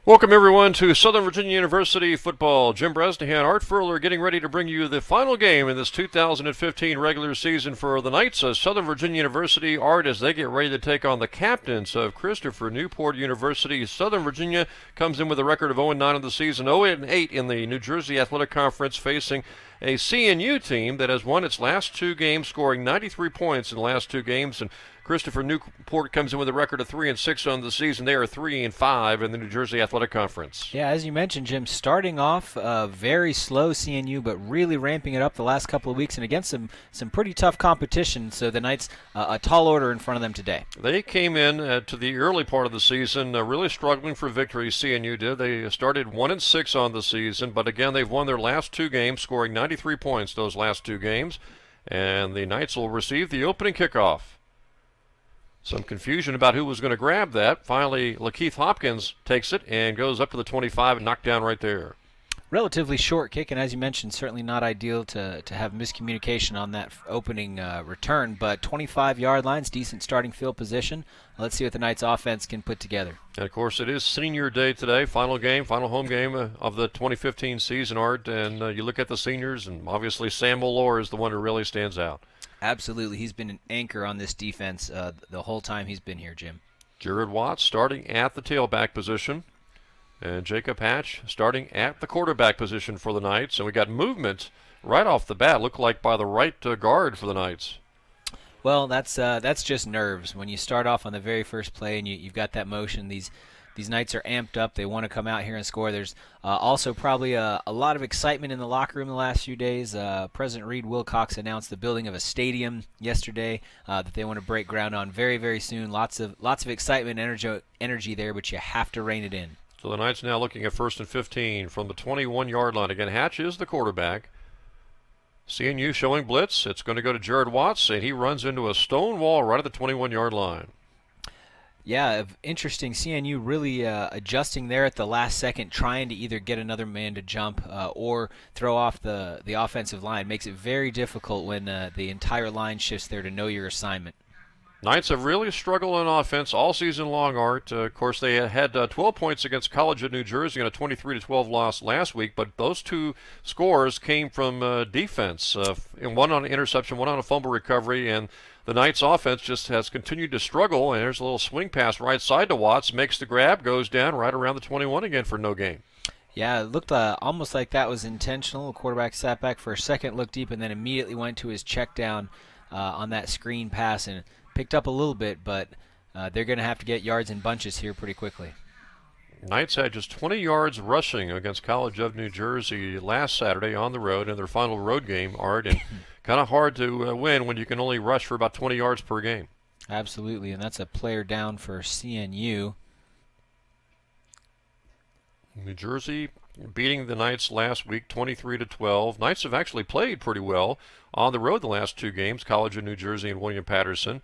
Welcome, everyone, to Southern Virginia University football. Jim Bresnahan, Art Furler, getting ready to bring you the final game in this 2015 regular season for the Knights of Southern Virginia University. Art, as they get ready to take on the captains of Christopher Newport University. Southern Virginia comes in with a record of 0-9 in the season, 0-8 in the New Jersey Athletic Conference, facing a CNU team that has won its last two games, scoring 93 points in the last two games. And Christopher Newport comes in with a record of 3-6 on the season. They are 3-5 in the New Jersey Athletic Conference. Yeah, as you mentioned, Jim, starting off very slow CNU, but really ramping it up the last couple of weeks and against some pretty tough competition. So the Knights, a tall order in front of them today. They came in to the early part of the season really struggling for victory. CNU did. They started 1-6 on the season, but again, they've won their last two games, scoring 93 points those last two games. And the Knights will receive the opening kickoff. Some confusion about who was going to grab that. Finally, Lakeith Hopkins takes it and goes up to the 25 and knocked down right there. Relatively short kick, and as you mentioned, certainly not ideal to have miscommunication on that opening return, but 25-yard lines, decent starting field position. Let's see what the Knights offense can put together. And of course, it is senior day today, final home game of the 2015 season, Art, and you look at the seniors, and obviously Sam Malore is the one who really stands out. Absolutely. He's been an anchor on this defense the whole time he's been here, Jim. Jared Watts starting at the tailback position. And Jacob Hatch starting at the quarterback position for the Knights. And we got movement right off the bat, looked like by the right guard for the Knights. Well, that's just nerves. When you start off on the very first play and you've got that motion, these Knights are amped up. They want to come out here and score. There's also probably a lot of excitement in the locker room the last few days. President Reed Wilcox announced the building of a stadium yesterday that they want to break ground on very, very soon. Lots of excitement and energy there, but you have to rein it in. So the Knights now looking at 1st and 15 from the 21-yard line. Again, Hatch is the quarterback. CNU showing blitz. It's going to go to Jared Watts, and he runs into a stone wall right at the 21-yard line. Yeah, interesting. CNU really adjusting there at the last second, trying to either get another man to jump or throw off the offensive line. Makes it very difficult when the entire line shifts there to know your assignment. Knights have really struggled on offense all season long, Art. Of course, they had 12 points against College of New Jersey in a 23-12 loss last week, but those two scores came from defense. And one on an interception, one on a fumble recovery, and the Knights offense just has continued to struggle. And there's a little swing pass right side to Watts, makes the grab, goes down right around the 21 again for no gain. Yeah, it looked almost like that was intentional. The quarterback sat back for a second, looked deep, and then immediately went to his check down on that screen pass and picked up a little bit, but they're going to have to get yards in bunches here pretty quickly. Knights had just 20 yards rushing against College of New Jersey last Saturday on the road in their final road game, Art, and kind of hard to win when you can only rush for about 20 yards per game. Absolutely, and that's a player down for CNU. New Jersey beating the Knights last week 23-12. Knights have actually played pretty well on the road the last two games, College of New Jersey and William Patterson.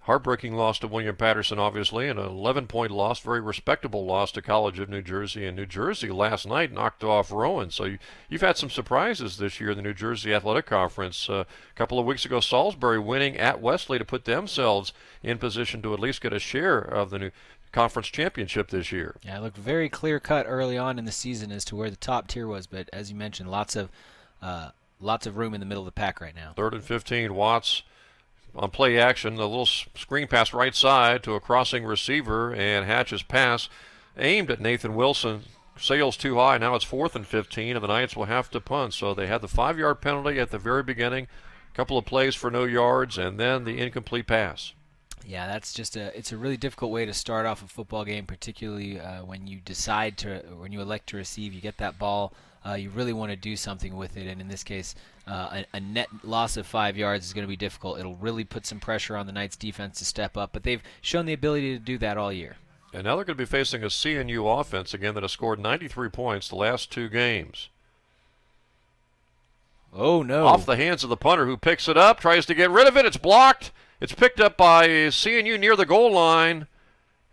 Heartbreaking loss to William Patterson, obviously, and an 11-point loss, very respectable loss to College of New Jersey. And New Jersey last night knocked off Rowan. So you've had some surprises this year in the New Jersey Athletic Conference. A couple of weeks ago, Salisbury winning at Wesley to put themselves in position to at least get a share of the new conference championship this year. Yeah, it looked very clear-cut early on in the season as to where the top tier was, but as you mentioned, lots of room in the middle of the pack right now. 3rd and 15, Watts on play action, a little screen pass right side to a crossing receiver, and Hatch's pass aimed at Nathan Wilson sails too high. Now it's 4th and 15, and the Knights will have to punt. So they had the 5-yard penalty at the very beginning, a couple of plays for no yards, and then the incomplete pass. Yeah, that's just it's a really difficult way to start off a football game, particularly when you elect to receive, you get that ball, you really want to do something with it, and in this case, a net loss of 5 yards is going to be difficult. It'll really put some pressure on the Knights defense to step up, but they've shown the ability to do that all year. And now they're going to be facing a CNU offense again that has scored 93 points the last two games. Oh, no. Off the hands of the punter, who picks it up, tries to get rid of it. It's blocked. It's picked up by CNU near the goal line,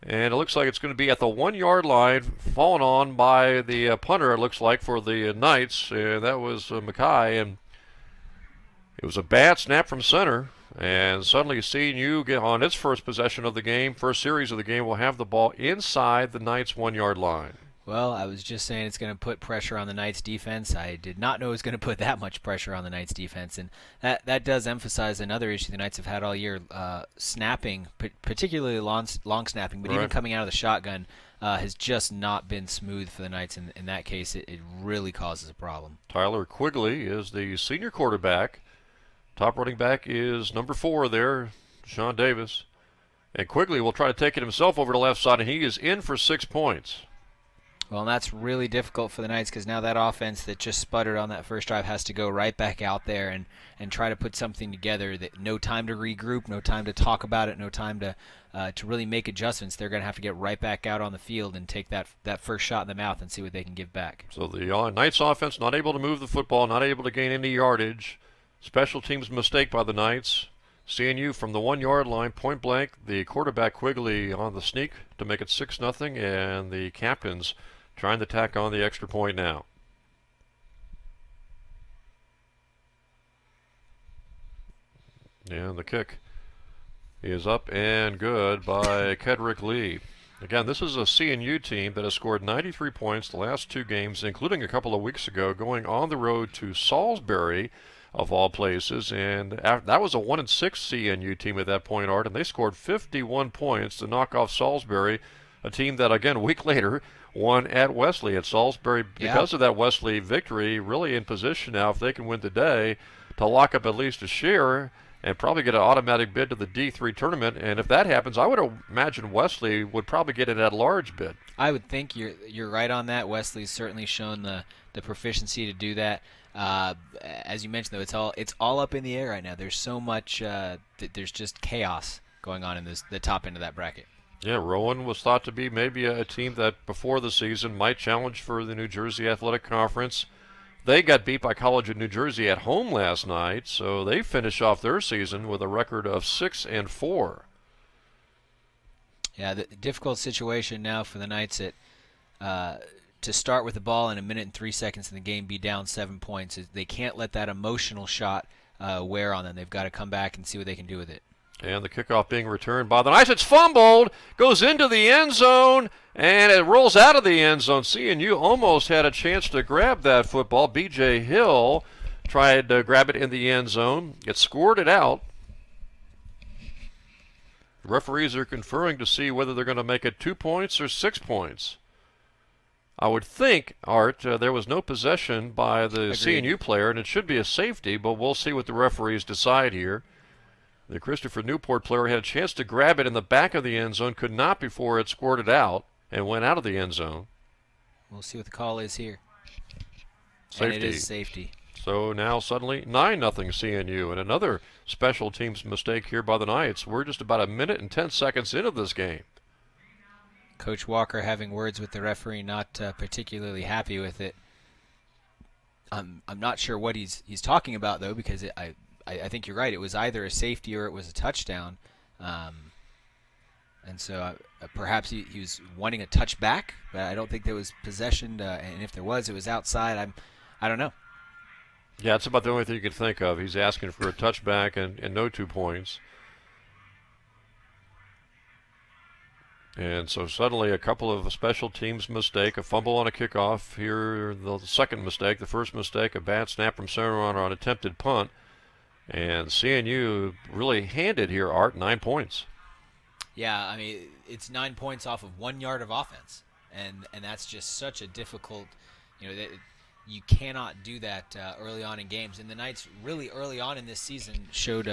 and it looks like it's going to be at the 1-yard line, fallen on by the punter, it looks like, for the Knights. That was Mackay, and it was a bad snap from center, and suddenly CNU get on its first possession of the game, first series of the game, will have the ball inside the Knights' 1-yard line. Well, I was just saying it's going to put pressure on the Knights defense. I did not know it was going to put that much pressure on the Knights defense, and that does emphasize another issue the Knights have had all year. Snapping, particularly long snapping, but even Right. coming out of the shotgun, has just not been smooth for the Knights. In that case, it really causes a problem. Tyler Quigley is the senior quarterback. Top running back is number 4 there, Sean Davis. And Quigley will try to take it himself over to the left side, and he is in for 6 points. Well, and that's really difficult for the Knights because now that offense that just sputtered on that first drive has to go right back out there and try to put something together. That no time to regroup, no time to talk about it, no time to really make adjustments. They're going to have to get right back out on the field and take that first shot in the mouth and see what they can give back. So the Knights offense not able to move the football, not able to gain any yardage. Special teams mistake by the Knights. CNU from the 1-yard line, point blank. The quarterback Quigley on the sneak to make it 6-0, and the captains trying to tack on the extra point now. And the kick is up and good by Kedrick Lee. Again, this is a CNU team that has scored 93 points the last 2 games, including a couple of weeks ago, going on the road to Salisbury, of all places. And that was a 1-6 CNU team at that point, Art, and they scored 51 points to knock off Salisbury, a team that, again, a week later won at Wesley. At Salisbury, because of that Wesley victory, really in position now, if they can win today, to lock up at least a share and probably get an automatic bid to the D3 tournament. And if that happens, I would imagine Wesley would probably get an at-large bid. I would think you're right on that. Wesley's certainly shown the proficiency to do that. As you mentioned, though, it's all up in the air right now. There's so much. There's just chaos going on in the top end of that bracket. Yeah, Rowan was thought to be maybe a team that before the season might challenge for the New Jersey Athletic Conference. They got beat by College of New Jersey at home last night, so they finish off their season with a record of 6-4. Yeah, the difficult situation now for the Knights to start with the ball in 1 minute and 3 seconds in the game, be down 7 points. They can't let that emotional shot wear on them. They've got to come back and see what they can do with it. And the kickoff being returned by the Knights. It's fumbled, goes into the end zone, and it rolls out of the end zone. CNU almost had a chance to grab that football. B.J. Hill tried to grab it in the end zone. It scored it out. The referees are conferring to see whether they're going to make it 2 points or 6 points. I would think, Art, there was no possession by the Agreed. CNU player, and it should be a safety, but we'll see what the referees decide here. The Christopher Newport player had a chance to grab it in the back of the end zone, could not before it squirted out and went out of the end zone. We'll see what the call is here. Safety. And it is safety. So now suddenly 9-0 CNU, and another special teams mistake here by the Knights. We're just about 1 minute and 10 seconds into this game. Coach Walker having words with the referee, not particularly happy with it. I'm not sure what he's talking about, though, because I think you're right. It was either a safety or it was a touchdown. And so perhaps he was wanting a touchback, but I don't think there was possession. And if there was, it was outside. I don't know. Yeah, it's about the only thing you can think of. He's asking for a touchback and no 2 points. And so suddenly a couple of special teams mistake, a fumble on a kickoff. Here, the second mistake. The first mistake, a bad snap from center on an attempted punt. And CNU really handed here, Art, 9 points. Yeah, I mean, it's 9 points off of 1 yard of offense. And that's just such a difficult, you cannot do that early on in games. And the Knights really early on in this season showed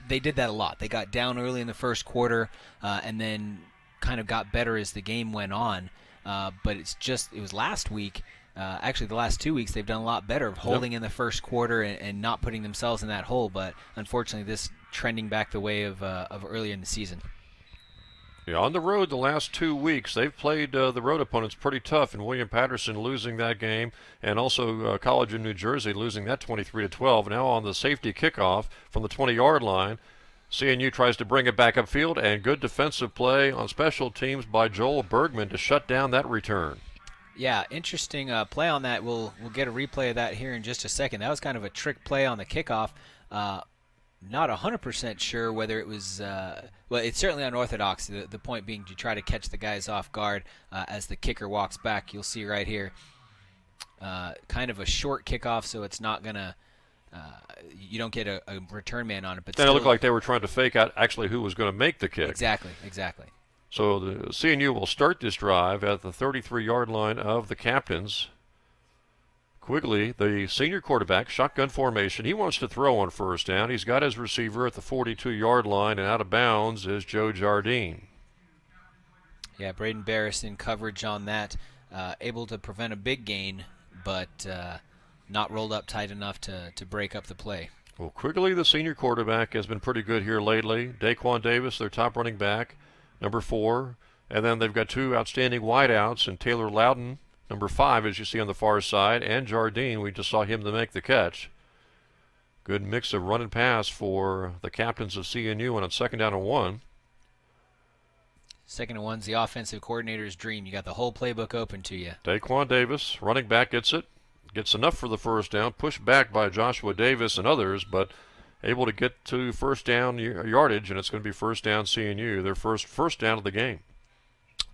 they did that a lot. They got down early in the first quarter and then kind of got better as the game went on. But it was last week. Actually, the last 2 weeks, they've done a lot better of holding in the first quarter and not putting themselves in that hole. But unfortunately, this trending back the way of earlier in the season. Yeah, on the road the last 2 weeks, they've played the road opponents pretty tough, and William Patterson losing that game, and also College of New Jersey losing that 23-12. Now on the safety kickoff from the 20-yard line, CNU tries to bring it back upfield, and good defensive play on special teams by Joel Bergman to shut down that return. Yeah, interesting play on that. We'll get a replay of that here in just a second. That was kind of a trick play on the kickoff. not 100% sure whether it was, well, it's certainly unorthodox. The point being to try to catch the guys off guard as the kicker walks back. You'll see right here, kind of a short kickoff, so it's not going to, you don't get a return man on it. But then it looked like they were trying to fake out actually who was going to make the kick. Exactly. So the CNU will start this drive at the 33-yard line of the Captains. Quigley, the senior quarterback, shotgun formation. He wants to throw on first down. He's got his receiver at the 42-yard line, and out of bounds is Joe Jardine. Yeah, Braden Barris in coverage on that, able to prevent a big gain, but not rolled up tight enough to break up the play. Well, Quigley, the senior quarterback, has been pretty good here lately. Daquan Davis, their top running back, number 4. And then they've got 2 outstanding wideouts, and Taylor Loudon, number 5, as you see on the far side, and Jardine. We just saw him to make the catch. Good mix of run and pass for the Captains of CNU, and on 2nd down and 1. 2nd and 1's the offensive coordinator's dream. You got the whole playbook open to you. Daquan Davis, running back, gets it. Gets enough for the first down. Pushed back by Joshua Davis and others, but able to get to first down yardage, and it's going to be first down CNU. Their first down of the game.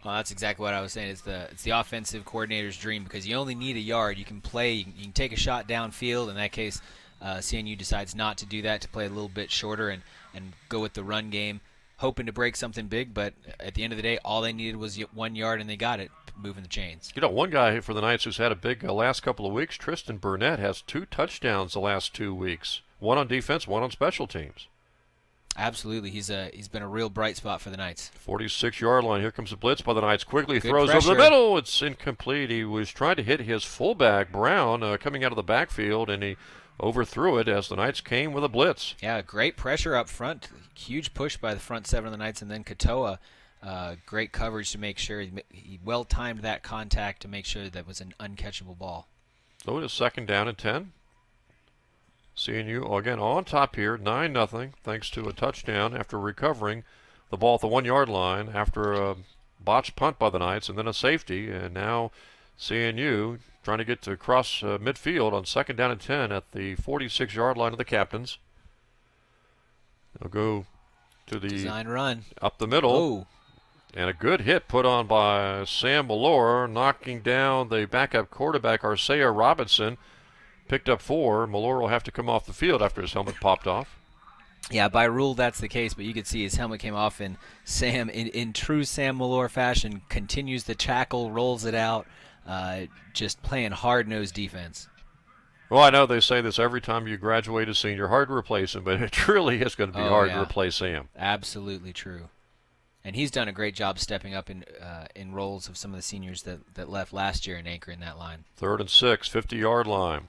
Well, that's exactly what I was saying. It's the offensive coordinator's dream because you only need a yard. You can play. You can take a shot downfield. In that case, CNU decides not to do that, to play a little bit shorter and go with the run game, hoping to break something big. But at the end of the day, all they needed was 1 yard, and they got it, moving the chains. You know, one guy for the Knights who's had a big last couple of weeks, Tristan Burnett, has 2 touchdowns the last 2 weeks. 1 on defense, 1 on special teams. Absolutely. He's been a real bright spot for the Knights. 46-yard line. Here comes the blitz by the Knights. Quigley Good throws pressure. over the middle. It's incomplete. He was trying to hit his fullback, Brown, coming out of the backfield, and he overthrew it as the Knights came with a blitz. Yeah, great pressure up front. Huge push by the front 7 of the Knights, and then Katoa, great coverage to make sure he well-timed that contact to make sure that was an uncatchable ball. So it is 2nd down and 10. CNU, again, on top here, 9-0, thanks to a touchdown after recovering the ball at the 1-yard line after a botched punt by the Knights and then a safety. And now CNU trying to get to cross midfield on 2nd down and 10 at the 46-yard line of the Captains. They'll go to the design run up the middle. Oh. And a good hit put on by Sam Malore, knocking down the backup quarterback, Arcea Robinson. Picked up 4. Malore will have to come off the field after his helmet popped off. Yeah, by rule that's the case, but you could see his helmet came off, and Sam, in true Sam Malore fashion, continues the tackle, rolls it out, just playing hard-nosed defense. Well, I know they say this every time you graduate a senior, hard to replace him, but it truly is going to be hard to replace Sam. Absolutely true. And he's done a great job stepping up in roles of some of the seniors that left last year and anchoring that line. 3rd and 6, 50-yard line.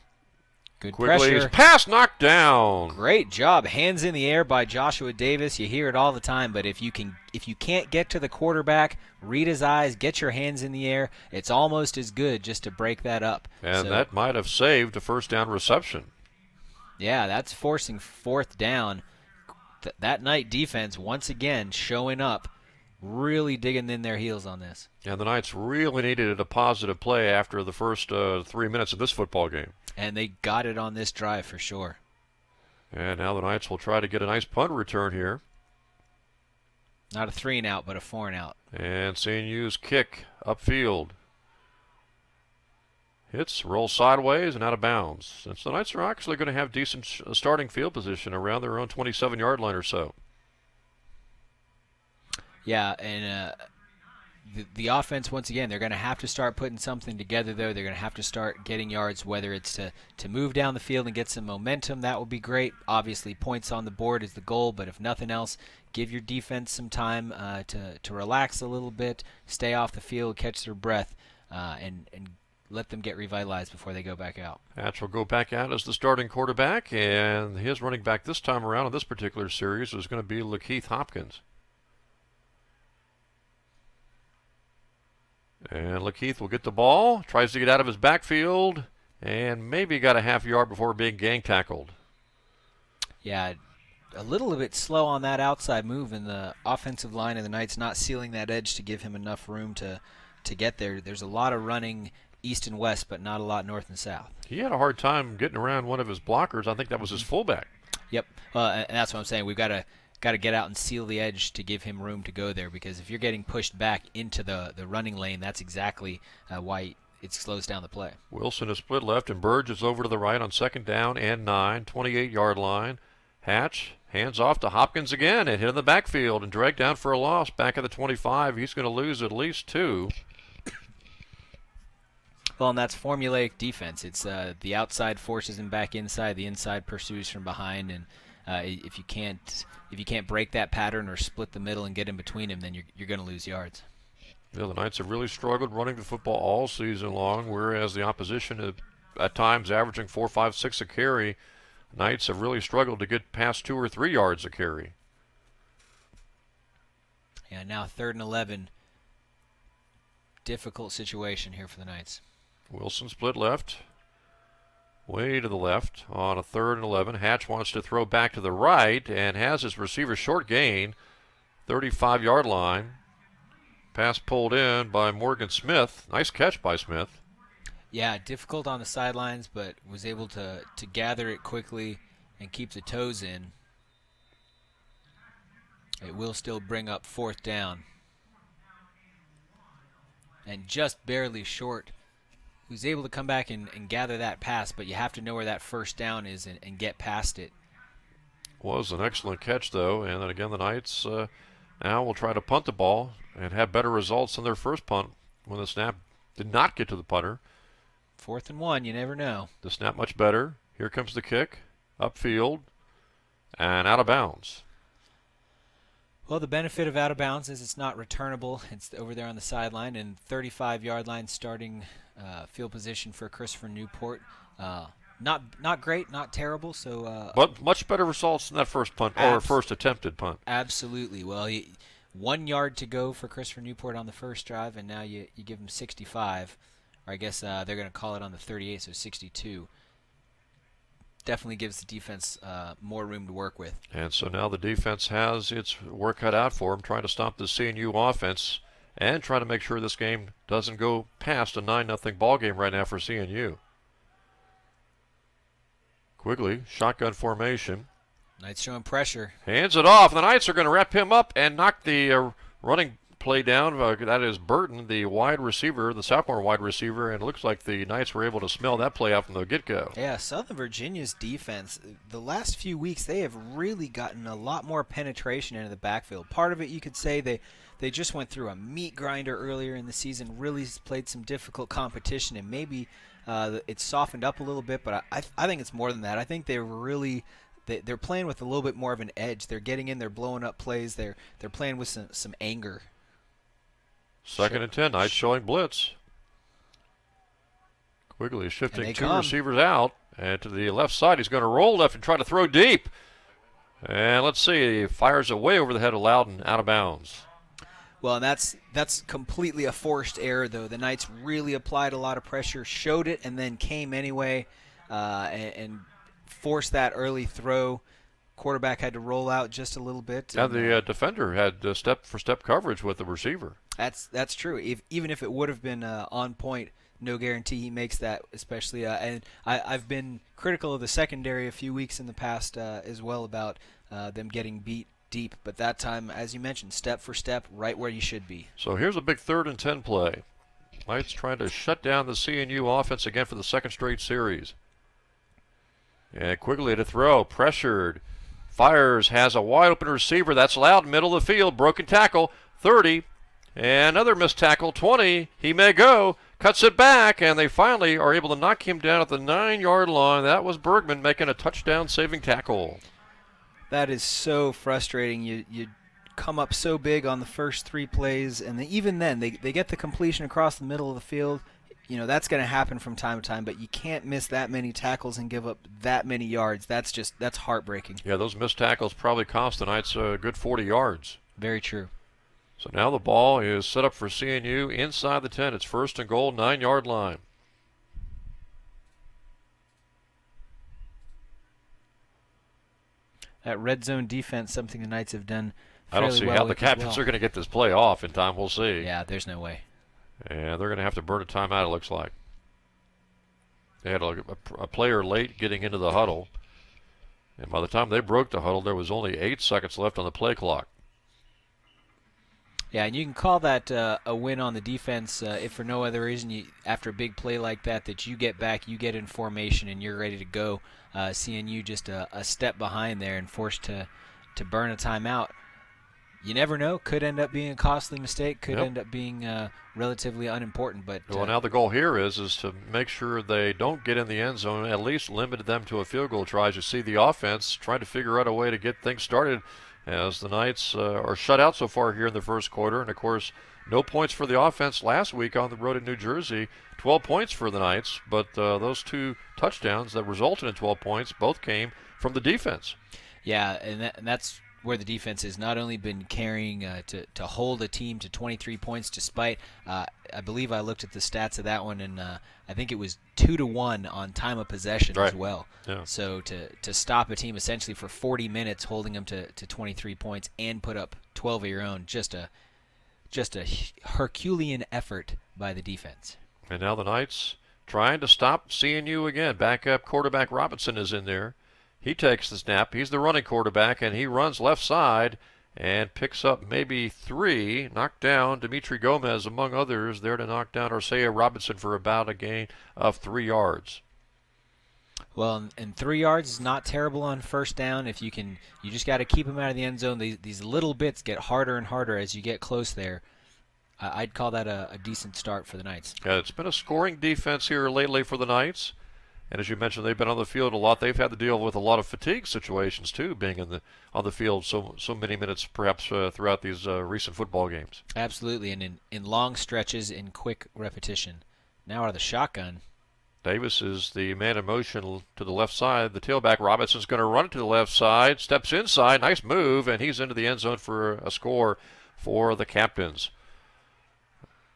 Good Quigley's pressure. Pass knocked down. Great job. Hands in the air by Joshua Davis. You hear it all the time, but if you can't get to the quarterback, read his eyes, get your hands in the air, it's almost as good just to break that up. And that might have saved a first down reception. Yeah, that's forcing 4th down. That Knight defense, once again, showing up, really digging in their heels on this. And the Knights really needed a positive play after the first 3 minutes of this football game. And they got it on this drive for sure. And now the Knights will try to get a nice punt return here. Not a 3-and-out, but a 4-and-out. And CNU's kick upfield. Hits, rolls sideways, and out of bounds. Since the Knights are actually going to have decent starting field position around their own 27-yard line or so. Yeah, and the offense, once again, they're going to have to start putting something together, though. They're going to have to start getting yards, whether it's to move down the field and get some momentum. That would be great. Obviously, points on the board is the goal, but if nothing else, give your defense some time to relax a little bit, stay off the field, catch their breath, and let them get revitalized before they go back out. Hatch will go back out as the starting quarterback, and his running back this time around in this particular series is going to be Lakeith Hopkins. And Lakeith will get the ball, tries to get out of his backfield, and maybe got a half yard before being gang tackled. Yeah, a little bit slow on that outside move, and the offensive line of the Knights not sealing that edge to give him enough room to get there. There's a lot of running east and west, but not a lot north and south. He had a hard time getting around one of his blockers. I think that was his fullback. Yep, and that's what I'm saying. We've got to get out and seal the edge to give him room to go there, because if you're getting pushed back into the running lane, that's exactly why it slows down the play. Wilson is split left, and Burge is over to the right on 2nd down and 9, 28-yard line. Hatch hands off to Hopkins again and hit in the backfield and dragged down for a loss back at the 25. He's going to lose at least 2. Well, and that's formulaic defense. It's the outside forces him back inside, the inside pursues from behind, and if you can't break that pattern or split the middle and get in between him, then you're going to lose yards. Yeah, the Knights have really struggled running the football all season long, whereas the opposition is at times averaging 4, 5, 6 a carry. Knights have really struggled to get past 2 or 3 yards a carry. Yeah, now 3rd and 11. Difficult situation here for the Knights. Wilson split left, way to the left on a 3rd and 11. Hatch wants to throw back to the right and has his receiver short gain, 35-yard line. Pass pulled in by Morgan Smith. Nice catch by Smith. Yeah, difficult on the sidelines, but was able to gather it quickly and keep the toes in. It will still bring up 4th down. And just barely short. He was able to come back and gather that pass, but you have to know where that 1st down is and get past it. Was an excellent catch, though. And then again, the Knights now will try to punt the ball and have better results than their first punt when the snap did not get to the punter. 4th and 1, you never know. The snap much better. Here comes the kick, upfield, and out of bounds. Well, the benefit of out of bounds is it's not returnable. It's over there on the sideline, and 35-yard line starting field position for Christopher Newport. Not great, not terrible. So, but much better results than that first punt or first attempted punt. Absolutely. Well, 1 yard to go for Christopher Newport on the first drive, and now you give him 65. Or I guess they're going to call it on the 38, so 62. Definitely gives the defense more room to work with. And so now the defense has its work cut out for them, trying to stop the CNU offense and trying to make sure this game doesn't go past a 9-0 ball game right now for CNU. Quigley, shotgun formation. Knights showing pressure. Hands it off. The Knights are going to wrap him up and knock the running play down. That is Burton, the wide receiver, the sophomore wide receiver, and it looks like the Knights were able to smell that play out from the get-go. Yeah, Southern Virginia's defense, the last few weeks, they have really gotten a lot more penetration into the backfield. Part of it, you could say, they just went through a meat grinder earlier in the season, really played some difficult competition, and maybe it's softened up a little bit, but I think it's more than that. I think they're playing with a little bit more of an edge. They're getting in, they're blowing up plays, they're playing with some anger. 2nd and 10, Knights showing blitz. Quigley is shifting 2 receivers out, and to the left side, he's going to roll left and try to throw deep. And let's see, he fires it way over the head of Loudon, out of bounds. Well, and that's completely a forced error, though. The Knights really applied a lot of pressure, showed it, and then came anyway and forced that early throw. Quarterback had to roll out just a little bit. Yeah, the defender had step-for-step coverage with the receiver. That's true. Even if it would have been on point, no guarantee he makes that, especially. And I've been critical of the secondary a few weeks in the past as well about them getting beat deep. But that time, as you mentioned, step for step, right where you should be. So here's a big 3rd and 10 play. Knights trying to shut down the CNU offense again for the 2nd straight series. And Quigley to throw, pressured. Fires, has a wide open receiver. That's Loud, middle of the field. Broken tackle, 30. And another missed tackle, 20. He may go. Cuts it back, and they finally are able to knock him down at the 9-yard line. That was Bergman making a touchdown-saving tackle. That is so frustrating. You come up so big on the first 3 plays, and even then, they get the completion across the middle of the field. You know, that's going to happen from time to time, but you can't miss that many tackles and give up that many yards. That's heartbreaking. Yeah, those missed tackles probably cost the Knights a good 40 yards. Very true. So now the ball is set up for CNU inside the 10. It's 1st and goal, 9-yard line. That red zone defense, something the Knights have done I don't see how the Captains are going to get this play off in time. We'll see. Yeah, there's no way. And they're going to have to burn a timeout, it looks like. They had a player late getting into the huddle. And by the time they broke the huddle, there was only 8 seconds left on the play clock. Yeah, and you can call that a win on the defense if for no other reason, after a big play like that you get back, you get in formation, and you're ready to go. CNU just a step behind there and forced to burn a timeout. You never know. Could end up being a costly mistake. Could end up being relatively unimportant. But well, now the goal here is to make sure they don't get in the end zone, at least limit them to a field goal try. As you see the offense trying to figure out a way to get things started, as the Knights are shut out so far here in the first quarter. And, of course, no points for the offense last week on the road in New Jersey. 12 points for the Knights, but those 2 touchdowns that resulted in 12 points both came from the defense. Yeah, and that's where the defense has not only been carrying to hold a team to 23 points despite, I believe I looked at the stats of that one, and I think it was 2-1 on time of possession as well. Yeah. So to stop a team essentially for 40 minutes, holding them to 23 points and put up 12 of your own, just a Herculean effort by the defense. And now the Knights trying to stop CNU again. Backup quarterback Robinson is in there. He takes the snap. He's the running quarterback, and he runs left side and picks up maybe 3. Knocked down Dimitri Gomez, among others, there to knock down Arcea Robinson for about a gain of 3 yards. Well, and 3 yards is not terrible on first down. If you just got to keep them out of the end zone. These little bits get harder and harder as you get close there. I'd call that a decent start for the Knights. Yeah, it's been a scoring defense here lately for the Knights. And as you mentioned, they've been on the field a lot. They've had to deal with a lot of fatigue situations, too, being on the field so many minutes perhaps throughout these recent football games. Absolutely, and in long stretches, in quick repetition. Now out of the shotgun. Davis is the man in motion to the left side. The tailback Robinson's going to run to the left side, steps inside, nice move, and he's into the end zone for a score for the Captains.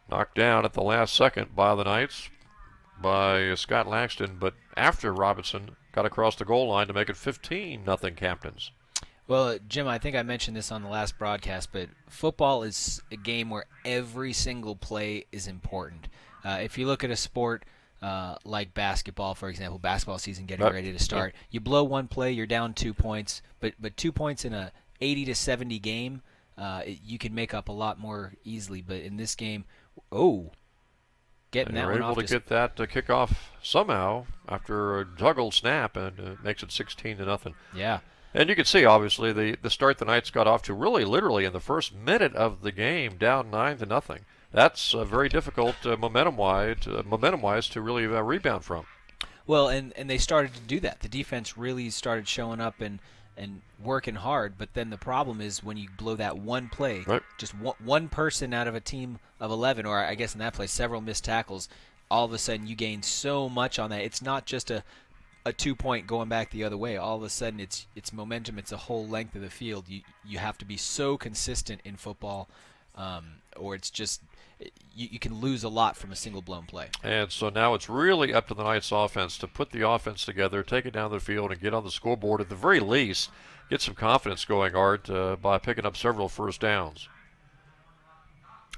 Knocked down at the last second by the Knights by Scott Laxton, but after Robinson got across the goal line to make it 15-0 Captains. Well, Jim, I think I mentioned this on the last broadcast, but football is a game where every single play is important. If you look at a sport like basketball, for example, basketball season getting ready to start, you blow one play, you're down 2 points, but 2 points in a 80-70 game, you can make up a lot more easily. But in this game, getting that one off. Able to get that to kick off somehow after a juggled snap, and it makes it 16-0. Yeah. And you can see, obviously, the start the Knights got off to really literally in the first minute of the game, down 9-0. That's very difficult momentum-wise to really rebound from. Well, and they started to do that. The defense really started showing up and working hard, but then the problem is when you blow that one play, just one person out of a team of 11, or I guess in that play several missed tackles, all of a sudden you gain so much on that. It's not just a 2-point going back the other way. All of a sudden it's momentum. It's a whole length of the field. You have to be so consistent in football, or it's just you can lose a lot from a single blown play. And so now it's really up to the Knights offense to put the offense together, take it down the field, and get on the scoreboard at the very least. Get some confidence going, Art, by picking up several first downs.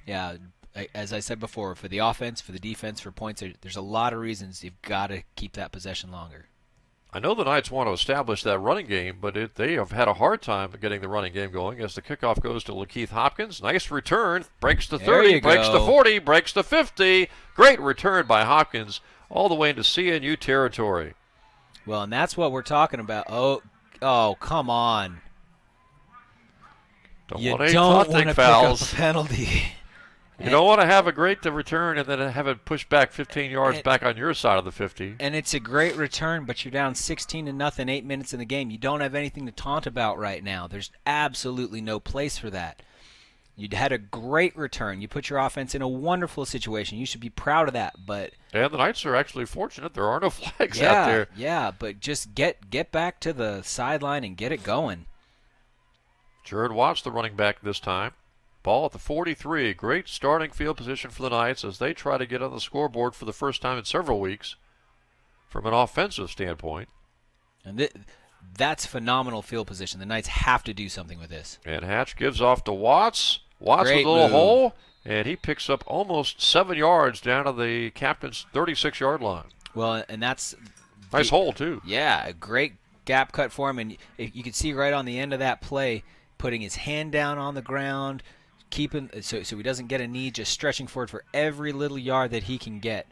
Yeah, as I said before, for the offense, for the defense, for points, there's a lot of reasons you've got to keep that possession longer. I know the Knights want to establish that running game, but they have had a hard time getting the running game going as the kickoff goes to Lakeith Hopkins. Nice return. Breaks to 30, breaks to 40, breaks to 50. Great return by Hopkins all the way into CNU territory. Well, and that's what we're talking about. Oh, come on. You don't want to pick up a penalty. You don't want to have a great return and then have it pushed back 15 yards back on your side of the 50. And it's a great return, but you're down 16-0, 8 minutes in the game. You don't have anything to taunt about right now. There's absolutely no place for that. You had a great return. You put your offense in a wonderful situation. You should be proud of that. And the Knights are actually fortunate. There are no flags out there. Yeah, but just get back to the sideline and get it going. Jared Watts, the running back this time. Ball at the 43. Great starting field position for the Knights as they try to get on the scoreboard for the first time in several weeks from an offensive standpoint. And that's phenomenal field position. The Knights have to do something with this. And Hatch gives off to Watts. Watts Great with a little move. hole, and he picks up almost 7 yards down to the Captain's 36-yard line. Well, and that's nice hole, too. Yeah, a great gap cut for him, and you could see right on the end of that play, putting his hand down on the ground, keeping so he doesn't get a knee, just stretching forward for every little yard that he can get.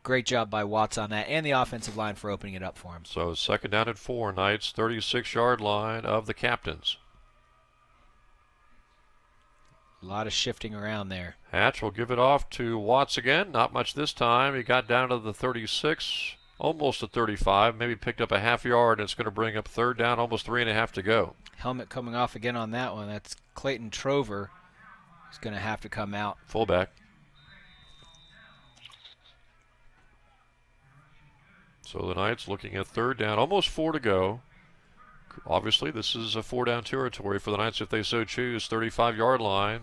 Great job by Watts on that, and the offensive line for opening it up for him. So 2nd down and 4, Knights, 36-yard line of the Captains. A lot of shifting around there. Hatch will give it off to Watts again. Not much this time. He got down to the 36, almost to 35, maybe picked up a half yard, and it's going to bring up 3rd down, almost 3.5 to go. Helmet coming off again on that one. That's Clayton Trover. He's going to have to come out. Fullback. So the Knights looking at 3rd down, almost 4 to go. Obviously, this is a 4-down territory for the Knights if they so choose. 35-yard line.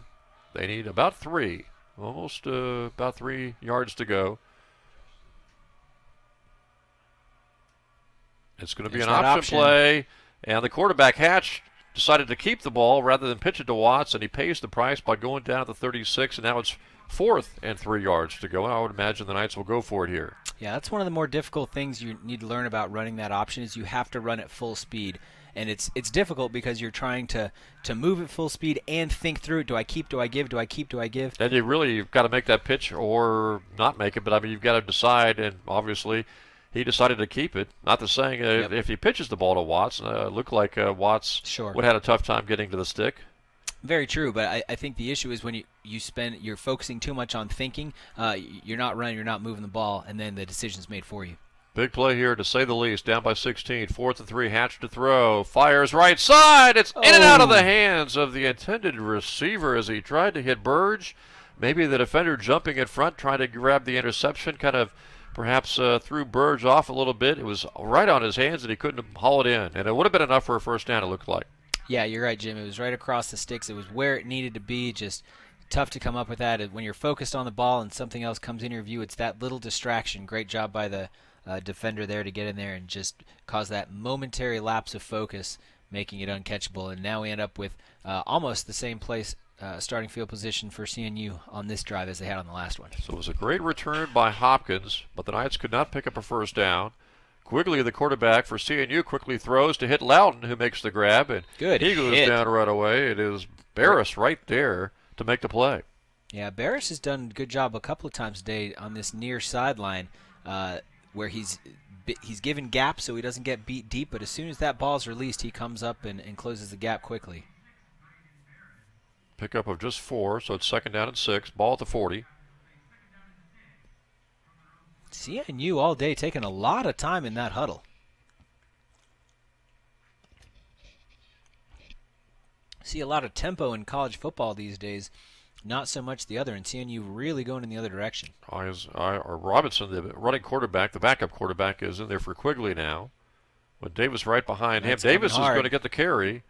They need about 3, almost about 3 yards to go. It's going to be an option play, and the quarterback, Hatch, decided to keep the ball rather than pitch it to Watts, and he pays the price by going down to the 36, and now it's 4th and 3 yards to go. And I would imagine the Knights will go for it here. Yeah, that's one of the more difficult things you need to learn about running that option is you have to run at full speed. And it's difficult because you're trying to move at full speed and think through it. Do I keep? Do I give? Do I keep? Do I give? And you've got to make that pitch or not make it. But, I mean, you've got to decide. And, obviously, he decided to keep it. Not the saying if he pitches the ball to Watts, it looked like Watts would have had a tough time getting to the stick. Very true, but I think the issue is when you're focusing too much on thinking, you're not running, you're not moving the ball, and then the decision's made for you. Big play here, to say the least. Down by 16, 4th and 3, Hatch to throw. Fires right side. It's in and out of the hands of the intended receiver as he tried to hit Burge. Maybe the defender jumping in front, trying to grab the interception, kind of perhaps threw Burge off a little bit. It was right on his hands, and he couldn't haul it in. And it would have been enough for a 1st down, it looked like. Yeah, you're right, Jim. It was right across the sticks. It was where it needed to be. Just tough to come up with that. When you're focused on the ball and something else comes in your view, it's that little distraction. Great job by the defender there to get in there and just cause that momentary lapse of focus, making it uncatchable. And now we end up with almost the same place starting field position for CNU on this drive as they had on the last one. So it was a great return by Hopkins, but the Knights could not pick up a 1st down. Quigley, the quarterback for CNU, quickly throws to hit Loudon, who makes the grab, and he goes down right away. It is Barris right there to make the play. Yeah, Barris has done a good job a couple of times today on this near sideline where he's given gaps so he doesn't get beat deep, but as soon as that ball's released, he comes up and closes the gap quickly. Pickup of just 4, so it's 2nd down and 6. Ball at the 40. CNU all day taking a lot of time in that huddle. See a lot of tempo in college football these days, not so much the other, and CNU really going in the other direction. Robinson, the running quarterback, the backup quarterback, is in there for Quigley now. With Davis right behind him. Davis is going to get the carry.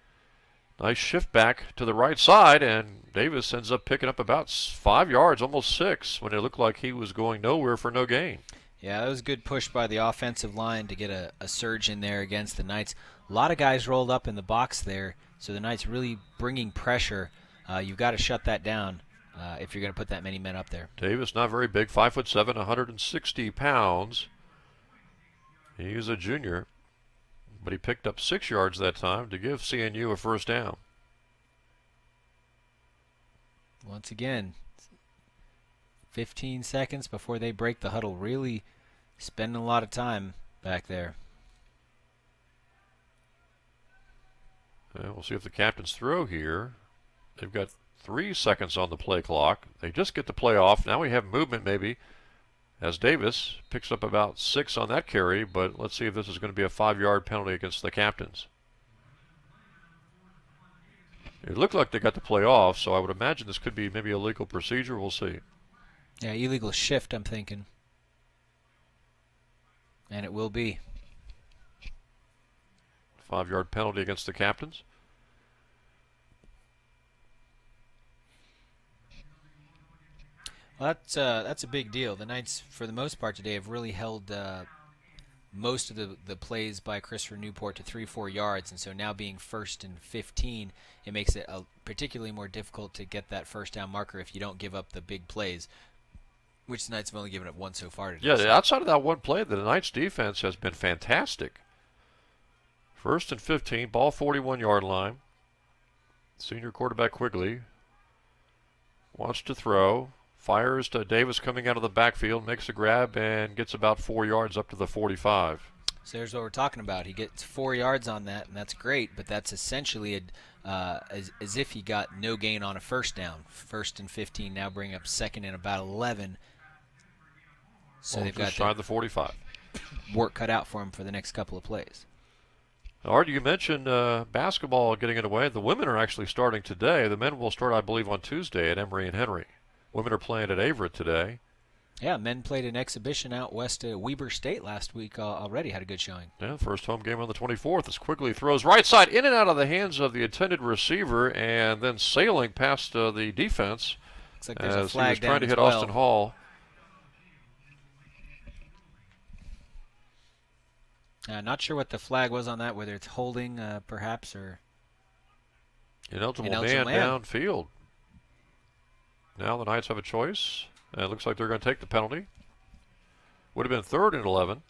Nice shift back to the right side, and Davis ends up picking up about 5 yards, almost 6, when it looked like he was going nowhere for no gain. Yeah, that was a good push by the offensive line to get a surge in there against the Knights. A lot of guys rolled up in the box there, so the Knights really bringing pressure. You've got to shut that down if you're going to put that many men up there. Davis, not very big, 5'7", 160 pounds. He's a junior, but he picked up 6 yards that time to give CNU a 1st down. Once again, 15 seconds before they break the huddle. Really spending a lot of time back there. We'll see if the Captains throw here. They've got 3 seconds on the play clock. They just get the play off. Now we have movement maybe as Davis picks up about 6 on that carry, but let's see if this is going to be a 5-yard penalty against the Captains. It looked like they got the play off, so I would imagine this could be maybe a legal procedure. We'll see. Yeah, illegal shift, I'm thinking. And it will be. 5-yard penalty against the Captains. Well, that's a big deal. The Knights, for the most part today, have really held most of the plays by Christopher Newport to 3-4 yards, and so now being 1st and 15, it makes it particularly more difficult to get that 1st down marker if you don't give up the big plays, which the Knights have only given up one so far today. Yeah, outside of that one play, the Knights defense has been fantastic. First and 15, ball 41-yard line. Senior quarterback Quigley wants to throw. Fires to Davis coming out of the backfield, makes a grab, and gets about 4 yards up to the 45. So there's what we're talking about. He gets 4 yards on that, and that's great, but that's essentially as if he got no gain on a first down. First and 15, now bring up second and about 11. So they've got shy of the 45. Work cut out for him for the next couple of plays. Art, you mentioned basketball getting underway. The women are actually starting today. The men will start, I believe, on Tuesday at Emory and Henry. Women are playing at Averett today. Yeah, men played an exhibition out west at Weber State last week. Already had a good showing. Yeah, first home game on the 24th as Quigley throws right side in and out of the hands of the intended receiver and then sailing past the defense. Looks like there's as a flag he was trying to hit down as Austin well. Hall. Not sure what the flag was on that, whether it's holding perhaps or Ineligible man downfield. Now the Knights have a choice. It looks like they're going to take the penalty. Would have been 3rd and 11.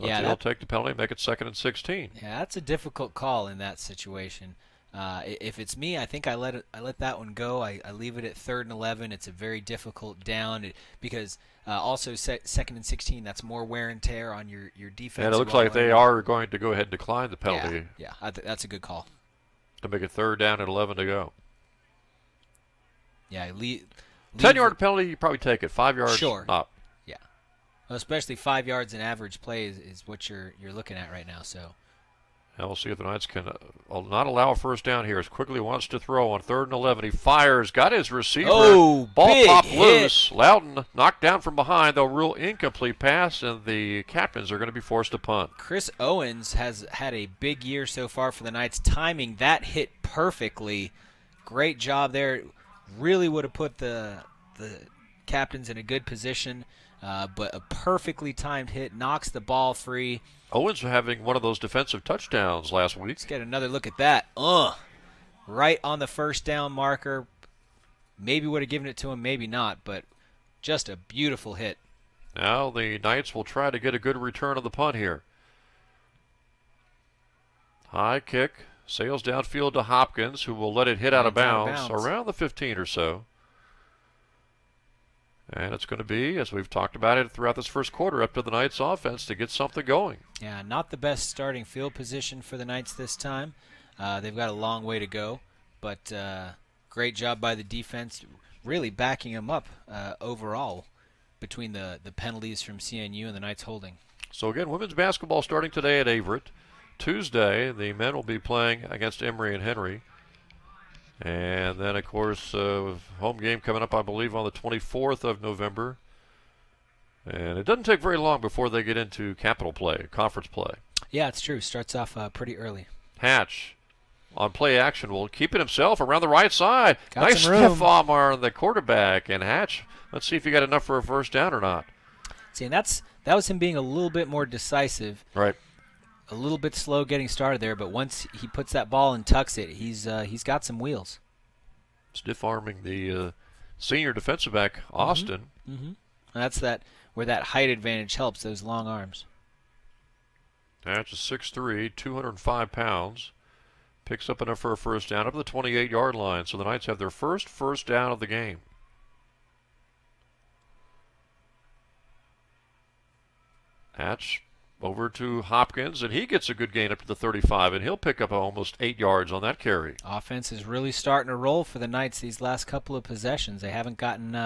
Yeah, they'll take the penalty and make it 2nd and 16. Yeah, that's a difficult call in that situation. If it's me, I think I let that one go. I leave it at 3rd and 11. It's a very difficult down because also 2nd and 16. That's more wear and tear on your defense. And it looks like they are going to go ahead and decline the penalty. Yeah, that's a good call. To make it 3rd down and 11 to go. Yeah, 10-yard penalty, you probably take it. 5 yards, sure. Not. Yeah, well, especially 5 yards in average play is what you're looking at right now. So. Now we'll see if the Knights can not allow a first down here. As Quigley wants to throw on 3rd and 11. He fires, got his receiver. Oh, ball popped hit. loose. Loudon knocked down from behind. They'll rule incomplete pass, and the captains are going to be forced to punt. Chris Owens has had a big year so far for the Knights, timing that hit perfectly. Great job there. Really would have put the captains in a good position, but a perfectly timed hit knocks the ball free. Owens having one of those defensive touchdowns last week. Let's get another look at that. Right on the first down marker. Maybe would have given it to him, maybe not, but just a beautiful hit. Now the Knights will try to get a good return of the punt here. High kick. Sails downfield to Hopkins, who will let it hit out of bounds around the 15 or so. And it's going to be, as we've talked about it throughout this first quarter, up to the Knights offense to get something going. Yeah, not the best starting field position for the Knights this time. They've got a long way to go, but great job by the defense, really backing them up overall between the penalties from CNU and the Knights holding. So again, women's basketball starting today at Averett. Tuesday, the men will be playing against Emory and Henry. And then, of course, home game coming up, I believe, on the 24th of November. And it doesn't take very long before they get into capital play, conference play. Yeah, it's true. Starts off pretty early. Hatch on play action will keep it himself around the right side. Got nice some room. stiff arm on the quarterback. And Hatch, let's see if he got enough for a first down or not. See, and that was him being a little bit more decisive. Right. A little bit slow getting started there, but once he puts that ball and tucks it, he's got some wheels. Stiff arming the senior defensive back, Austin. Mm-hmm. And that's where that height advantage helps, those long arms. Hatch is 6'3", 205 pounds. Picks up enough for a first down up to the 28-yard line. So the Knights have their first down of the game. Hatch over to Hopkins, and he gets a good gain up to the 35, and he'll pick up almost 8 yards on that carry. Offense is really starting to roll for the Knights these last couple of possessions. They haven't gotten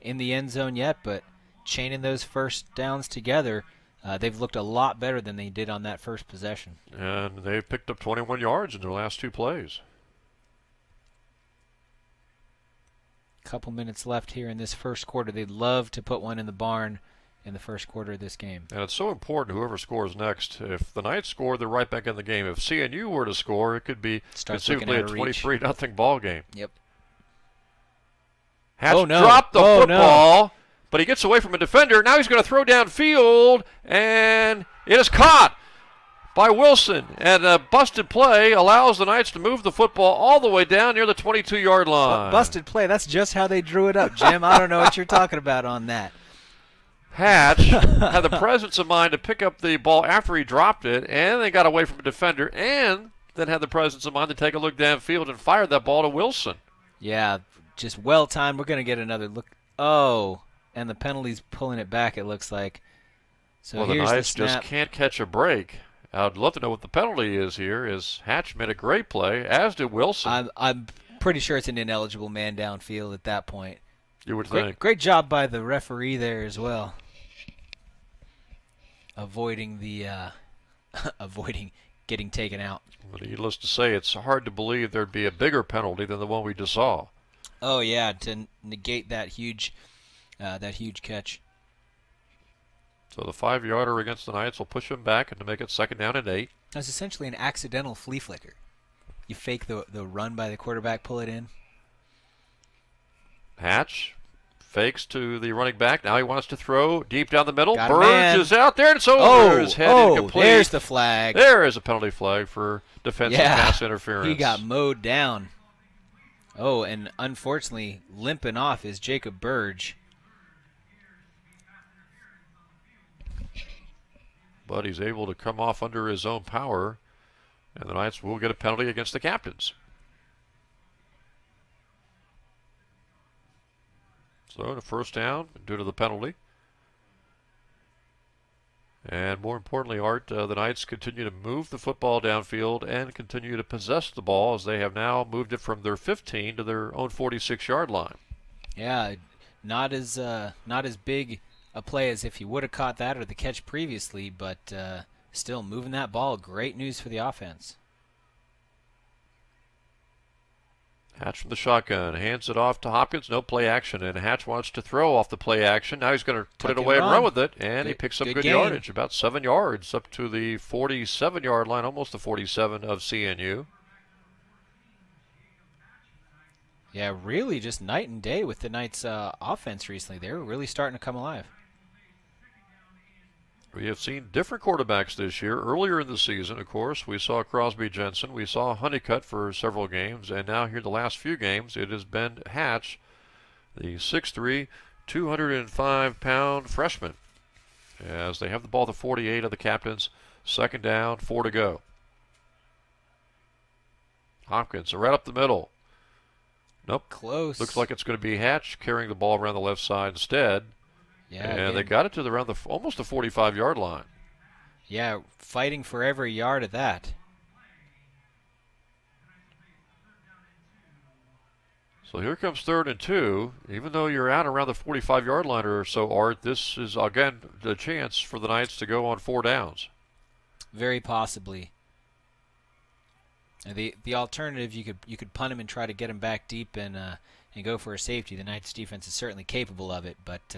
in the end zone yet, but chaining those first downs together, they've looked a lot better than they did on that first possession. And they've picked up 21 yards in their last 2 plays. Couple minutes left here in this first quarter. They'd love to put one in the barn in the first quarter of this game. And it's so important whoever scores next. If the Knights score, they're right back in the game. If CNU were to score, it could be conceivably a 23-0 ball game. Yep. Hatch dropped the football, but he gets away from a defender. Now he's going to throw downfield, and it is caught by Wilson. And a busted play allows the Knights to move the football all the way down near the 22-yard line. Busted play, that's just how they drew it up, Jim. I don't know what you're talking about on that. Hatch had the presence of mind to pick up the ball after he dropped it, and then got away from a defender, and then had the presence of mind to take a look downfield and fire that ball to Wilson. Yeah, just well timed. We're going to get another look. Oh, and the penalty's pulling it back, it looks like. So Well, the here's the Knights snap. just can't catch a break. I'd love to know what the penalty is here, as Hatch made a great play, as did Wilson. I'm pretty sure it's an ineligible man downfield at that point. You would think. Great job by the referee there as well. Avoiding avoiding getting taken out. But needless to say, it's hard to believe there'd be a bigger penalty than the one we just saw. Oh yeah, to negate that huge catch. So the 5-yarder against the Knights will push them back and to make it 2nd down and 8. That's essentially an accidental flea flicker. You fake the run by the quarterback, pull it in. Hatch fakes to the running back. Now he wants to throw deep down the middle. Got a Burge man. is out there, and it's over. His head incomplete. There's the flag. There is a penalty flag for defensive pass interference. He got mowed down. Oh, and unfortunately, limping off is Jacob Burge. But he's able to come off under his own power, and the Knights will get a penalty against the captains. So the 1st down due to the penalty. And more importantly, Art, the Knights continue to move the football downfield and continue to possess the ball, as they have now moved it from their 15 to their own 46-yard line. Yeah, not as big a play as if he would have caught that or the catch previously, but still moving that ball. Great news for the offense. Hatch from the shotgun, hands it off to Hopkins. No play action, and Hatch wants to throw off the play action. Now he's going to put it away and run with it, and he picks up good yardage, about 7 yards, up to the 47-yard line, almost the 47 of CNU. Yeah, really just night and day with the Knights' offense recently. They're really starting to come alive. We have seen different quarterbacks this year. Earlier in the season, of course, we saw Crosby Jensen. We saw Honeycutt for several games. And now here the last few games, it has been Hatch, the 6'3", 205-pound freshman. As they have the ball, the 48 of the captains. 2nd down, 4 to go. Hopkins right up the middle. Nope. Close. Looks like it's going to be Hatch carrying the ball around the left side instead. Yeah, and they got it to around almost the 45-yard line. Yeah, fighting for every yard of that. So here comes 3rd and 2. Even though you're out around the 45-yard line or so, Art, this is, again, the chance for the Knights to go on 4 downs. Very possibly. The alternative, you could punt him and try to get him back deep and go for a safety. The Knights defense is certainly capable of it, but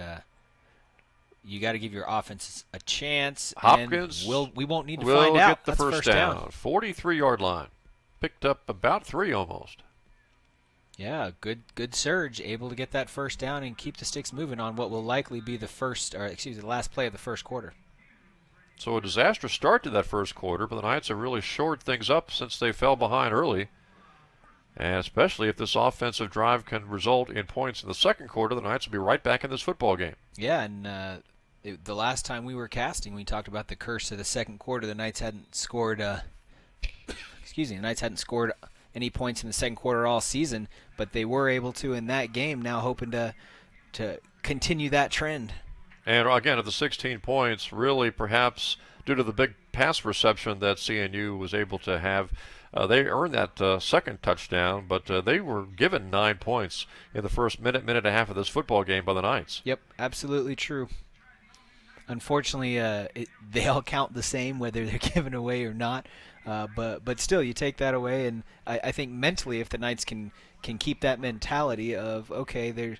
you got to give your offense a chance. Hopkins and we won't need to will find out. get the first down. 43-yard line. Picked up about 3 almost. Yeah, good surge, able to get that first down and keep the sticks moving on what will likely be the last play of the first quarter. So a disastrous start to that first quarter, but the Knights have really shored things up since they fell behind early. And especially if this offensive drive can result in points in the second quarter, the Knights will be right back in this football game. Yeah, and the last time we were casting, we talked about the curse of the second quarter. The Knights hadn't scored. The Knights hadn't scored any points in the second quarter all season, but they were able to in that game. Now hoping to continue that trend. And again, of the 16 points, really perhaps due to the big pass reception that CNU was able to have, they earned that second touchdown, but they were given 9 points in the first minute and a half of this football game by the Knights. Yep, absolutely true. Unfortunately, they all count the same, whether they're given away or not. But still, you take that away, and I think mentally, if the Knights can keep that mentality of, okay,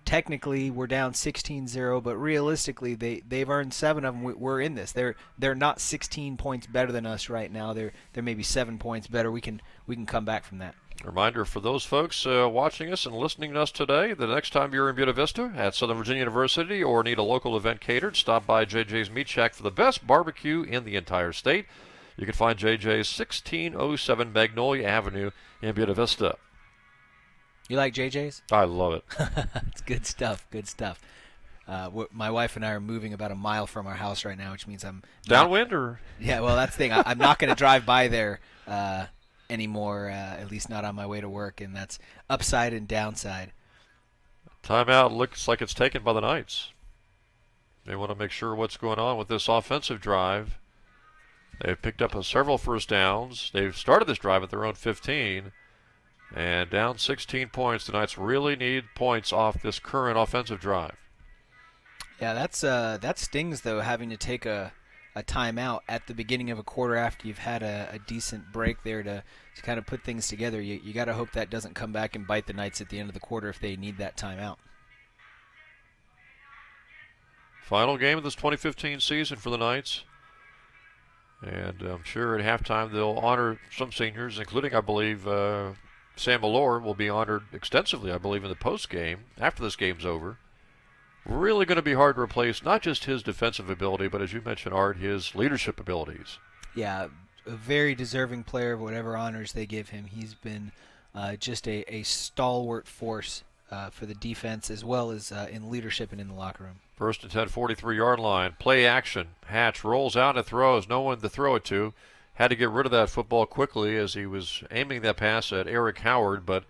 technically we're down 16-0, but realistically they've earned 7 of them. We're in this. They're not 16 points better than us right now. They're maybe 7 points better. We can come back from that. Reminder for those folks watching us and listening to us today, the next time you're in Buena Vista at Southern Virginia University or need a local event catered, stop by JJ's Meat Shack for the best barbecue in the entire state. You can find JJ's 1607 Magnolia Avenue in Buena Vista. You like JJ's? I love it. It's good stuff. Good stuff. My wife and I are moving about a mile from our house right now, which means I'm Downwind or? Yeah, well, that's the thing. I'm not going to drive by there anymore, at least not on my way to work, and that's upside and downside. Timeout looks like it's taken by the Knights. They want to make sure what's going on with this offensive drive. They've picked up several first downs. They've started this drive at their own 15. And down 16 points. The Knights really need points off this current offensive drive. Yeah, that stings, though, having to take a timeout at the beginning of a quarter after you've had a decent break there to kind of put things together. You got to hope that doesn't come back and bite the Knights at the end of the quarter if they need that timeout. Final game of this 2015 season for the Knights. And I'm sure at halftime they'll honor some seniors, including, I believe, Sam Malore will be honored extensively, I believe, in the post game after this game's over. Really going to be hard to replace not just his defensive ability, but as you mentioned, Art, his leadership abilities. Yeah, a very deserving player of whatever honors they give him. He's been just a stalwart force for the defense as well as in leadership and in the locker room. First and 10, 43-yard line. Play action. Hatch rolls out and throws. No one to throw it to. Had to get rid of that football quickly as he was aiming that pass at Eric Howard, but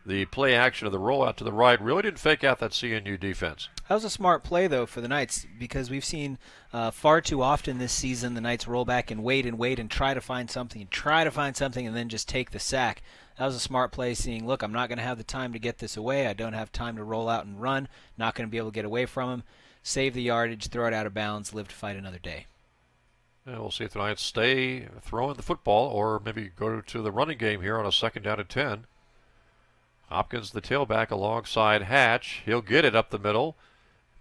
the play action of the rollout to the right really didn't fake out that CNU defense. That was a smart play, though, for the Knights, because we've seen far too often this season the Knights roll back and wait and try to find something, and then just take the sack. That was a smart play, seeing, look, I'm not going to have the time to get this away. I don't have time to roll out and run. Not going to be able to get away from him. Save the yardage, throw it out of bounds, live to fight another day. Yeah, we'll see if the Knights stay throwing the football or maybe go to the running game here on a 2nd down and 10. Hopkins, the tailback, alongside Hatch. He'll get it up the middle.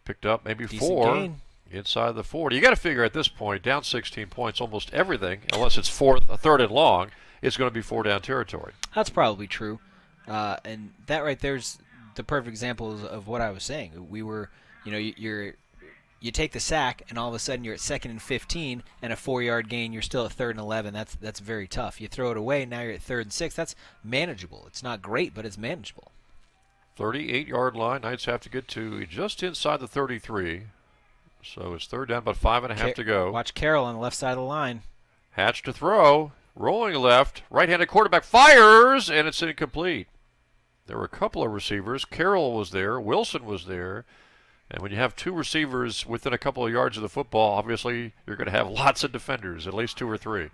Picked up maybe Decent 4 gain. Inside the 40. You got to figure at this point, down 16 points, almost everything, unless it's 3rd and long, it's going to be 4-down territory. That's probably true. And that right there's the perfect example of what I was saying. We were, you take the sack, and all of a sudden you're at 2nd and 15, and a 4-yard gain. You're still at 3rd and 11. That's very tough. You throw it away, now you're at 3rd and 6. That's manageable. It's not great, but it's manageable. 38-yard line. Knights have to get to just inside the 33. So it's 3rd down, about 5.5 to go. Watch Carroll on the left side of the line. Hatch to throw. Rolling left. Right-handed quarterback fires, and it's incomplete. There were a couple of receivers. Carroll was there. Wilson was there. And when you have 2 receivers within a couple of yards of the football, obviously you're going to have lots of defenders, at least 2 or 3.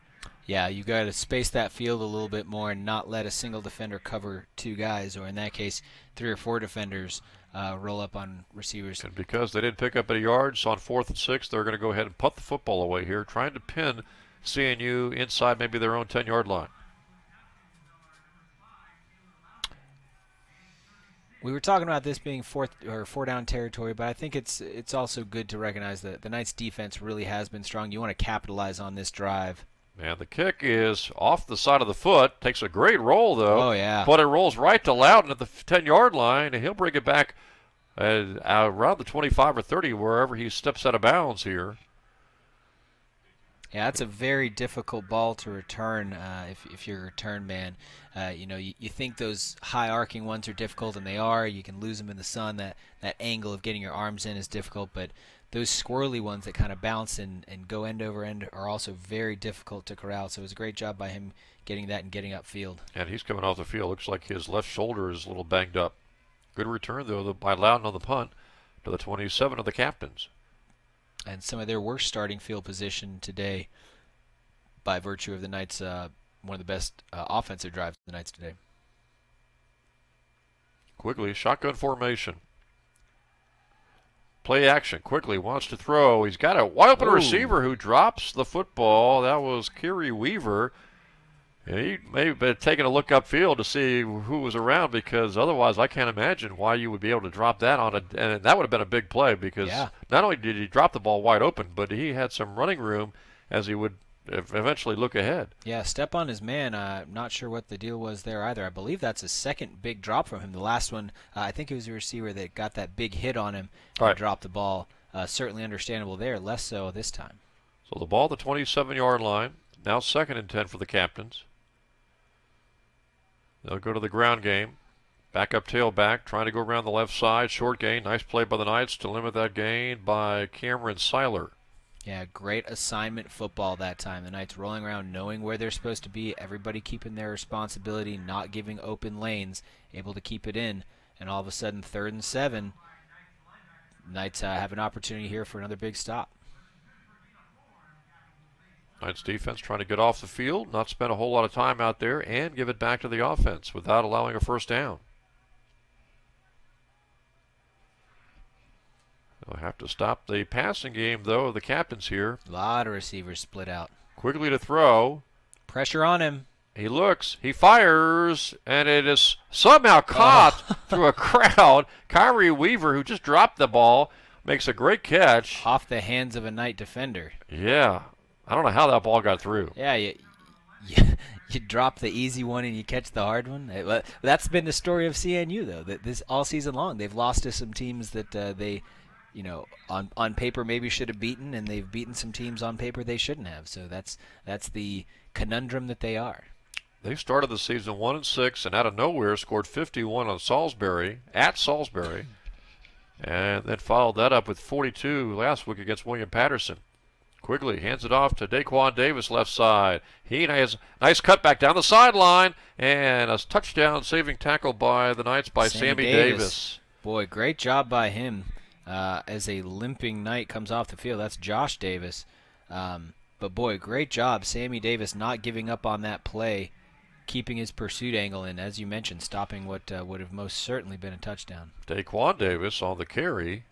Yeah, you got to space that field a little bit more and not let a single defender cover 2 guys, or in that case, 3 or 4 defenders roll up on receivers. And because they didn't pick up any yards on 4th and 6, they're going to go ahead and punt the football away here, trying to pin CNU inside maybe their own 10-yard line. We were talking about this being 4-down territory, but I think it's also good to recognize that the Knights' defense really has been strong. You want to capitalize on this drive. And the kick is off the side of the foot. Takes a great roll, though. Oh, yeah. But it rolls right to Loudon at the 10-yard line, and he'll bring it back around the 25 or 30, wherever he steps out of bounds here. Yeah, that's a very difficult ball to return if you're a return man. You think those high arcing ones are difficult, and they are. You can lose them in the sun. That angle of getting your arms in is difficult, but those squirrely ones that kind of bounce and go end over end are also very difficult to corral. So it was a great job by him getting that and getting upfield. And he's coming off the field. Looks like his left shoulder is a little banged up. Good return, though, by Loudon on the punt to the 27 of the Captains. And some of their worst starting field position today by virtue of the Knights, one of the best offensive drives of the Knights today. Quickly, shotgun formation. Play action. Quickly wants to throw. He's got a wide open receiver who drops the football. That was Kerry Weaver. And he may have been taking a look upfield to see who was around, because otherwise I can't imagine why you would be able to drop that on and that would have been a big play, because not only did he drop the ball wide open, but he had some running room as he would eventually look ahead. Yeah, step on his man. Not sure what the deal was there either. I believe that's his second big drop from him. The last one, I think it was a receiver that got that big hit on him and dropped the ball. Certainly understandable there, less so this time. So the ball at the 27-yard line. Now 2nd and 10 for the Captains. They'll go to the ground game. Backup tailback trying to go around the left side. Short gain. Nice play by the Knights to limit that gain by Cameron Seiler. Yeah, great assignment football that time. The Knights rolling around knowing where they're supposed to be, everybody keeping their responsibility, not giving open lanes, able to keep it in, and all of a sudden 3rd and 7, Knights have an opportunity here for another big stop. Knights defense trying to get off the field, not spend a whole lot of time out there, and give it back to the offense without allowing a first down. They'll have to stop the passing game, though, the captains here. A lot of receivers split out. Quigley to throw. Pressure on him. He looks, he fires, and it is somehow caught through a crowd. Kyrie Weaver, who just dropped the ball, makes a great catch. Off the hands of a Knight defender. Yeah. I don't know how that ball got through. Yeah, you drop the easy one and you catch the hard one. That's been the story of CNU, though. That this all season long, they've lost to some teams that they, on paper maybe should have beaten, and they've beaten some teams on paper they shouldn't have. So that's the conundrum that they are. They started the season 1-6, and out of nowhere scored 51 on Salisbury at Salisbury, and then followed that up with 42 last week against William Patterson. Quigley hands it off to Daquan Davis, left side. He has a nice cutback down the sideline, and a touchdown saving tackle by the Knights by Sammy Davis. Boy, great job by him as a limping Knight comes off the field. That's Josh Davis. But, boy, great job. Sammy Davis not giving up on that play, keeping his pursuit angle in, as you mentioned, stopping what would have most certainly been a touchdown. Daquan Davis on the carry.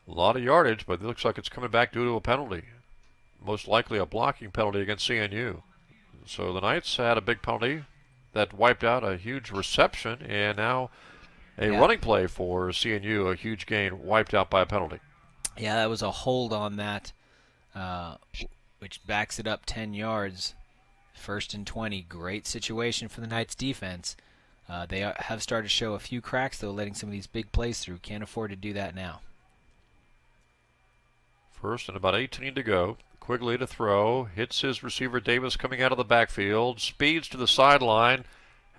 A lot of yardage, but it looks like it's coming back due to a penalty. Most likely a blocking penalty against CNU. So the Knights had a big penalty that wiped out a huge reception, and now a running play for CNU, a huge gain wiped out by a penalty. Yeah, that was a hold on that, which backs it up 10 yards. 1st and 20. Great situation for the Knights defense. They have started to show a few cracks, though, letting some of these big plays through. Can't afford to do that now. 1st and about 18 to go. Quigley to throw. Hits his receiver Davis coming out of the backfield. Speeds to the sideline.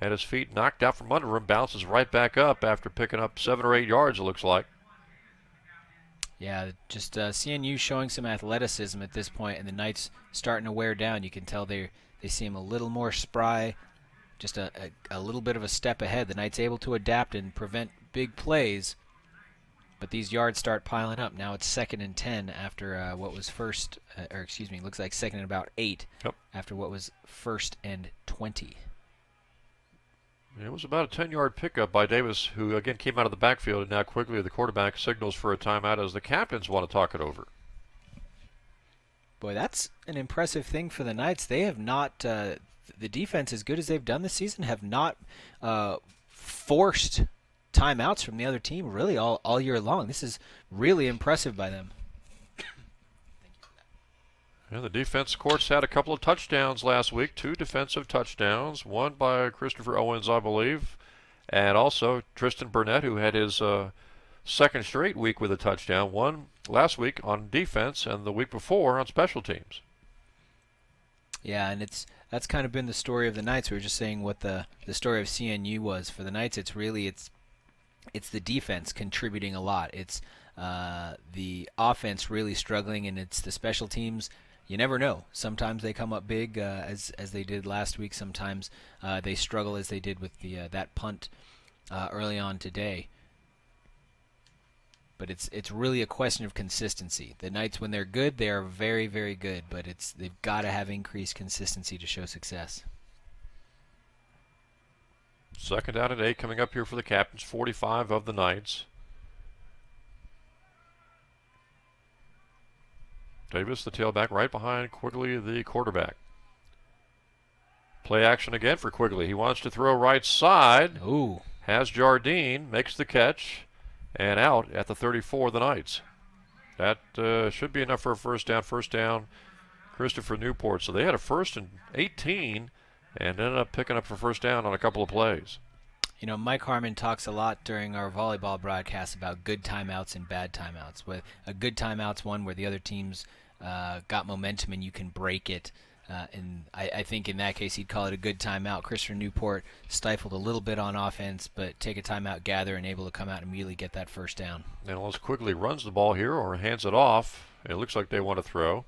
Had his feet knocked out from under him. Bounces right back up after picking up 7 or 8 yards, it looks like. Yeah, just CNU showing some athleticism at this point, and the Knights starting to wear down. You can tell they seem a little more spry, just a little bit of a step ahead. The Knights able to adapt and prevent big plays. But these yards start piling up. Now it's 2nd and 10 after what was looks like 2nd and about 8 after what was 1st and 20. It was about a 10-yard pickup by Davis, who again came out of the backfield, and now Quigley, the quarterback, signals for a timeout as the captains want to talk it over. Boy, that's an impressive thing for the Knights. They have not, the defense, as good as they've done this season, have not forced timeouts from the other team really all year long. This is really impressive by them. And the defense, of course, had a couple of touchdowns last week, 2 defensive touchdowns, one by Christopher Owens, I believe, and also Tristan Burnett, who had his 2nd straight week with a touchdown, one last week on defense and the week before on special teams. Yeah, and that's kind of been the story of the Knights. We were just saying what the story of CNU was. For the Knights, it's the defense contributing a lot. It's the offense really struggling, and it's the special teams. You never know. Sometimes they come up big, as they did last week. Sometimes they struggle, as they did with that punt early on today. But it's really a question of consistency. The Knights, when they're good, they are very, very good. But they've got to have increased consistency to show success. 2nd down and 8 coming up here for the captains, 45 of the Knights. Davis, the tailback, right behind Quigley, the quarterback. Play action again for Quigley. He wants to throw right side. Ooh. Has Jardine, makes the catch, and out at the 34 of the Knights. That should be enough for a first down. First down, Christopher Newport. So they had a 1st and 18 and ended up picking up for first down on a couple of plays. You know, Mike Harmon talks a lot during our volleyball broadcast about good timeouts and bad timeouts. With a good timeout's one where the other team's got momentum and you can break it. And I think in that case he'd call it a good timeout. Christopher Newport stifled a little bit on offense, but take a timeout, gather, and able to come out and immediately get that first down. And unless Quigley runs the ball here or hands it off, it looks like they want to throw.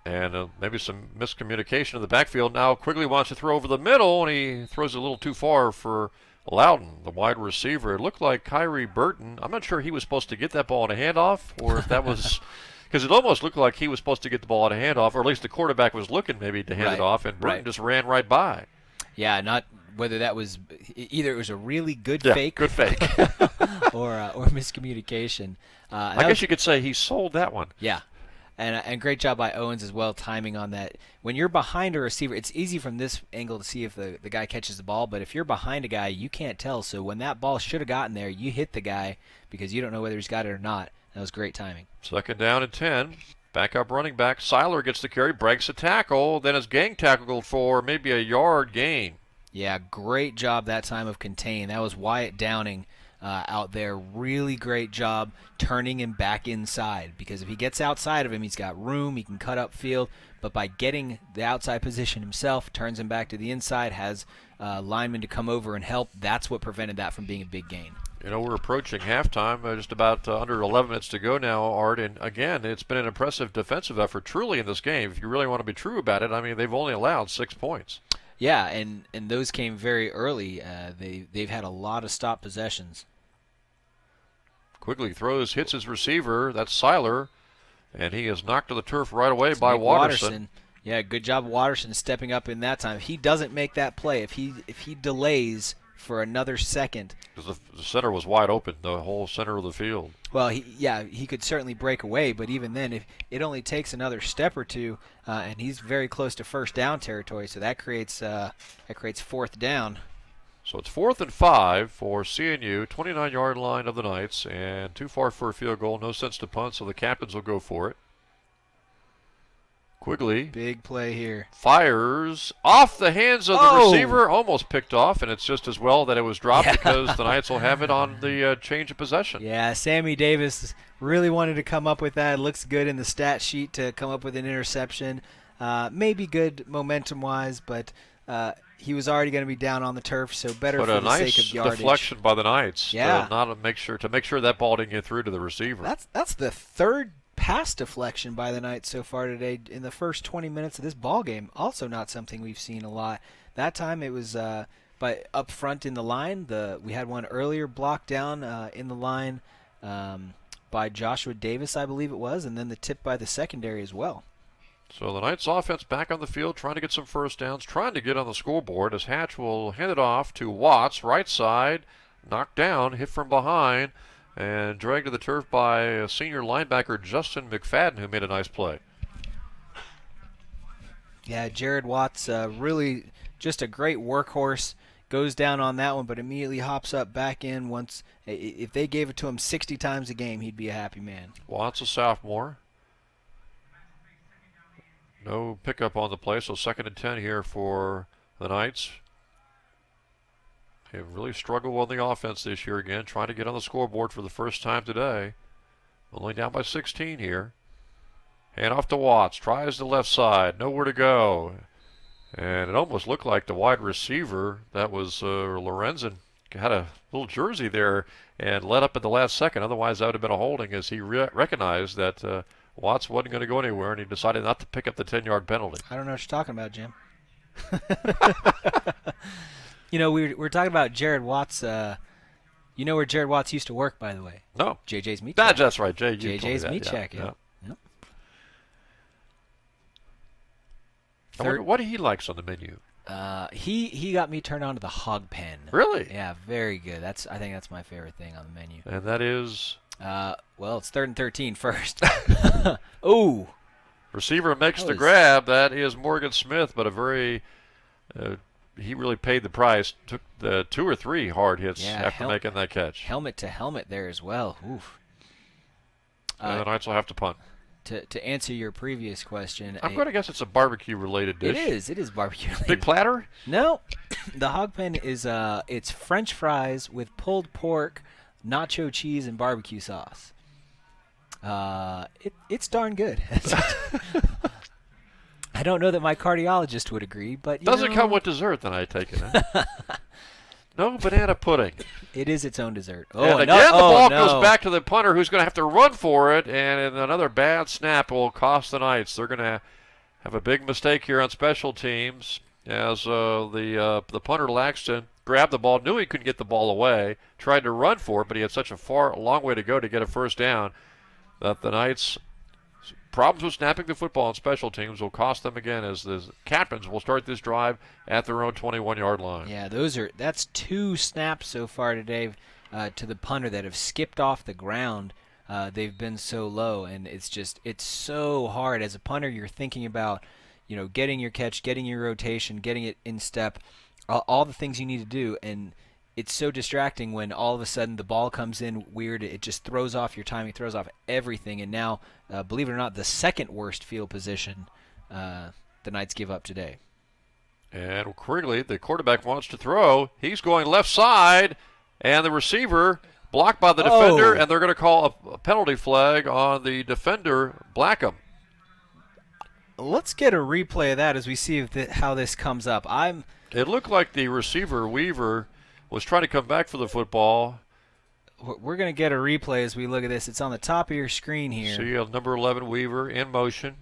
And maybe some miscommunication in the backfield. Now Quigley wants to throw over the middle, and he throws it a little too far for Loudon, the wide receiver. It looked like Kyrie Burton. I'm not sure he was supposed to get that ball in a handoff, or if that was because it almost looked like he was supposed to get the ball in a handoff, or at least the quarterback was looking maybe to hand it off, and Burton just ran right by. Yeah, not whether that was either it was a really good fake, or miscommunication. I guess you could say he sold that one. Yeah. And great job by Owens as well, timing on that. When you're behind a receiver, it's easy from this angle to see if the guy catches the ball, but if you're behind a guy, you can't tell. So when that ball should have gotten there, you hit the guy because you don't know whether he's got it or not. That was great timing. 2nd down and 10. Backup running back. Seiler gets the carry, breaks a tackle, then is gang tackled for maybe a yard gain. Yeah, great job that time of contain. That was Wyatt Downing out there. Really great job turning him back inside, because if he gets outside of him, he's got room, he can cut up field, but by getting the outside position himself, turns him back to the inside, has linemen to come over and help. That's what prevented that from being a big gain. You know, we're approaching halftime, just about under 11 minutes to go now, Art, and again, it's been an impressive defensive effort truly in this game. If you really want to be true about it, I mean, they've only allowed 6 points. Yeah, and those came very early. They've had a lot of stop possessions. Quigley throws, hits his receiver. That's Seiler, and he is knocked to the turf right away by Watterson. Yeah, good job, Watterson, stepping up in that time. If he doesn't make that play, if he delays for another second, because the center was wide open, the whole center of the field. Well, he could certainly break away, but even then, if it only takes another step or two, and he's very close to first down territory, so that creates 4th down. So it's 4th and 5 for CNU, 29-yard line of the Knights, and too far for a field goal. No sense to punt, so the captains will go for it. Quigley. Big play here. Fires off the hands of the receiver, almost picked off, and it's just as well that it was dropped because the Knights will have it on the change of possession. Yeah, Sammy Davis really wanted to come up with that. It looks good in the stat sheet to come up with an interception. Maybe good momentum-wise, but he was already going to be down on the turf, so better for the sake of yardage. But a nice deflection by the Knights. Yeah. To make sure that ball didn't get through to the receiver. That's the third pass deflection by the Knights so far today in the first 20 minutes of this ball game. Also not something we've seen a lot. That time it was but up front in the line. We had one earlier blocked down in the line by Joshua Davis, I believe it was, and then the tip by the secondary as well. So the Knights offense back on the field, trying to get some first downs, trying to get on the scoreboard as Hatch will hand it off to Watts, right side, knocked down, hit from behind, and dragged to the turf by senior linebacker Justin McFadden, who made a nice play. Yeah, Jared Watts, really just a great workhorse. Goes down on that one, but immediately hops up back in. Once, if they gave it to him 60 times a game, he'd be a happy man. Watts, a sophomore. No pickup on the play, so 2nd and 10 here for the Knights. They've really struggled on the offense this year again, trying to get on the scoreboard for the first time today. Only down by 16 here. Hand off to Watts, tries the left side, nowhere to go. And it almost looked like the wide receiver, that was Lorenzen, had a little jersey there and let up at the last second. Otherwise, that would have been a holding as he recognized that Watts wasn't going to go anywhere, and he decided not to pick up the 10-yard penalty. I don't know what you're talking about, Jim. You know, we're talking about Jared Watts. You know where Jared Watts used to work, by the way? No. JJ's Meat Shack. That's right, Jay. JJ's Meat Shack, yeah. Yep. I wonder what he likes on the menu. He got me turned on to the hog pen. Really? Yeah, very good. I think that's my favorite thing on the menu. And that is? Well, it's 3rd and 13 first. Ooh. Receiver makes the grab. That is Morgan Smith, but a very he really paid the price. Took the 2 or 3 hard hits after making that catch. Helmet to helmet there as well. Oof. And the Knights will have to punt. To answer your previous question, I'm going to guess it's a barbecue-related dish. It is barbecue-related. Big platter? No, the hog pen is it's French fries with pulled pork, nacho cheese, and barbecue sauce. It's darn good. I don't know that my cardiologist would agree, but Doesn't come with dessert, then I take it. Huh? No banana pudding. It is its own dessert. Oh, And again, the ball goes back to the punter, who's going to have to run for it, and another bad snap will cost the Knights. They're going to have a big mistake here on special teams as the punter Laxton grabbed the ball, knew he couldn't get the ball away, tried to run for it, but he had such a long way to go to get a first down that the Knights' problems with snapping the football on special teams will cost them again, as the Captains will start this drive at their own 21-yard line. Yeah, that's 2 snaps so far today to the punter that have skipped off the ground. They've been so low, and it's so hard. As a punter, you're thinking about, getting your catch, getting your rotation, getting it in step, all the things you need to do, and it's so distracting when all of a sudden the ball comes in weird. It just throws off your timing, throws off everything, and now, believe it or not, the second worst field position the Knights give up today. And Quigley, the quarterback, wants to throw. He's going left side, and the receiver blocked by the defender, and they're going to call a penalty flag on the defender, Blackham. Let's get a replay of that as we see how this comes up. It looked like the receiver, Weaver, was trying to come back for the football. We're going to get a replay as we look at this. It's on the top of your screen here. See number 11, Weaver, in motion.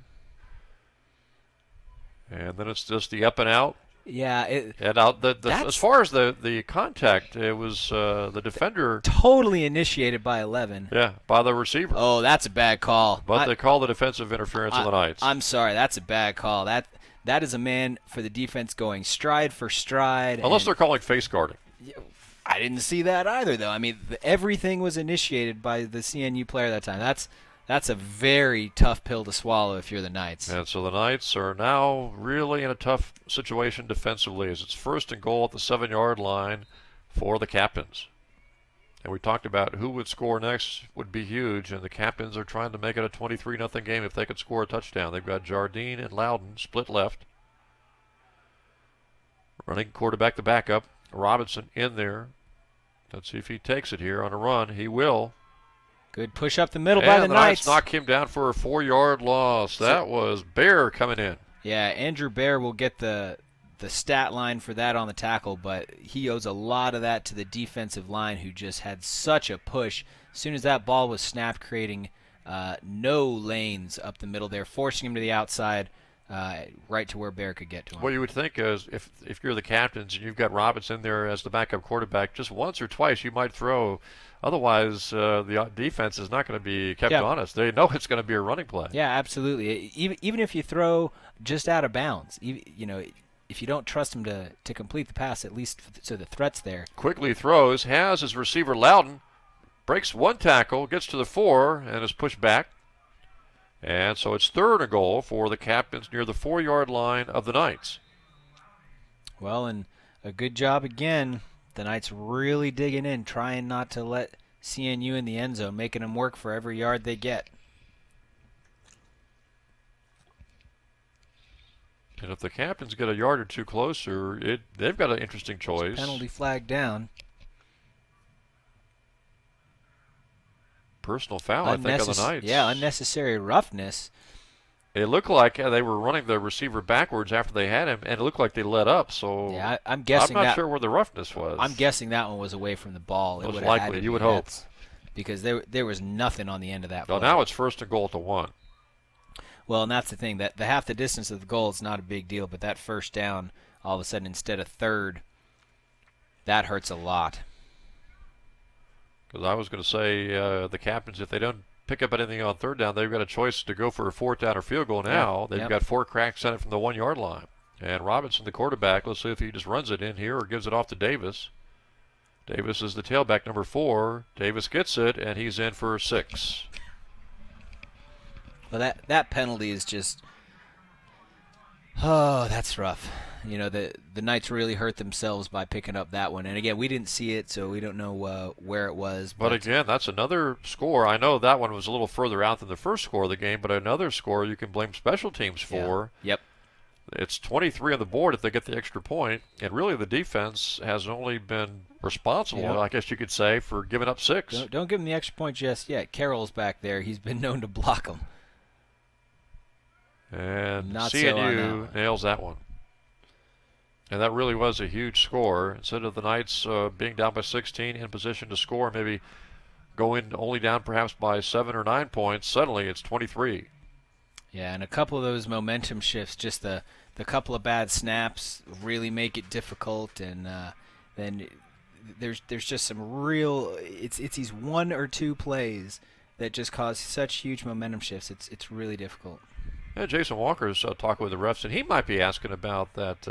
And then it's just the up and out. Yeah. And out as far as the contact, it was the defender. Totally initiated by 11. Yeah, by the receiver. Oh, that's a bad call. But they call the defensive interference on the Knights. I'm sorry, that's a bad call. That is a man for the defense going stride for stride. Unless they're calling face guarding. I didn't see that either, though. I mean, everything was initiated by the CNU player that time. That's a very tough pill to swallow if you're the Knights. And so the Knights are now really in a tough situation defensively, as it's 1st and goal at the 7-yard line for the Captains. And we talked about who would score next would be huge, and the Captains are trying to make it a 23-0 game if they could score a touchdown. They've got Jardine and Loudon split left. Running quarterback, the backup, Robinson in there. Let's see if he takes it here on a run. He will. Good push up the middle by the Knights. Knock him down for a 4-yard loss. That was Bear coming in. Yeah, Andrew Bear will get the stat line for that on the tackle, but he owes a lot of that to the defensive line, who just had such a push. As soon as that ball was snapped, creating no lanes up the middle there, forcing him to the outside, right to where Bear could get to him. What you would think is if you're the Captains and you've got Robinson there as the backup quarterback, just once or twice you might throw. Otherwise, the defense is not going to be kept honest. They know it's going to be a running play. Yeah, absolutely. Even if you throw just out of bounds, if you don't trust him to complete the pass, at least so the threat's there. Quickly throws, has his receiver Loudon, breaks one tackle, gets to the 4, and is pushed back. And so it's 3rd and goal for the Captains near the 4-yard line of the Knights. Well, and a good job again. The Knights really digging in, trying not to let CNU in the end zone, making them work for every yard they get. And if the Captains get a yard or two closer, they've got an interesting choice. Penalty flag down. Personal foul, I think, on the Knights. Yeah, unnecessary roughness. It looked like they were running the receiver backwards after they had him, and it looked like they let up. So yeah, I'm guessing I'm not sure where the roughness was. I'm guessing that one was away from the ball. Most likely, you would hope. Because there was nothing on the end of that play. Well, now it's 1st and goal at the 1. Well, and that's the thing. That the half the distance of the goal is not a big deal, but that first down, all of a sudden, instead of 3rd, that hurts a lot. Because I was going to say the Captains, if they don't pick up anything on 3rd down, they've got a choice to go for a 4th down or field goal now. They've got 4 cracks at it from the 1-yard line. And Robinson, the quarterback, let's see if he just runs it in here or gives it off to Davis. Davis is the tailback, number 4. Davis gets it, and he's in for 6. Well, that penalty is just, oh, that's rough. The Knights really hurt themselves by picking up that one. And again, we didn't see it, so we don't know where it was. But again, that's another score. I know that one was a little further out than the first score of the game, but another score you can blame special teams for. Yeah. Yep. It's 23 on the board if they get the extra point, and really the defense has only been responsible, I guess you could say, for giving up 6. Don't give them the extra point just yet. Carroll's back there. He's been known to block them. And Not so on that CNU one. nails that one. And that really was a huge score. Instead of the Knights being down by 16 in position to score, maybe going only down perhaps by 7 or 9 points, suddenly it's 23. Yeah, and a couple of those momentum shifts, just the couple of bad snaps really make it difficult, and then there's just some real it's these one or two plays that just cause such huge momentum shifts. It's really difficult. Yeah, Jason Walker's talking with the refs, and he might be asking about that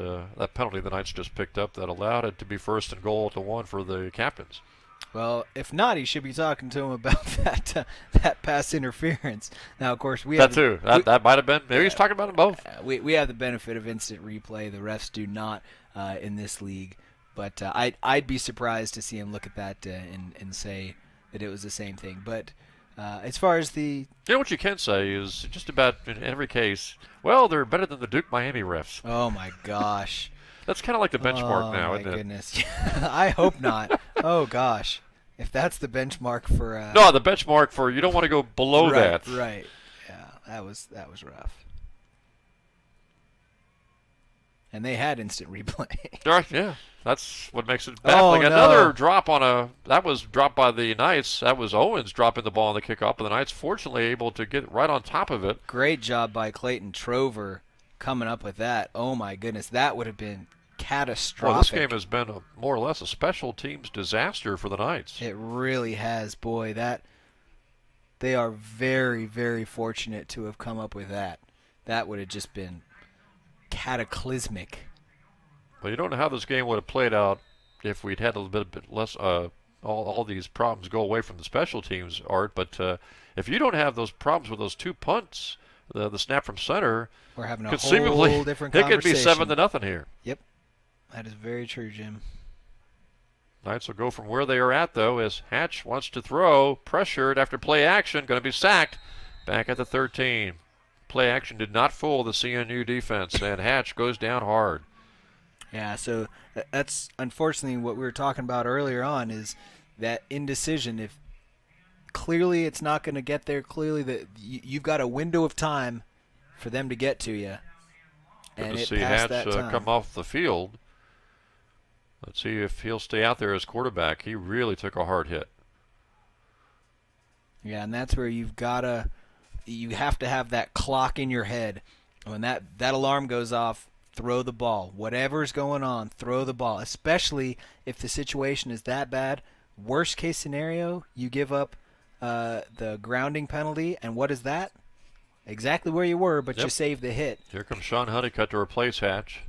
penalty the Knights just picked up that allowed it to be first and goal at the 1 for the captains. Well, if not, he should be talking to him about that pass interference. Now, of course, we have that might have been. Maybe he's talking about them both. We have the benefit of instant replay. The refs do not in this league, but I'd be surprised to see him look at that and say that it was the same thing. But as far as you know what you can say is just about in every case, well, they're better than the Duke Miami refs. Oh my gosh. That's kind of like the benchmark now, isn't it? Oh my goodness. I hope not. Oh gosh. If that's the benchmark for no, the benchmark for you don't want to go below that. Right. Yeah, that was rough. And they had instant replay. Right, yeah. That's what makes it baffling. Oh, no. Another drop that was dropped by the Knights. That was Owens dropping the ball on the kickoff, but the Knights fortunately able to get right on top of it. Great job by Clayton Trover coming up with that. Oh my goodness, that would have been catastrophic. Well, this game has been more or less a special teams disaster for the Knights. It really has. Boy, they are very, very fortunate to have come up with that. That would have just been cataclysmic. But you don't know how this game would have played out if we'd had a little bit less all these problems go away from the special teams, Art. But if you don't have those problems with those 2 punts, the snap from center, we're having a conceivably, whole different it conversation. could be 7-0 here. Yep. That is very true, Jim. Knights will go from where they are at, though, as Hatch wants to throw, pressured after play action, going to be sacked back at the 13. Play action did not fool the CNU defense, and Hatch goes down hard. Yeah, so that's unfortunately what we were talking about earlier on is that indecision. If clearly it's not going to get there, clearly that you've got a window of time for them to get to you. Good and to it see passed Hatch that time. come off the field. Let's see if he'll stay out there as quarterback. He really took a hard hit. Yeah, and that's where you have to have that clock in your head. When that alarm goes off, throw the ball. Whatever's going on, throw the ball, especially if the situation is that bad. Worst case scenario, you give up the grounding penalty, and what is that? Exactly where you were, but you save the hit. Here comes Sean Honeycutt to replace Hatch.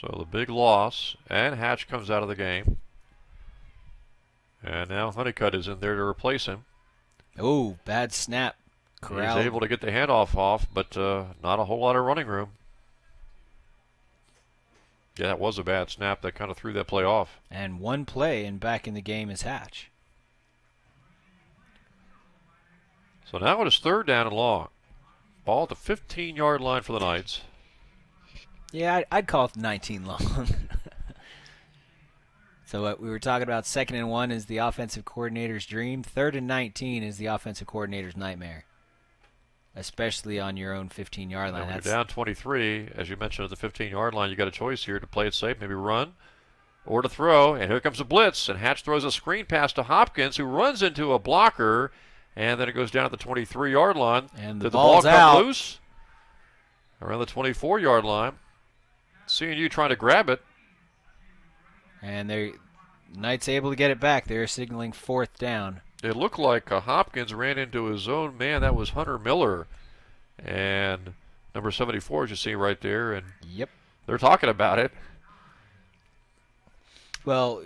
So the big loss, and Hatch comes out of the game. And now Honeycutt is in there to replace him. Oh, bad snap. Corralled. He's able to get the handoff off, but not a whole lot of running room. Yeah, that was a bad snap. That kind of threw that play off. And one play and back in the game is Hatch. So now it is 3rd down and long. Ball at the 15-yard line for the Knights. Yeah, I'd call it 19 long. So what we were talking about, 2nd and 1 is the offensive coordinator's dream. 3rd and 19 is the offensive coordinator's nightmare, especially on your own 15-yard line. When you're down 23, as you mentioned at the 15-yard line, you got a choice here to play it safe, maybe run, or to throw. And here comes a blitz, and Hatch throws a screen pass to Hopkins, who runs into a blocker, and then it goes down at the 23-yard line. And Did the ball come out loose? Around the 24-yard line. CNU trying to grab it. And the Knights able to get it back. They're signaling 4th down. It looked like Hopkins ran into his own man. That was Hunter Miller. And number 74, as you see right there. And Yep. they're talking about it. Well,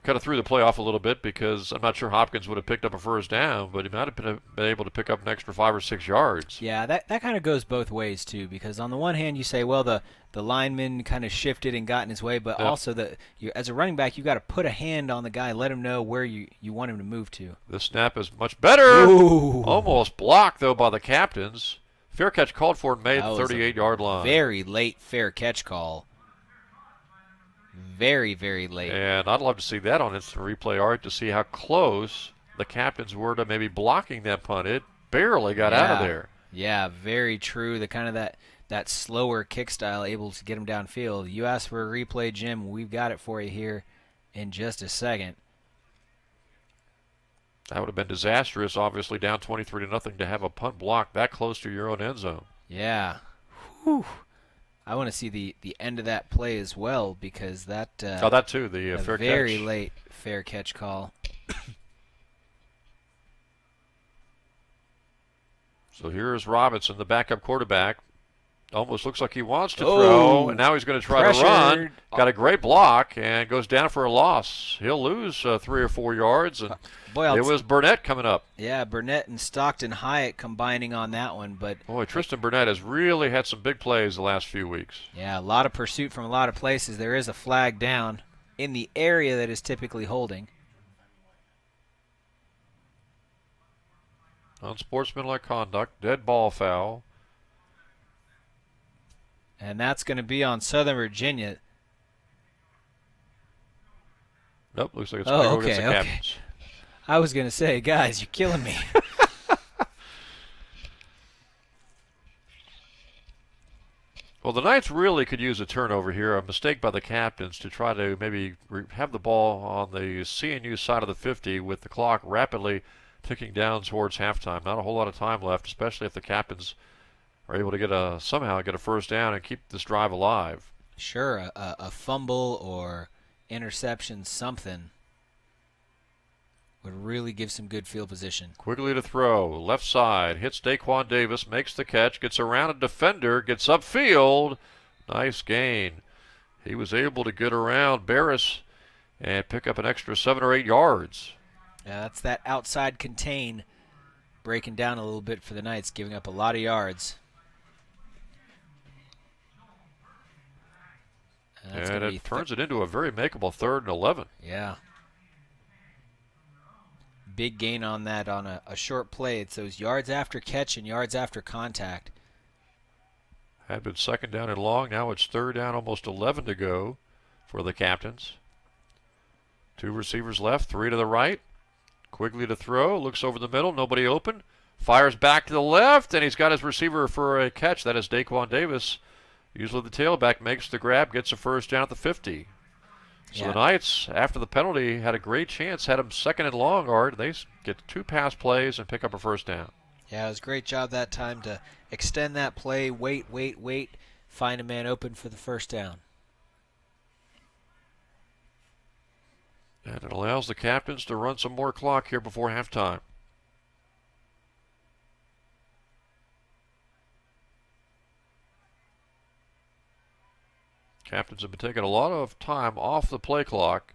Kind of threw the play off a little bit because I'm not sure Hopkins would have picked up a 1st down, but he might have been able to pick up an extra 5 or 6 yards. yeah, that kind of goes both ways, too, because on the one hand, you say, well, the lineman kind of shifted and got in his way, but also as a running back, you got to put a hand on the guy, let him know where you want him to move to. This snap is much better. Ooh. Almost blocked, though, by the captains. Fair catch called for and made the 38-yard line. Very late fair catch call. Very, very late. And I'd love to see that on instant replay, Art, to see how close the captains were to maybe blocking that punt. It barely got out of there. Yeah, very true. The kind of that slower kick style able to get him downfield. You asked for a replay, Jim. We've got it for you here in just a second. That would have been disastrous, obviously down 23-0 to have a punt block that close to your own end zone. Yeah. Whew. I want to see the end of that play as well because that that too, the fair catch. Very late fair catch call. So here's Robinson, the backup quarterback. Almost looks like he wants to throw, and now he's going to try to run. Got a great block and goes down for a loss. He'll lose 3 or 4 yards, and it was Burnett coming up. Yeah, Burnett and Stockton Hyatt combining on that one. But boy, Tristan Burnett has really had some big plays the last few weeks. Yeah, a lot of pursuit from a lot of places. There is a flag down in the area that is typically holding. Unsportsmanlike conduct, dead ball foul. And that's going to be on Southern Virginia. Nope, looks like it's going to go against the Captains. I was going to say, guys, you're killing me. Well, the Knights really could use a turnover here, a mistake by the Captains to try to maybe have the ball on the CNU side of the 50 with the clock rapidly ticking down towards halftime. Not a whole lot of time left, especially if the Captains are able to somehow get a first down and keep this drive alive. Sure, a fumble or interception, something would really give some good field position. Quigley to throw, left side, hits Daquan Davis, makes the catch, gets around a defender, gets upfield. Nice gain. He was able to get around Barris and pick up an extra 7 or 8 yards. Yeah, that's that outside contain breaking down a little bit for the Knights, giving up a lot of yards. And it turns it into a very makeable 3rd and 11. Yeah. Big gain on that on a short play. It's those yards after catch and yards after contact. Had been 2nd down and long. Now it's 3rd down, almost 11 to go for the Captains. 2 receivers left, 3 to the right. Quigley to throw, looks over the middle, nobody open. Fires back to the left, and he's got his receiver for a catch. That is Daquan Davis. Usually the tailback makes the grab, gets a first down at the 50. So the Knights, after the penalty, had a great chance, had him 2nd and long, Art. They get 2 pass plays and pick up a first down. Yeah, it was a great job that time to extend that play, wait, find a man open for the first down. And it allows the Captains to run some more clock here before halftime. Captains have been taking a lot of time off the play clock.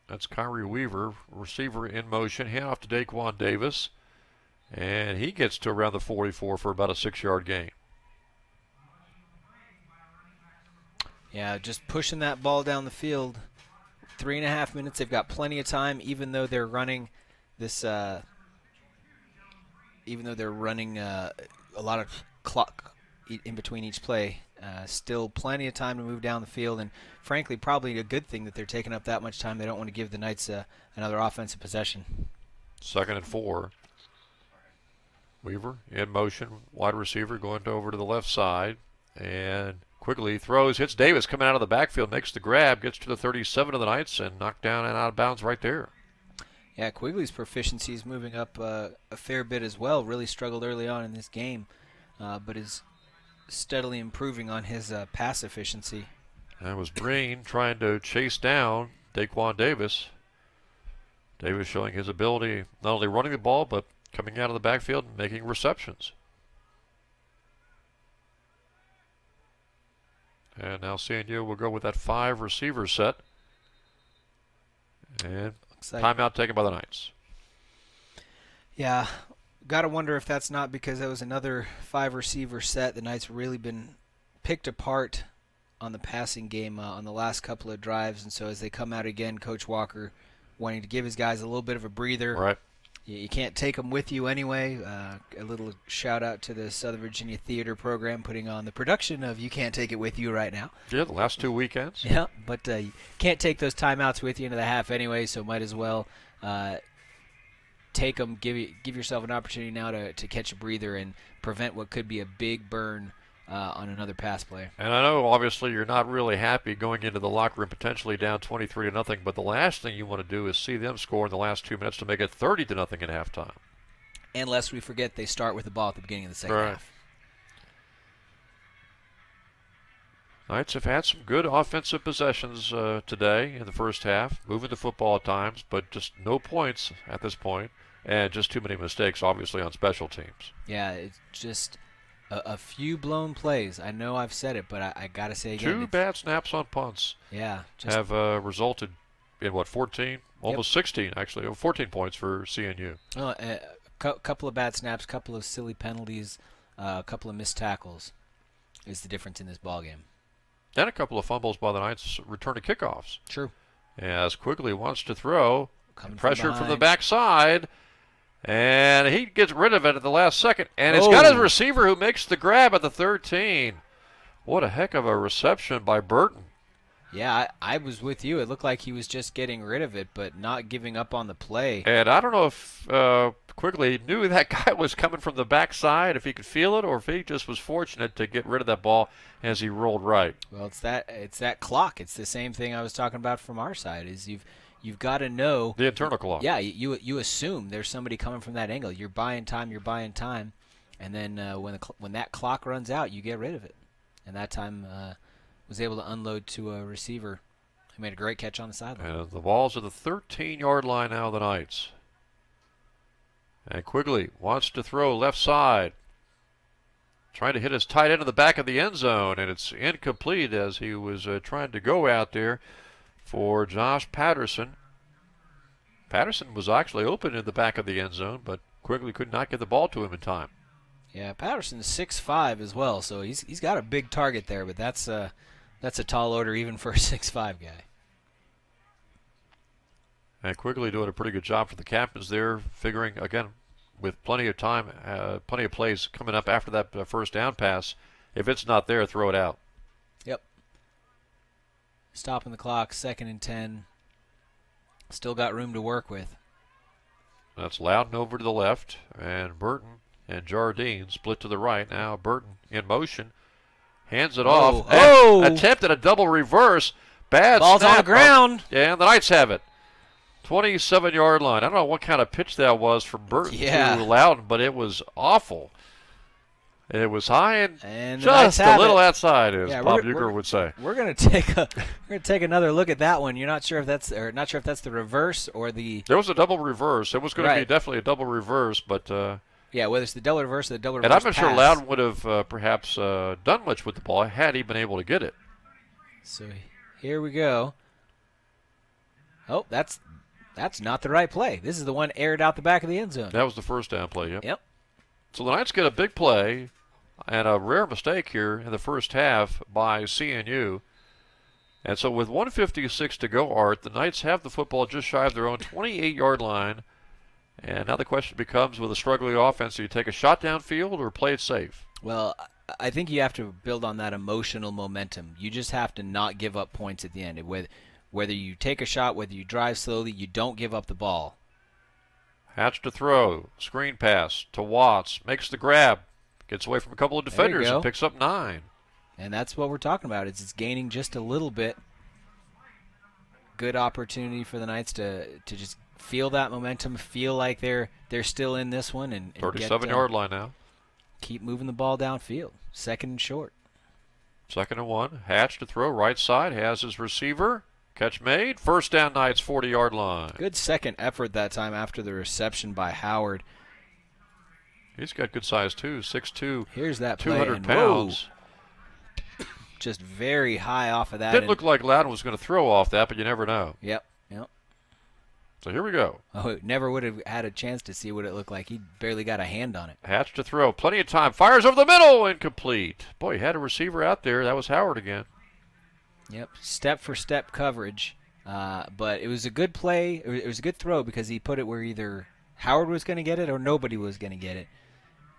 That's Kyrie Weaver, receiver in motion, handoff to Daquan Davis. And he gets to around the 44 for about a 6-yard gain. Yeah, just pushing that ball down the field. 3.5 minutes. They've got plenty of time, even though they're running this. Even though they're running a lot of clock in between each play, still plenty of time to move down the field. And frankly, probably a good thing that they're taking up that much time. They don't want to give the Knights another offensive possession. 2nd and 4. Weaver in motion, wide receiver going over to the left side, and Quigley throws, hits Davis coming out of the backfield, makes the grab, gets to the 37 of the Knights, and knocked down and out of bounds right there. Yeah, Quigley's proficiency is moving up a fair bit as well. Really struggled early on in this game, but is steadily improving on his pass efficiency. That was Breen trying to chase down Daquan Davis. Davis showing his ability not only running the ball, but coming out of the backfield and making receptions. And now CNU will go with that 5 receiver set. And timeout taken by the Knights. Yeah, got to wonder if that's not because that was another 5 receiver set. The Knights really been picked apart on the passing game on the last couple of drives. And so as they come out again, Coach Walker wanting to give his guys a little bit of a breather. Right. You can't take them with you anyway. A little shout out to the Southern Virginia Theater program putting on the production of You Can't Take It With You right now. Yeah, the last 2 weekends. Yeah, but you can't take those timeouts with you into the half anyway, so might as well take them, give yourself an opportunity now to catch a breather and prevent what could be a big burn on another pass play. And I know, obviously, you're not really happy going into the locker room potentially down 23-0, but the last thing you want to do is see them score in the last 2 minutes to make it 30-0 at halftime. And lest we forget, they start with the ball at the beginning of the second half. Knights have had some good offensive possessions today in the first half, moving the football at times, but just no points at this point, and just too many mistakes, obviously, on special teams. Yeah, it's just a few blown plays. I know I've said it, but I got to say again. 2 bad snaps on punts have resulted in, 14? Almost 16, actually. 14 points for CNU. A couple of bad snaps, couple of silly penalties, a couple of missed tackles is the difference in this ballgame. And a couple of fumbles by the Knights returning kickoffs. True. As Quigley wants to throw, pressured from the behind. backside, and he gets rid of it at the last second. And it's got his receiver who makes the grab at the 13. What a heck of a reception by Burton. Yeah, I was with you. It looked like he was just getting rid of it, but not giving up on the play. And I don't know if Quigley knew that guy was coming from the backside, if he could feel it, or if he just was fortunate to get rid of that ball as he rolled right. Well, it's that clock. It's the same thing I was talking about from our side. Is you've got to know the internal clock. Yeah, you assume there's somebody coming from that angle. You're buying time, and then when that clock runs out, you get rid of it. And that time was able to unload to a receiver who made a great catch on the sideline. And the ball's at the 13-yard line now, the Knights. And Quigley wants to throw left side. Trying to hit his tight end in the back of the end zone, and it's incomplete as he was trying to go out there for Josh Patterson. Patterson was actually open in the back of the end zone, but Quigley could not get the ball to him in time. Yeah, Patterson's 6'5" as well, so he's got a big target there, but that's a tall order even for a 6'5" guy. And Quigley doing a pretty good job for the Captains there, figuring, again, with plenty of time, plenty of plays coming up after that first down pass. If it's not there, throw it out. Yep. Stopping the clock, 2nd and 10. Still got room to work with. That's Loudon over to the left, and Burton and Jardine split to the right. Now Burton in motion, hands it off. Attempted a double reverse. Bad Ball's snap on the ground. And the Knights have it. 27-yard line. I don't know what kind of pitch that was from Burton to Loudon, but it was awful. It was high and just a little outside, as Bob Uecker would say. We're gonna take another look at that one. You're not sure if that's the reverse or the. There was a double reverse. It was going to be definitely a double reverse, but. Whether it's the double reverse or the double reverse. And I'm not sure Loudon would have perhaps done much with the ball had he been able to get it. So here we go. Oh, that's not the right play. This is the one aired out the back of the end zone. That was the first down play, Yep. So the Knights get a big play and a rare mistake here in the first half by CNU. And so with 1:56 to go, Art, the Knights have the football just shy of their own 28-yard line. And now the question becomes, with a struggling offense, do you take a shot downfield or play it safe? Well, I think you have to build on that emotional momentum. You just have to not give up points at the end. Whether you take a shot, whether you drive slowly, you don't give up the ball. Hatch to throw. Screen pass to Watts. Makes the grab. Gets away from a couple of defenders and picks up 9. And that's what we're talking about. It's gaining just a little bit. Good opportunity for the Knights to just feel that momentum, feel like they're still in this one. And 37-yard line now. Keep moving the ball downfield. 2nd and short. 2nd and 1. Hatch to throw. Right side. Has his receiver. Catch made. First down, Knights, 40-yard line. Good second effort that time after the reception by Howard. He's got good size, too. 6'2". Here's that 200 pounds. Just very high off of that. Didn't look like Loudon was going to throw off that, but you never know. Yep. So here we go. Oh, never would have had a chance to see what it looked like. He barely got a hand on it. Hatch to throw. Plenty of time. Fires over the middle. Incomplete. Boy, he had a receiver out there. That was Howard again. Yep. Step-for-step coverage. But it was a good play. It was a good throw because he put it where either Howard was going to get it or nobody was going to get it.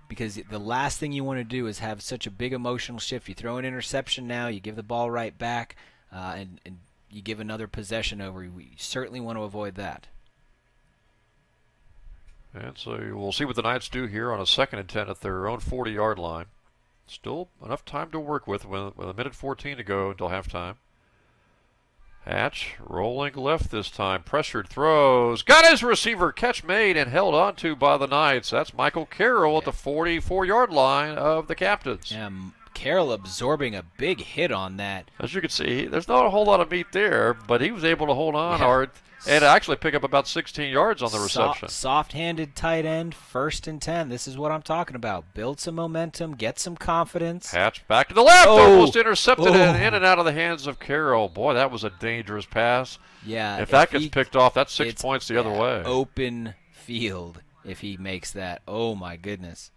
Because the last thing you want to do is have such a big emotional shift. You throw an interception now. You give the ball right back. And you give another possession over. We certainly want to avoid that. And so we'll see what the Knights do here on a 2nd and 10 at their own 40-yard line. Still enough time to work with a minute 14 to go until halftime. Hatch rolling left this time. Pressured throws. Got his receiver. Catch made and held on to by the Knights. That's Michael Carroll at the 44-yard line of the Captains. Yeah, Carroll absorbing a big hit on that. As you can see, there's not a whole lot of meat there, but he was able to hold on Yeah. hard and actually pick up about 16 yards on the reception. Soft-handed tight end, 1st and 10. This is what I'm talking about. Build some momentum, get some confidence. Hatch back to the left, almost intercepted Oh. and in and out of the hands of Carroll. Boy, that was a dangerous pass. Yeah, If that gets picked off, that's 6 points the other way. Open field if he makes that. Oh, my goodness.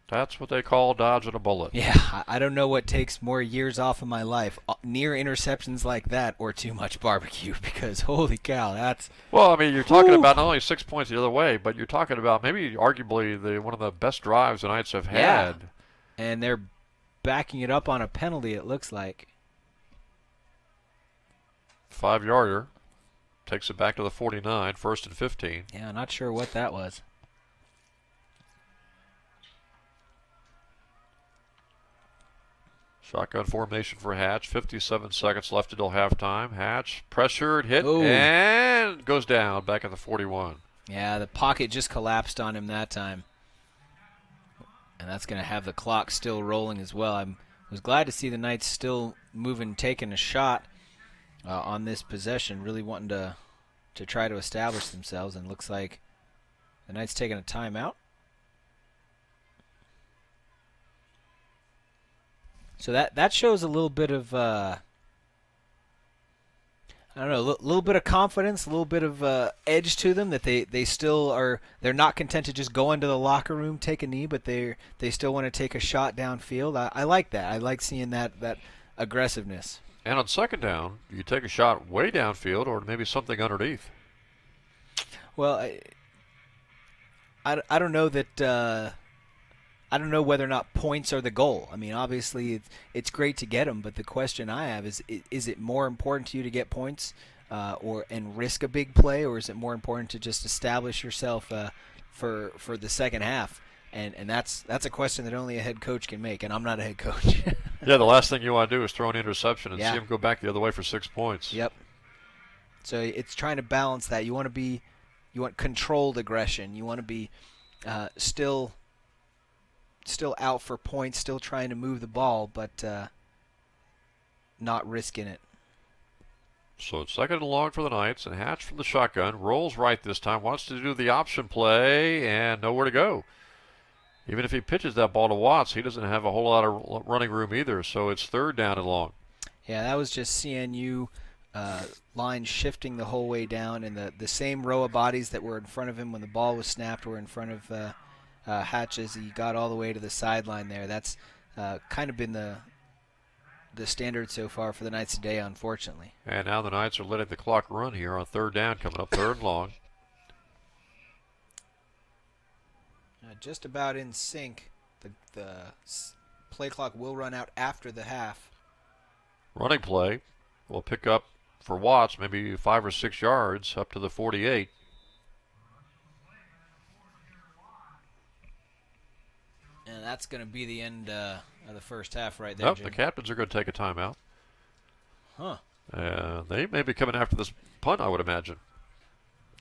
That's what they call dodging a bullet. Yeah, I don't know what takes more years off of my life, near interceptions like that or too much barbecue, because holy cow, that's... Well, I mean, you're talking about not only 6 points the other way, but you're talking about maybe arguably one of the best drives the Knights have had. Yeah. And they're backing it up on a penalty, it looks like. 5-yarder. Takes it back to the 49, 1st and 15. Yeah, not sure what that was. Shotgun formation for Hatch. 57 seconds left until halftime. Hatch pressured, hit, Ooh. and goes down back at the 41. Yeah, the pocket just collapsed on him that time. And that's going to have the clock still rolling as well. I was glad to see the Knights still moving, taking a shot on this possession, really wanting to try to establish themselves. And it looks like the Knights taking a timeout. So that shows a little bit of, I don't know, a little bit of confidence, a little bit of edge to them, that they still are, they're not content to just go into the locker room, take a knee, but they still want to take a shot downfield. I like that. I like seeing that aggressiveness. And on 2nd down, you take a shot way downfield or maybe something underneath. Well, I don't know that. I don't know whether or not points are the goal. I mean, obviously, it's great to get them, but the question I have is it more important to you to get points and risk a big play, or is it more important to just establish yourself for the second half? And that's a question that only a head coach can make, and I'm not a head coach. Yeah, the last thing you want to do is throw an interception and Yeah. see him go back the other way for 6 points. Yep. So it's trying to balance that. You want controlled aggression. You want to be still out for points, still trying to move the ball, but not risking it. So it's 2nd and long for the Knights, and Hatch from the shotgun rolls right this time, wants to do the option play, and nowhere to go. Even if he pitches that ball to Watts, he doesn't have a whole lot of running room either, so it's 3rd down and long. Yeah, that was just CNU line shifting the whole way down, and the same row of bodies that were in front of him when the ball was snapped were in front of Hatch as he got all the way to the sideline there. That's kind of been the standard so far for the Knights today, unfortunately. And now the Knights are letting the clock run here on 3rd down, coming up 3rd and long. Just about in sync. The play clock will run out after the half. Running play will pick up for Watts maybe 5 or 6 yards up to the 48. And that's going to be the end of the first half right there, Nope, Jim. the Captains are going to take a timeout. Huh. They may be coming after this punt, I would imagine.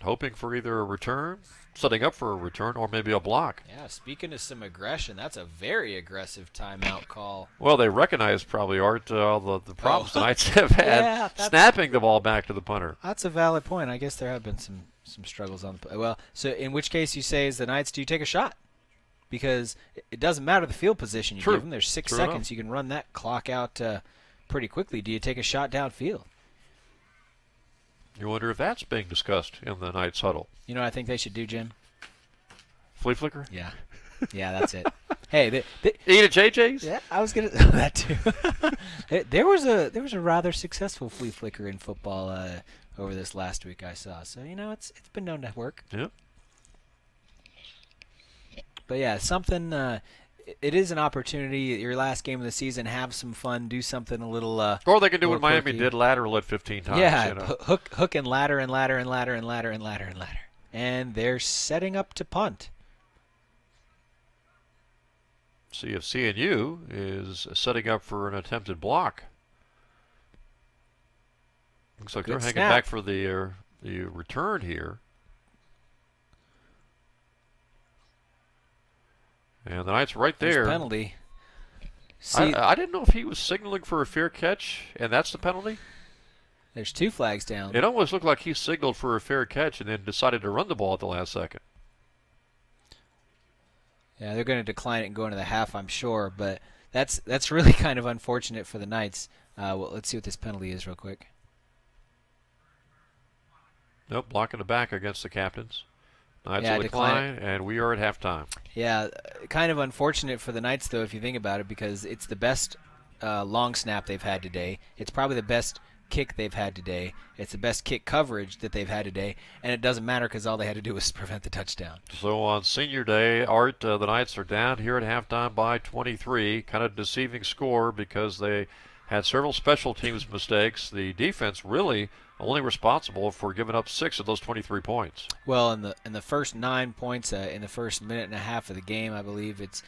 Hoping for either a return, setting up for a return, or maybe a block. Yeah, speaking of some aggression, that's a very aggressive timeout call. Well, they recognize probably, Art, all the problems the Knights have had Yeah, snapping the ball back to the punter. That's a valid point. I guess there have been some struggles on the well, so in which case you say, as the Knights, do you take a shot? Because it doesn't matter the field position you True. give them. There's 6 True seconds. enough. You can run that clock out pretty quickly. Do you take a shot downfield? You wonder if that's being discussed in the Knights huddle. You know what I think they should do, Jim? Flea flicker? Yeah. Yeah, that's it. Hey, Eat at JJ's? yeah, I was gonna that too. there was a rather successful flea flicker in football over this last week I saw. So it's been known to work. Yeah. But yeah, something. It is an opportunity. Your last game of the season, have some fun, do something a little. Or they can do more what Miami quirky. did, lateral it 15 times. Yeah, you know. hook and ladder and ladder and ladder and ladder and ladder and ladder. and they're setting up to punt. See if CNU is setting up for an attempted block. Looks like Good they're hanging snap. back for the return here. And the Knights right There's there. penalty. See, I didn't know if he was signaling for a fair catch, and that's the penalty. there's 2 flags down. It almost looked like he signaled for a fair catch and then decided to run the ball at the last second. Yeah, they're going to decline it and go into the half, I'm sure, but that's really kind of unfortunate for the Knights. Well, let's see what this penalty is real quick. Nope, blocking the back against the captains. Knights Yeah, will decline, and we are at halftime. Yeah, kind of unfortunate for the Knights, though, if you think about it, because it's the best long snap they've had today. It's probably the best kick they've had today. It's the best kick coverage that they've had today, and it doesn't matter because all they had to do was prevent the touchdown. So on senior day, Art, the Knights are down here at halftime by 23. Kind of deceiving score because they had several special teams mistakes. The defense really only responsible for giving up 6 of those 23 points. Well, in the first 9 points in the first minute and a half of the game, I believe it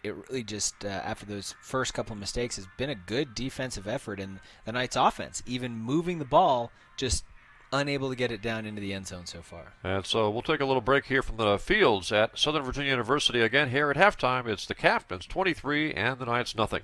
really just after those first couple of mistakes has been a good defensive effort, and the Knights' offense, even moving the ball, just unable to get it down into the end zone so far. And so we'll take a little break here from the fields at Southern Virginia University. Again, here at halftime, it's the Captains 23 and the Knights nothing.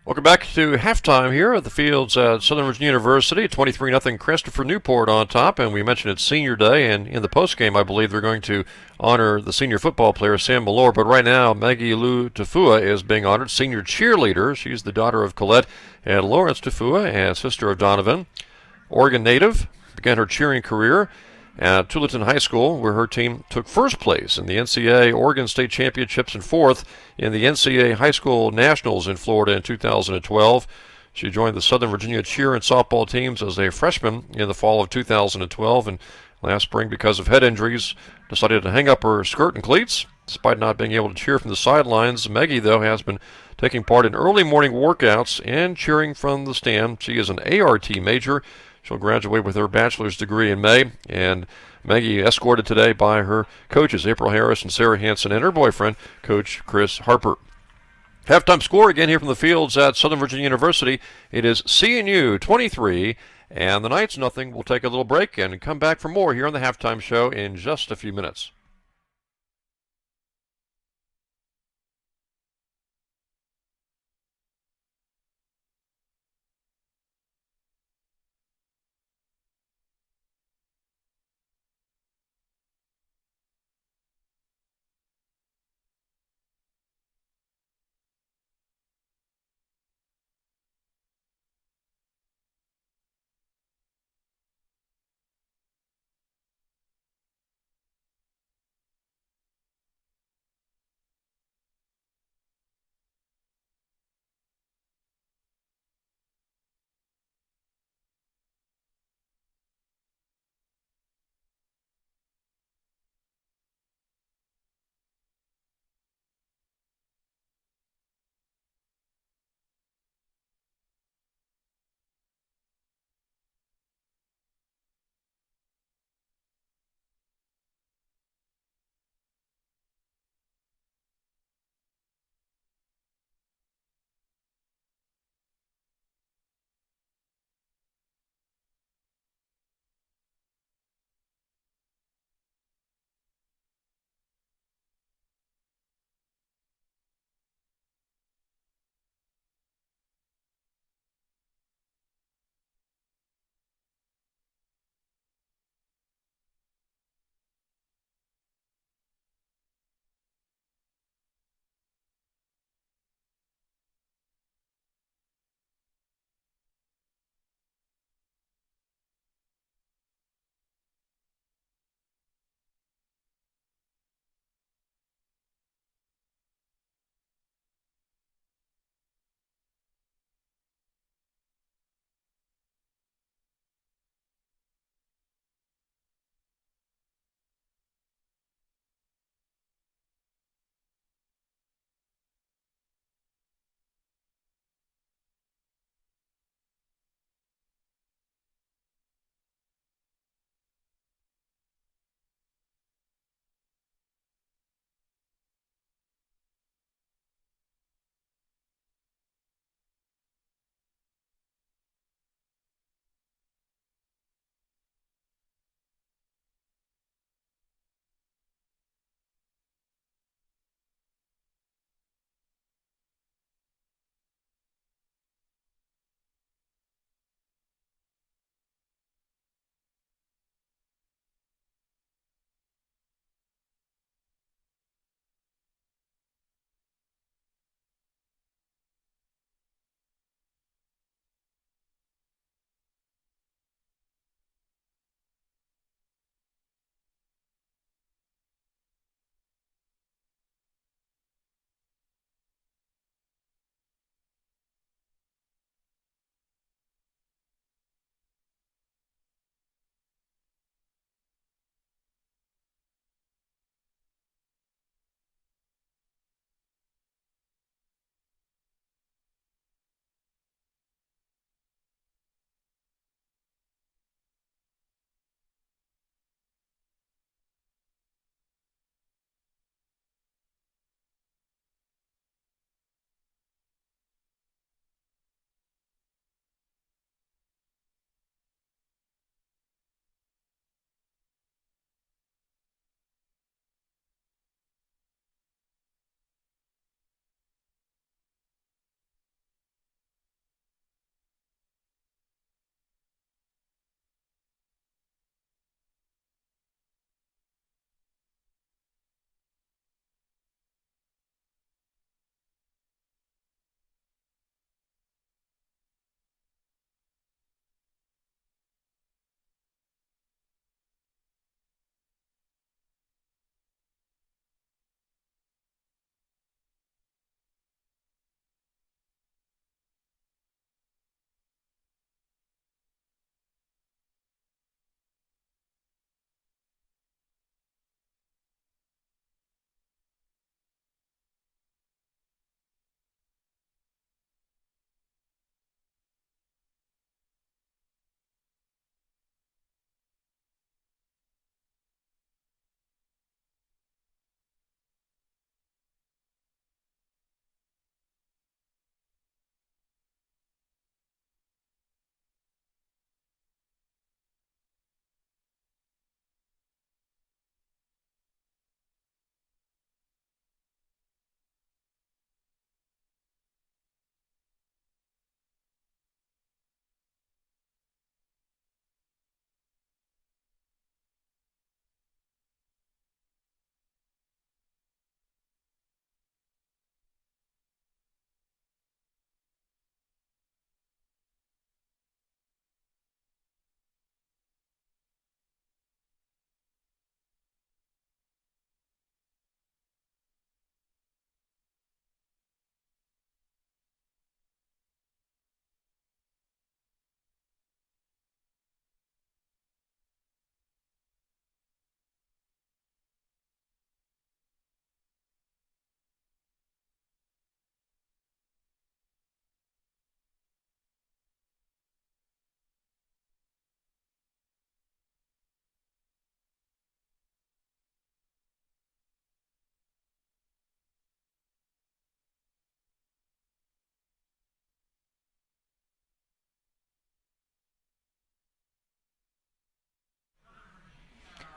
Welcome back to halftime here at the fields at Southern Virginia University. 23-0 Christopher Newport on top, and we mentioned it's senior day, and in the postgame, I believe they're going to honor the senior football player, Sam Malore. But right now, Maggie Lou Tafua is being honored, senior cheerleader. She's the daughter of Colette and Lawrence Tafua and sister of Donovan. Oregon native, began her cheering career at Tualatin High School, where her team took first place in the NCAA Oregon State Championships and fourth in the NCAA High School Nationals in Florida in 2012. She joined the Southern Virginia cheer and softball teams as a freshman in the fall of 2012, and last spring, because of head injuries, decided to hang up her skirt and cleats. Despite not being able to cheer from the sidelines, Maggie, though, has been taking part in early morning workouts and cheering from the stand. She is an ART major. She'll graduate with her bachelor's degree in May, and Maggie escorted today by her coaches, April Harris and Sarah Hansen, and her boyfriend, Coach Chris Harper. Halftime score again here from the fields at Southern Virginia University. It is CNU 23 and the Knights nothing. We'll take a little break and come back for more here on the halftime show in just a few minutes.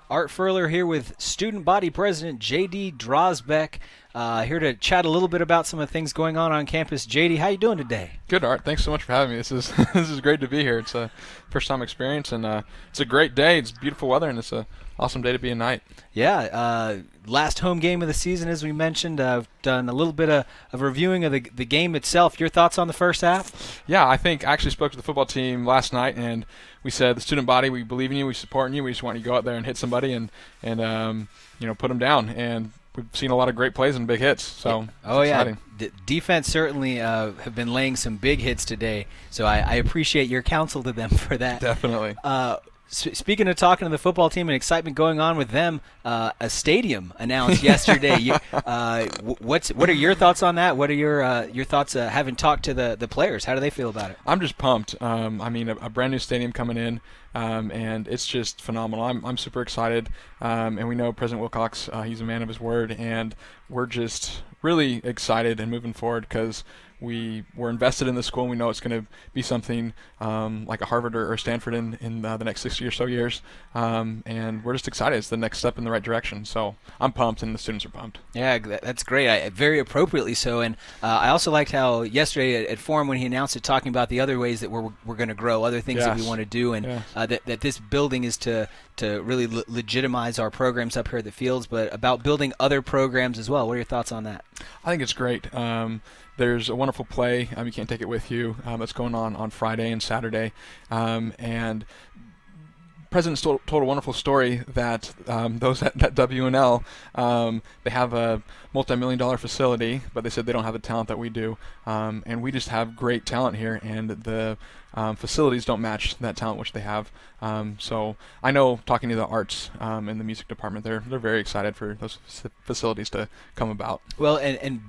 Art Furler here with Student Body President J.D. Drosbeck, here to chat a little bit about some of the things going on campus. J.D., how you doing today? Good, Art. Thanks so much for having me. This is this is great to be here. It's a first-time experience, and it's a great day. It's beautiful weather, and it's a awesome day to be a Knight. Yeah, last home game of the season, as we mentioned. I've done a little bit of reviewing of the game itself. Your thoughts on the first half? Yeah, I actually spoke to the football team last night, and we said, the student body, we believe in you, we support you, we just want you to go out there and hit somebody and put them down. And we've seen a lot of great plays and big hits, so exciting. Defense certainly have been laying some big hits today, so I appreciate your counsel to them for that. Definitely. Speaking of talking to the football team and excitement going on with them, a stadium announced yesterday. What are your thoughts on that? What are your thoughts having talked to the players? How do they feel about it? I'm just pumped. A brand new stadium coming in, and it's just phenomenal. I'm super excited, and we know President Wilcox, he's a man of his word, and we're just really excited and moving forward because we're invested in the school, and we know it's going to be something like a Harvard or Stanford in the next 60 or so years, and we're just excited. It's the next step in the right direction, so I'm pumped, and the students are pumped. Yeah, that's great. Very appropriately so, and I also liked how yesterday at Forum, when he announced it, talking about the other ways that we're going to grow, other things that we want to do, and that this building is to really legitimize our programs up here at the Fields, but about building other programs as well. What are your thoughts on that? I think it's great. There's a wonderful play, you can't take it with you, that's going on Friday and Saturday, and President told a wonderful story that those at WNL, they have a multi-million-dollar facility, but they said they don't have the talent that we do, and we just have great talent here, and the facilities don't match that talent which they have. So I know, talking to the arts in the music department, they're very excited for those facilities to come about. Well, and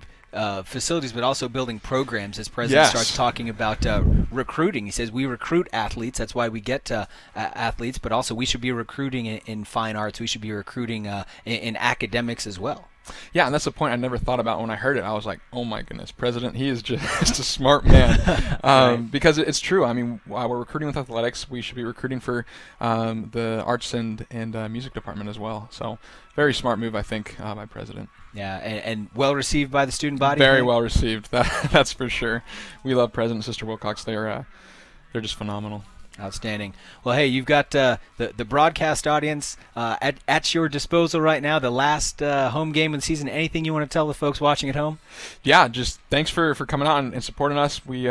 facilities, but also building programs. As President starts talking about recruiting, he says we recruit athletes. That's why we get athletes, but also we should be recruiting in fine arts. We should be recruiting in academics as well. Yeah, and that's the point I never thought about when I heard it. I was like, oh my goodness, President, he is just a smart man. Right. Because it's true. I mean, while we're recruiting with athletics, we should be recruiting for the arts and music department as well. So very smart move, I think, by President. Yeah, and well received by the student body. Very well received. That's for sure. We love President and Sister Wilcox. They're just phenomenal. Outstanding. Well, hey, you've got the broadcast audience at your disposal right now. The last home game of the season. Anything you want to tell the folks watching at home? Yeah, just thanks for coming out and supporting us. We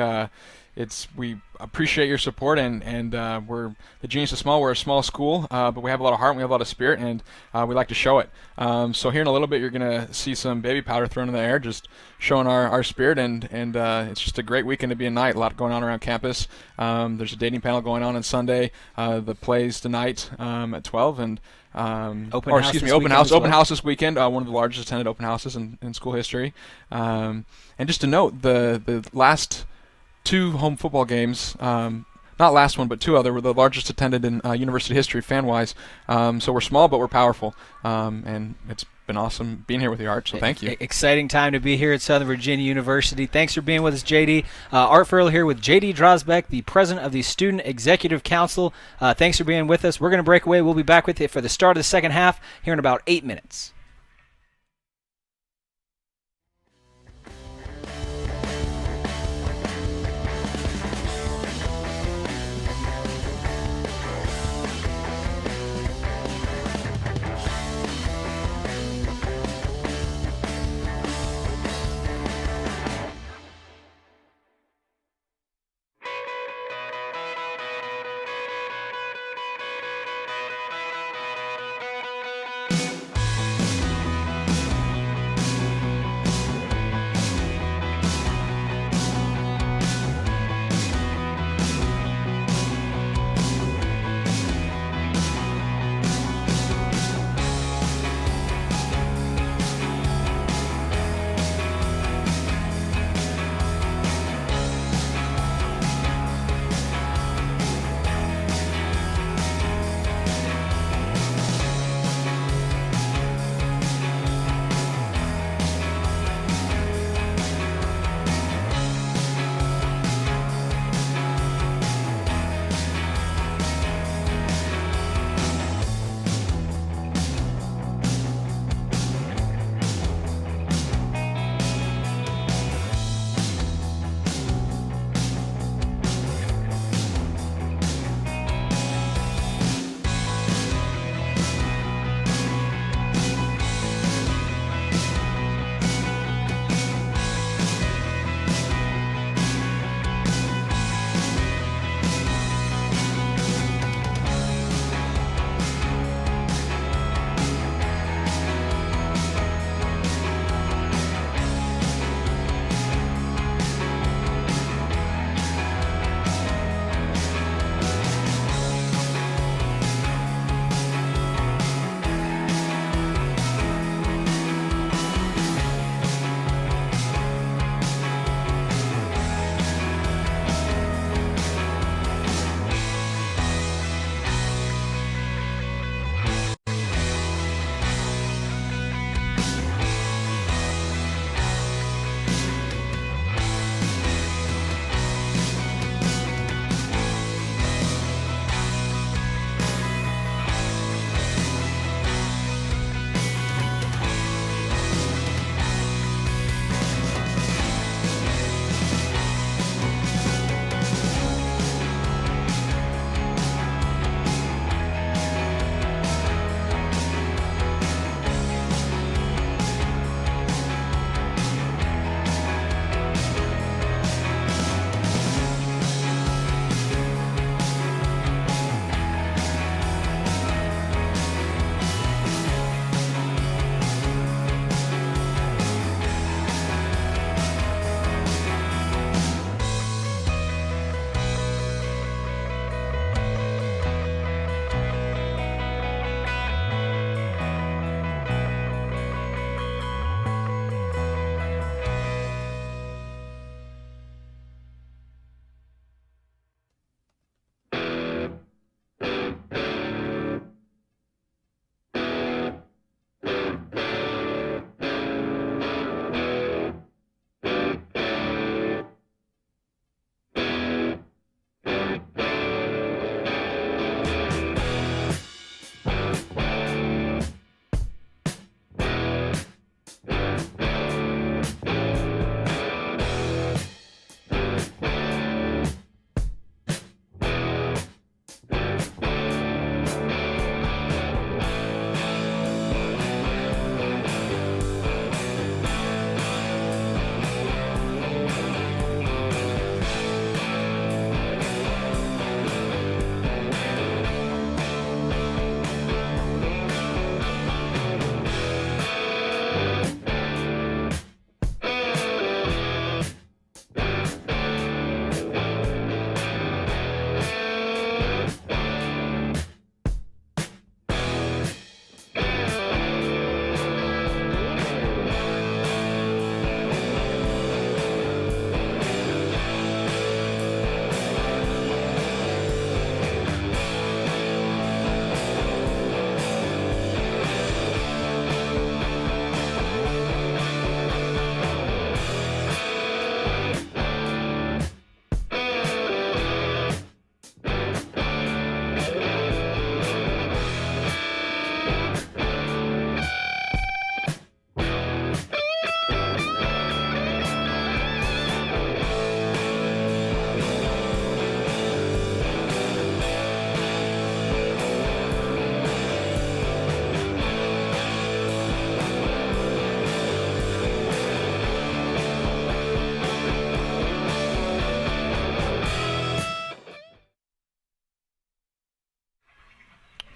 appreciate your support, and we're the Genius is Small. We're a small school, but we have a lot of heart and we have a lot of spirit, and we like to show it. So here in a little bit, you're going to see some baby powder thrown in the air, just showing our spirit, and it's just a great weekend to be a Knight. A lot going on around campus. There's a dating panel going on Sunday. The plays tonight at 12, and open house this weekend. One of the largest attended open houses in school history. And just to note, the last 2 home football games, not last one, but 2 other, were the largest attended in university history fan-wise. So we're small, but we're powerful, and it's been awesome being here with you, Art, so thank you. Exciting time to be here at Southern Virginia University. Thanks for being with us, J.D. Art Furler here with J.D. Drosbeck, the president of the Student Executive Council. Thanks for being with us. We're going to break away. We'll be back with you for the start of the second half here in about 8 minutes.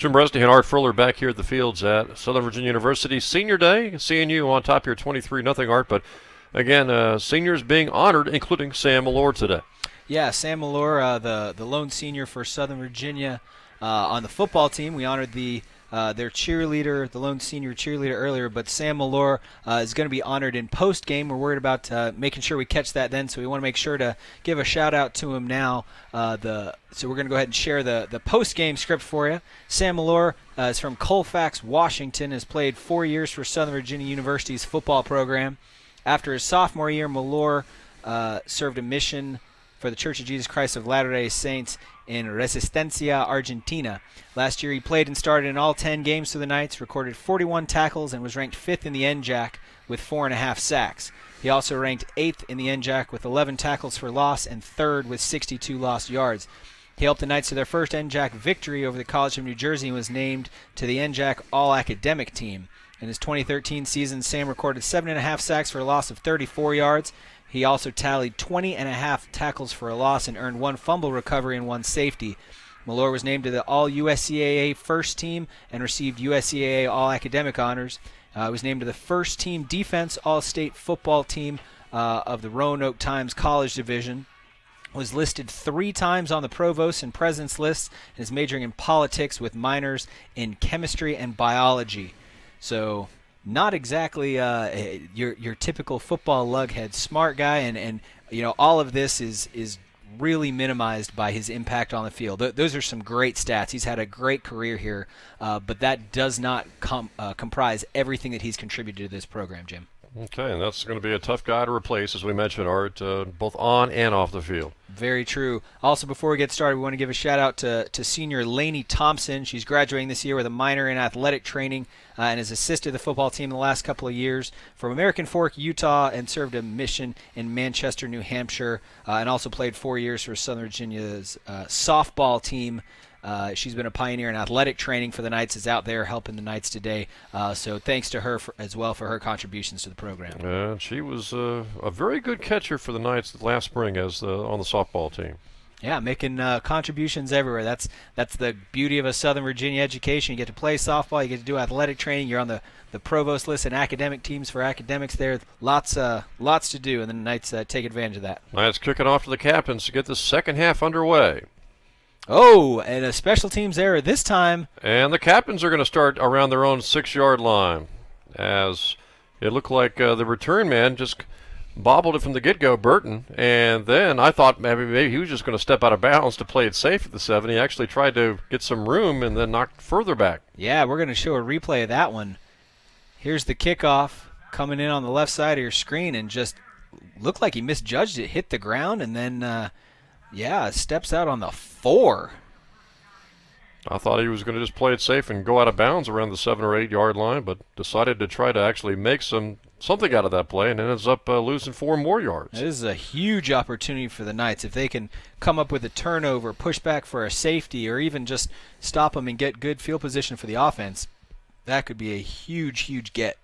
Jim Bresnahan, Art Furler back here at the fields at Southern Virginia University. Senior Day, CNU on top here 23-0, Art. But again, seniors being honored, including Sam Malore today. Yeah, Sam Malore, the lone senior for Southern Virginia on the football team. We honored their cheerleader, the lone senior cheerleader earlier, but Sam Malore is going to be honored in post-game. We're worried about making sure we catch that then, so we want to make sure to give a shout-out to him now. So we're going to go ahead and share the post-game script for you. Sam Malore is from Colfax, Washington, has played 4 years for Southern Virginia University's football program. After his sophomore year, Malore served a mission for the Church of Jesus Christ of Latter-day Saints in Resistencia, Argentina. Last year he played and started in all 10 games for the Knights, recorded 41 tackles, and was ranked 5th in the NJAC with 4.5 sacks. He also ranked 8th in the NJAC with 11 tackles for loss and 3rd with 62 lost yards. He helped the Knights to their first NJAC victory over the College of New Jersey and was named to the NJAC All-Academic team. In his 2013 season, Sam recorded 7.5 sacks for a loss of 34 yards. He also tallied 20.5 tackles for a loss and earned 1 fumble recovery and 1 safety. Malore was named to the All-USCAA first team and received USCAA All-Academic honors. He was named to the first team defense All-State football team of the Roanoke Times College Division. Was listed 3 times on the provost and president's lists and is majoring in politics with minors in chemistry and biology. So not exactly your typical football lughead, smart guy, and you know all of this is really minimized by his impact on the field. Those are some great stats. He's had a great career here, but that does not comprise everything that he's contributed to this program, Jim. Okay, and that's going to be a tough guy to replace, as we mentioned, Art, both on and off the field. Very true. Also, before we get started, we want to give a shout-out to senior Lainey Thompson. She's graduating this year with a minor in athletic training and has assisted the football team in the last couple of years from American Fork, Utah, and served a mission in Manchester, New Hampshire, and also played 4 years for Southern Virginia's softball team. She's been a pioneer in athletic training for the Knights, is out there helping the Knights today. So thanks to her as well for her contributions to the program. She was a very good catcher for the Knights last spring as on the softball team. Yeah, making contributions everywhere. That's the beauty of a Southern Virginia education. You get to play softball, you get to do athletic training. You're on the provost list and academic teams for academics there. Lots to do, and the Knights take advantage of that. Knights kicking off to the captains to get the second half underway. Oh, and a special teams error this time. And the captains are going to start around their own 6-yard line, as it looked like the return man just bobbled it from the get-go, Burton, and then I thought maybe he was just going to step out of bounds to play it safe at the 7. He actually tried to get some room and then knocked further back. Yeah, we're going to show a replay of that one. Here's the kickoff coming in on the left side of your screen, and just looked like he misjudged it, hit the ground, and then steps out on the 4. I thought he was going to just play it safe and go out of bounds around the 7 or 8 yard line, but decided to try to actually make something out of that play, and ends up losing 4 more yards. This is a huge opportunity for the Knights. If they can come up with a turnover, push back for a safety, or even just stop them and get good field position for the offense, that could be a huge, huge get.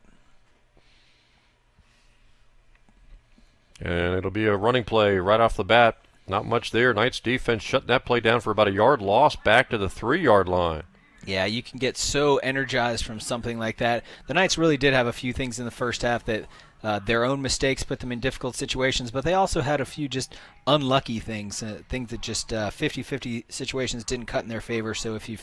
And it'll be a running play right off the bat. Not much there. Knights defense shut that play down for about a yard loss back to the 3-yard line. Yeah, you can get so energized from something like that. The Knights really did have a few things in the first half that their own mistakes put them in difficult situations, but they also had a few just unlucky things, things that just 50-50 situations didn't cut in their favor. So if you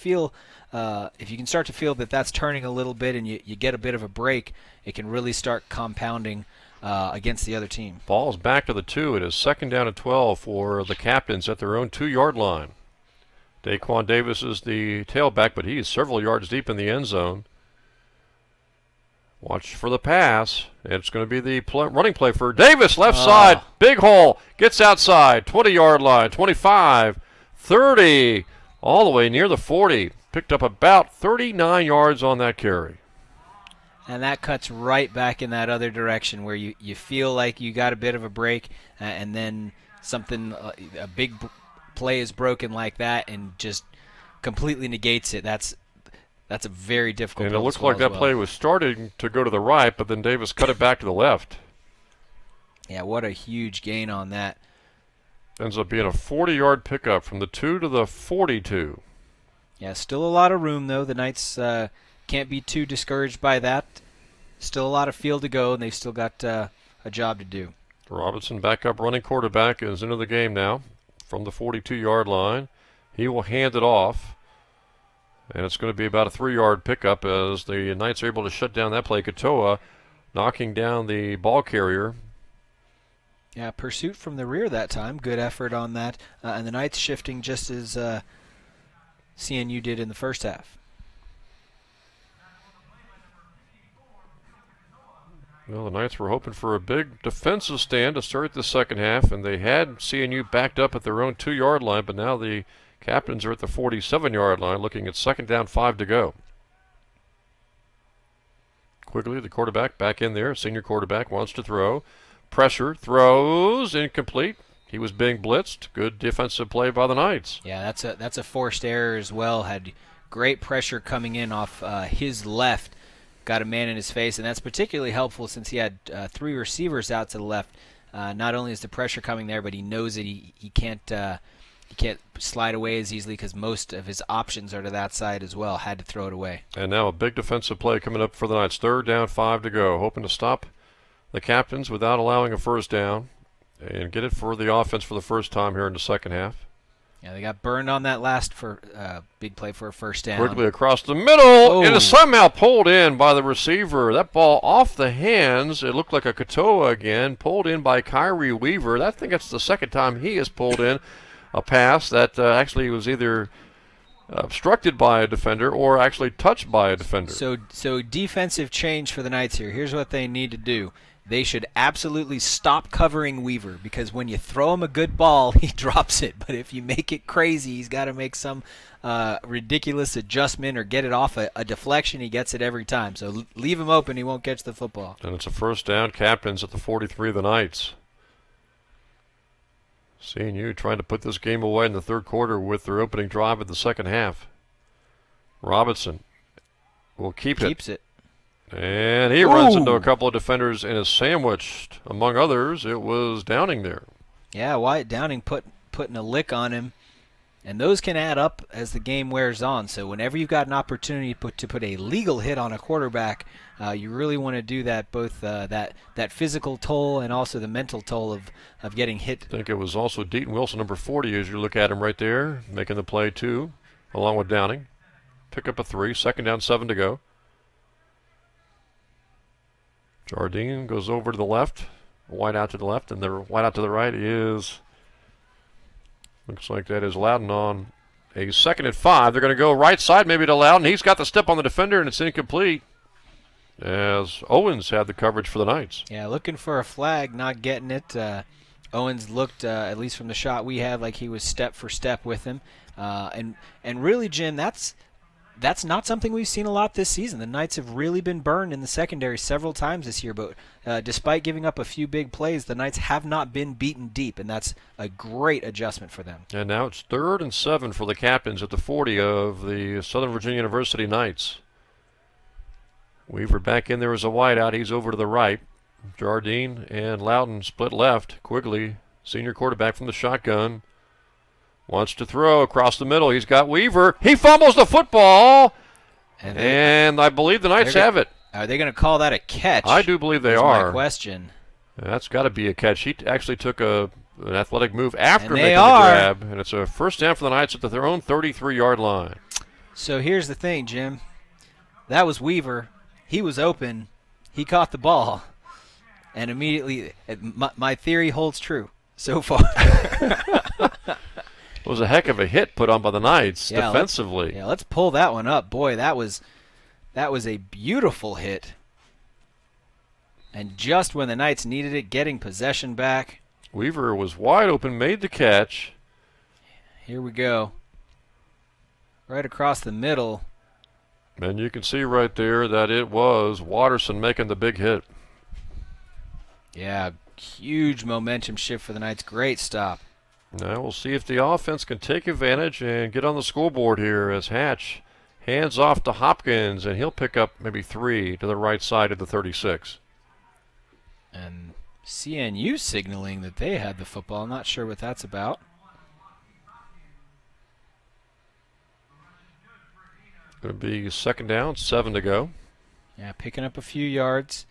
can start to feel that that's turning a little bit and you get a bit of a break, it can really start compounding against the other team. Ball's back to the 2. It is 2nd down and 12 for the captains at their own 2-yard line. Daquan Davis is the tailback, but he is several yards deep in the end zone. Watch for the pass. It's going to be the running play for Davis, left side, big hole, gets outside, 20-yard line, 25, 30, all the way near the 40. Picked up about 39 yards on that carry. And that cuts right back in that other direction where you feel like you got a bit of a break, and then a big play is broken like that and just completely negates it. That's a very difficult. And it looks like that play was starting to go to the right, but then Davis cut it back to the left. Yeah, what a huge gain on that. Ends up being a 40-yard pickup from the 2 to the 42. Yeah, still a lot of room, though. The Knights can't be too discouraged by that. Still a lot of field to go, and they've still got a job to do. Robinson, backup running quarterback, is into the game now from the 42-yard line. He will hand it off, and it's going to be about a 3-yard pickup as the Knights are able to shut down that play. Katoa knocking down the ball carrier. Yeah, pursuit from the rear that time. Good effort on that. And the Knights shifting just as CNU did in the first half. Well, the Knights were hoping for a big defensive stand to start the second half, and they had CNU backed up at their own 2-yard line, but now the Captains are at the 47-yard line, looking at second down, 5 to go. Quigley, the quarterback, back in there. Senior quarterback wants to throw. Pressure, throws, incomplete. He was being blitzed. Good defensive play by the Knights. Yeah, that's a forced error as well. Had great pressure coming in off his left. Got a man in his face, and that's particularly helpful since he had 3 receivers out to the left. Not only is the pressure coming there, but he knows that he can't slide away as easily because most of his options are to that side as well. Had to throw it away. And now a big defensive play coming up for the Knights. Third down, 5 to go. Hoping to stop the Captains without allowing a first down and get it for the offense for the first time here in the second half. Yeah, they got burned on that last big play for a first down. Quickly across the middle. Oh. It is somehow pulled in by the receiver. That ball off the hands. It looked like a Katoa again. Pulled in by Kyrie Weaver. I think that's the second time he has pulled in a pass that actually was either obstructed by a defender or actually touched by a defender. So defensive change for the Knights here. Here's what they need to do. They should absolutely stop covering Weaver because when you throw him a good ball, he drops it. But if you make it crazy, he's got to make some ridiculous adjustment or get it off a deflection. He gets it every time. So leave him open. He won't catch the football. And it's a first down. Captains at the 43 of the Knights. CNU trying to put this game away in the third quarter with their opening drive of the second half. Robinson will Keeps it. And he runs into a couple of defenders and is sandwiched. Among others, it was Downing there. Yeah, Wyatt Downing putting a lick on him. And those can add up as the game wears on. So whenever you've got an opportunity to put a legal hit on a quarterback, you really want to do that, both that physical toll and also the mental toll of getting hit. I think it was also Deaton Wilson, number 40, as you look at him right there, making the play too, along with Downing. Pick up a 3, second down, 7 to go. Jardine goes over to the left, wide out to the left, and the wide out to the right is, looks like that is Loudon on a 2nd and 5. They're going to go right side maybe to Loudon. He's got the step on the defender, and it's incomplete as Owens had the coverage for the Knights. Yeah, looking for a flag, not getting it. Owens looked, at least from the shot we had, like he was step for step with him. And really, Jim, that's not something we've seen a lot this season. The Knights have really been burned in the secondary several times this year, but despite giving up a few big plays, the Knights have not been beaten deep, and that's a great adjustment for them. And now it's 3rd and 7 for the Captains at the 40 of the Southern Virginia University Knights. Weaver back in there as a wideout. He's over to the right. Jardine and Loudon split left. Quigley, senior quarterback from the shotgun, wants to throw across the middle. He's got Weaver. He fumbles the football, and I believe the Knights have it. Are they going to call that a catch? I do believe they are. My question. That's got to be a catch. He actually took an athletic move after And making they the are. grab, and it's a first down for the Knights at their own 33-yard line. So here's the thing, Jim. That was Weaver. He was open. He caught the ball, and immediately my theory holds true so far. It was a heck of a hit put on by the Knights defensively. Let's pull that one up. Boy, that was a beautiful hit. And just when the Knights needed it, getting possession back. Weaver was wide open, made the catch. Here we go. Right across the middle. And you can see right there that it was Watterson making the big hit. Yeah, huge momentum shift for the Knights. Great stop. Now we'll see if the offense can take advantage and get on the scoreboard here as Hatch hands off to Hopkins, and he'll pick up maybe 3 to the right side of the 36. And CNU signaling that they had the football. I'm not sure what that's about. Going to be second down, 7 to go. Yeah, picking up a few yards.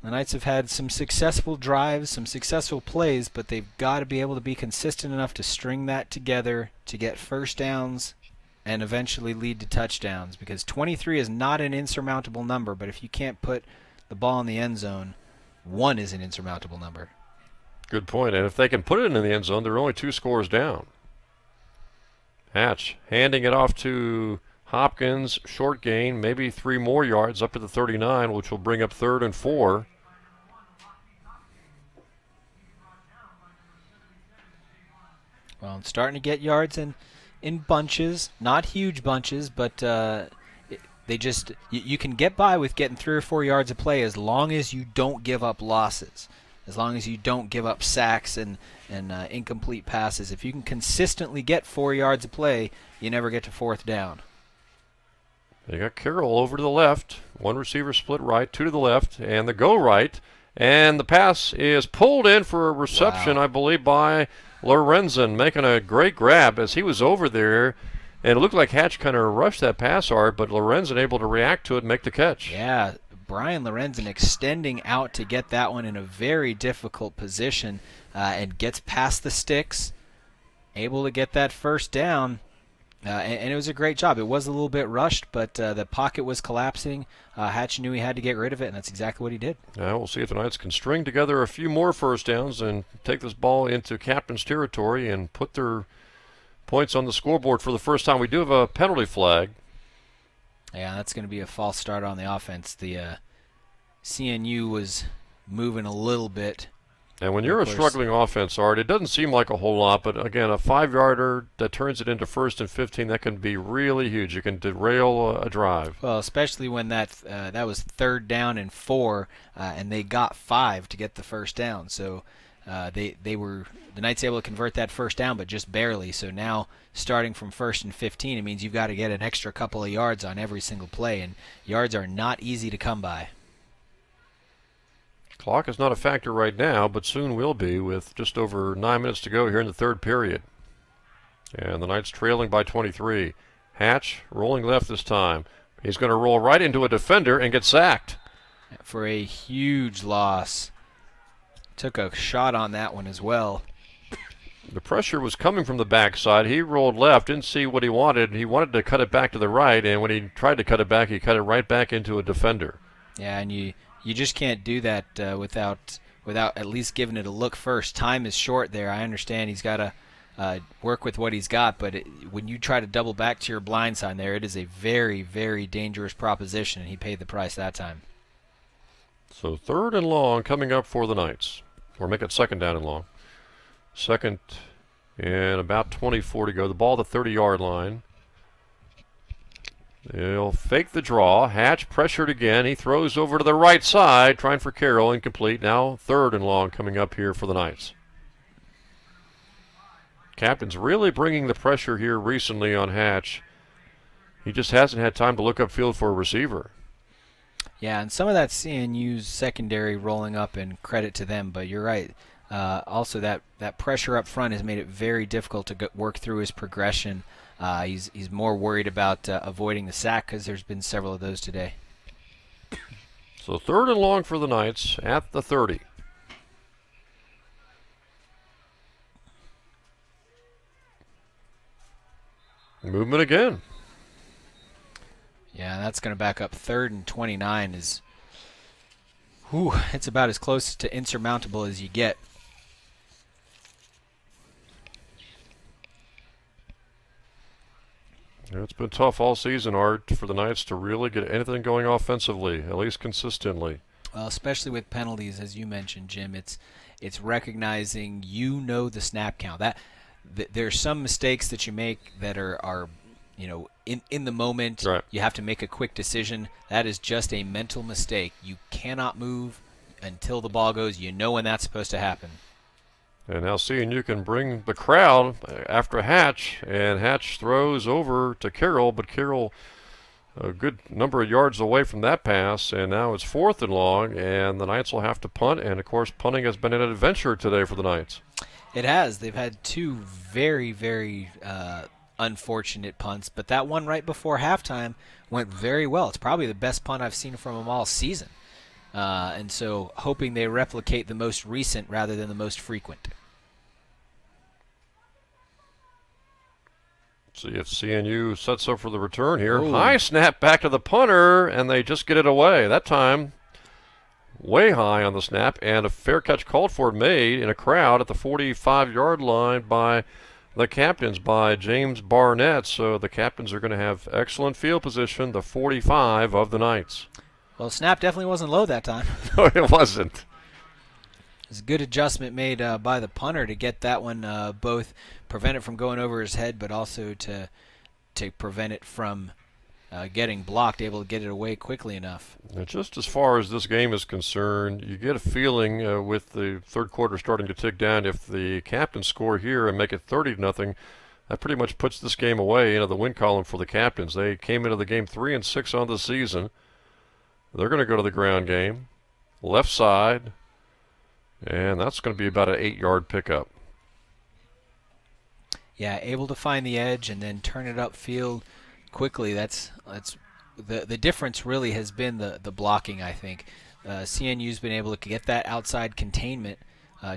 The Knights have had some successful drives, some successful plays, but they've got to be able to be consistent enough to string that together to get first downs and eventually lead to touchdowns, because 23 is not an insurmountable number, but if you can't put the ball in the end zone, 1 is an insurmountable number. Good point. And if they can put it in the end zone, they're only 2 scores down. Hatch handing it off to Hopkins, short gain, maybe 3 more yards up to the 39, which will bring up 3rd and 4. Well, I'm starting to get yards in bunches, not huge bunches, but they just you can get by with getting 3 or 4 yards of play as long as you don't give up losses, as long as you don't give up sacks and incomplete passes. If you can consistently get 4 yards of play, you never get to 4th down. They got Carroll over to the left. 1 receiver split right, 2 to the left, and the go right. And the pass is pulled in for a reception, Wow. I believe, by Lorenzen, making a great grab as he was over there. And it looked like Hatch kind of rushed that pass, Art, but Lorenzen able to react to it and make the catch. Yeah, Brian Lorenzen extending out to get that one in a very difficult position and gets past the sticks, able to get that first down. And it was a great job. It was a little bit rushed, but the pocket was collapsing. Hatch knew he had to get rid of it, and that's exactly what he did. Now we'll see if the Knights can string together a few more first downs and take this ball into captain's territory and put their points on the scoreboard for the first time. We do have a penalty flag. Yeah, that's going to be a false start on the offense. The CNU was moving a little bit. And when you're a struggling offense, Art, it doesn't seem like a whole lot, but again, a 5-yarder that turns it into 1st and 15, that can be really huge. It can derail a drive. Well, especially when that was 3rd down and 4, and they got 5 to get the first down. So they were the Knights able to convert that first down, but just barely. So now starting from 1st and 15, it means you've got to get an extra couple of yards on every single play, and yards are not easy to come by. Clock is not a factor right now, but soon will be with just over 9 minutes to go here in the 3rd period. And the Knights trailing by 23. Hatch rolling left this time. He's going to roll right into a defender and get sacked. For a huge loss. Took a shot on that one as well. The pressure was coming from the backside. He rolled left, didn't see what he wanted. He wanted to cut it back to the right, and when he tried to cut it back, he cut it right back into a defender. Yeah, and you just can't do that without at least giving it a look first. Time is short there. I understand he's got to work with what he's got, but when you try to double back to your blind side there, it is a very, very dangerous proposition, and he paid the price that time. So 3rd and long coming up for the Knights. Or make it 2nd down and long. 2nd and about 24 to go. The ball at the 30-yard line. They'll fake the draw. Hatch pressured again. He throws over to the right side, trying for Carroll. Incomplete. Now 3rd and long coming up here for the Knights. Captain's really bringing the pressure here recently on Hatch. He just hasn't had time to look upfield for a receiver. Yeah, and some of that CNU's secondary rolling up, and credit to them, but you're right. Also, that pressure up front has made it very difficult to work through his progression. He's more worried about avoiding the sack because there's been several of those today. So 3rd and long for the Knights at the 30. Movement again. Yeah, that's going to back up 3rd and 29 is, it's about as close to insurmountable as you get. It's been tough all season, Art, for the Knights to really get anything going offensively, at least consistently. Well, especially with penalties, as you mentioned, Jim. It's recognizing the snap count. There's some mistakes that you make that are in the moment. Right. You have to make a quick decision. That is just a mental mistake. You cannot move until the ball goes. You know when that's supposed to happen. And now CNU can bring the crowd after Hatch, and Hatch throws over to Carroll, but Carroll a good number of yards away from that pass, and now it's 4th and long, and the Knights will have to punt, and of course punting has been an adventure today for the Knights. It has. They've had 2 very, very unfortunate punts. But that one right before halftime went very well. It's probably the best punt I've seen from them all season. And so hoping they replicate the most recent rather than the most frequent. See if CNU sets up for the return here. Ooh. High snap back to the punter, and they just get it away. That time, way high on the snap, and a fair catch called for made in a crowd at the 45-yard line by the captains, by James Barnett. So the captains are going to have excellent field position, the 45 of the Knights. Well, snap definitely wasn't low that time. No, it wasn't. It's a good adjustment made by the punter to get that one both prevent it from going over his head, but also to prevent it from getting blocked, able to get it away quickly enough. Now, just as far as this game is concerned, you get a feeling with the third quarter starting to tick down, if the captains score here and make it 30-0, that pretty much puts this game away into the win column for the captains. They came into the game 3-6 on the season. They're going to go to the ground game, left side, and that's going to be about an 8-yard pickup. Yeah, able to find the edge and then turn it upfield quickly. That's the difference. Really has been the blocking. I think CNU's been able to get that outside containment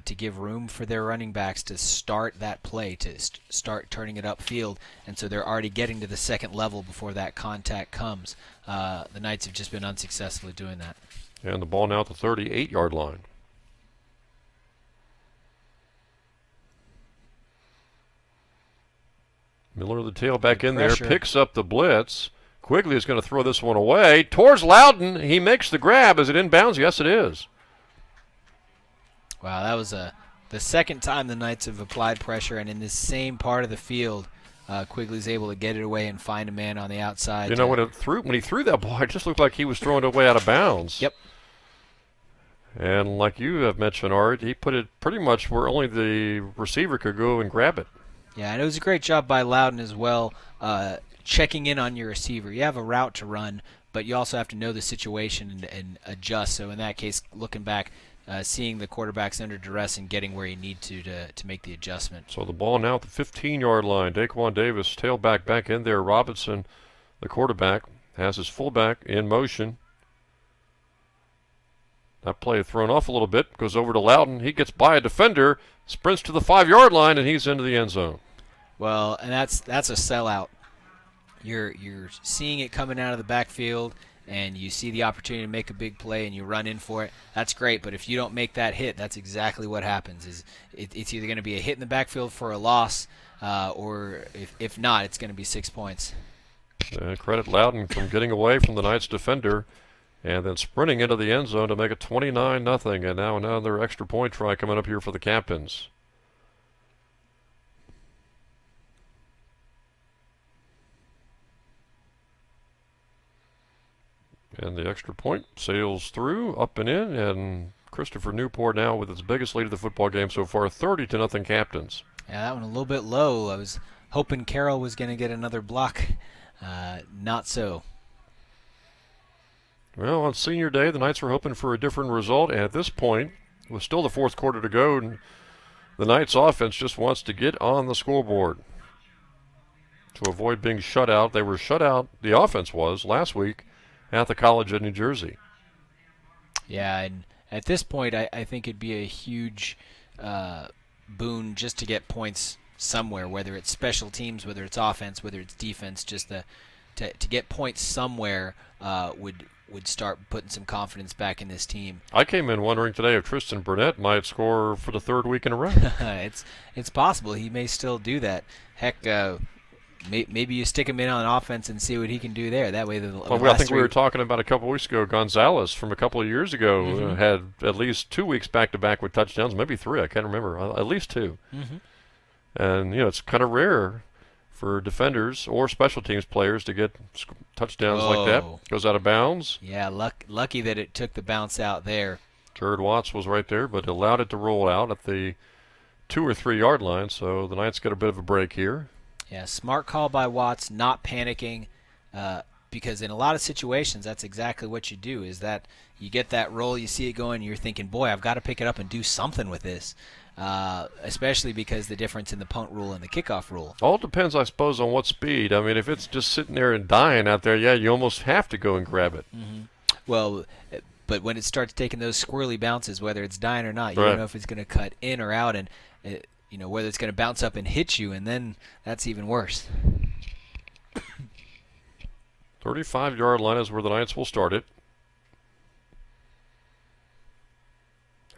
to give room for their running backs to start that play, to start turning it upfield, and so they're already getting to the second level before that contact comes. The Knights have just been unsuccessful at doing that. And the ball now at the 38-yard line. Miller, the tailback in there, picks up the blitz. Quigley is going to throw this one away towards Loudon. He makes the grab. Is it inbounds? Yes, it is. Wow, that was the second time the Knights have applied pressure, and in this same part of the field, Quigley's able to get it away and find a man on the outside. You know, when he threw that ball, it just looked like he was throwing it away out of bounds. Yep. And like you have mentioned, Art, he put it pretty much where only the receiver could go and grab it. Yeah, and it was a great job by Loudon as well, checking in on your receiver. You have a route to run, but you also have to know the situation and adjust. So in that case, looking back, seeing the quarterbacks under duress and getting where you need to make the adjustment. So the ball now at the 15-yard line. Daquan Davis, tailback back in there. Robinson, the quarterback, has his fullback in motion. That play thrown off a little bit, goes over to Loudon. He gets by a defender, sprints to the 5-yard line, and he's into the end zone. Well, and that's a sellout. You're seeing it coming out of the backfield, and you see the opportunity to make a big play, and you run in for it. That's great, but if you don't make that hit, that's exactly what happens. It's either going to be a hit in the backfield for a loss, or if not, it's going to be 6 points. Credit Loudon from getting away from the Knights defender and then sprinting into the end zone to make it 29-0. And now another extra point try coming up here for the captains. And the extra point sails through, up and in, and Christopher Newport now with its biggest lead of the football game so far, 30-0 captains. Yeah, that one a little bit low. I was hoping Carroll was going to get another block. Not so. Well, on senior day, the Knights were hoping for a different result, and at this point, with still the fourth quarter to go, and the Knights offense just wants to get on the scoreboard to avoid being shut out. They were shut out, the offense was, last week at the College of New Jersey. Yeah, and at this point, I think it'd be a huge boon just to get points somewhere, whether it's special teams, whether it's offense, whether it's defense. Just to get points somewhere would start putting some confidence back in this team. I came in wondering today if Tristan Burnett might score for the third week in a row. It's possible. He may still do that. Heck, maybe you stick him in on offense and see what he can do there. That way, I think we were talking about a couple weeks ago. Gonzalez from a couple of years ago had at least 2 weeks back-to-back with touchdowns, maybe 3. I can't remember. At least 2. Mm-hmm. And it's kind of rare for defenders or special teams players to get touchdowns like that. Goes out of bounds. Yeah, lucky that it took the bounce out there. Jared Watts was right there, but allowed it to roll out at the 2 or 3 yard line. So the Knights get a bit of a break here. Yeah, smart call by Watts, not panicking, because in a lot of situations, that's exactly what you do, is that you get that roll, you see it going, you're thinking, boy, I've got to pick it up and do something with this, especially because the difference in the punt rule and the kickoff rule. All depends, I suppose, on what speed. I mean, if it's just sitting there and dying out there, yeah, you almost have to go and grab it. Mm-hmm. Well, but when it starts taking those squirrely bounces, whether it's dying or not, you Right. don't know if it's going to cut in or out, and whether it's going to bounce up and hit you, and then that's even worse. 35-yard line is where the Knights will start it.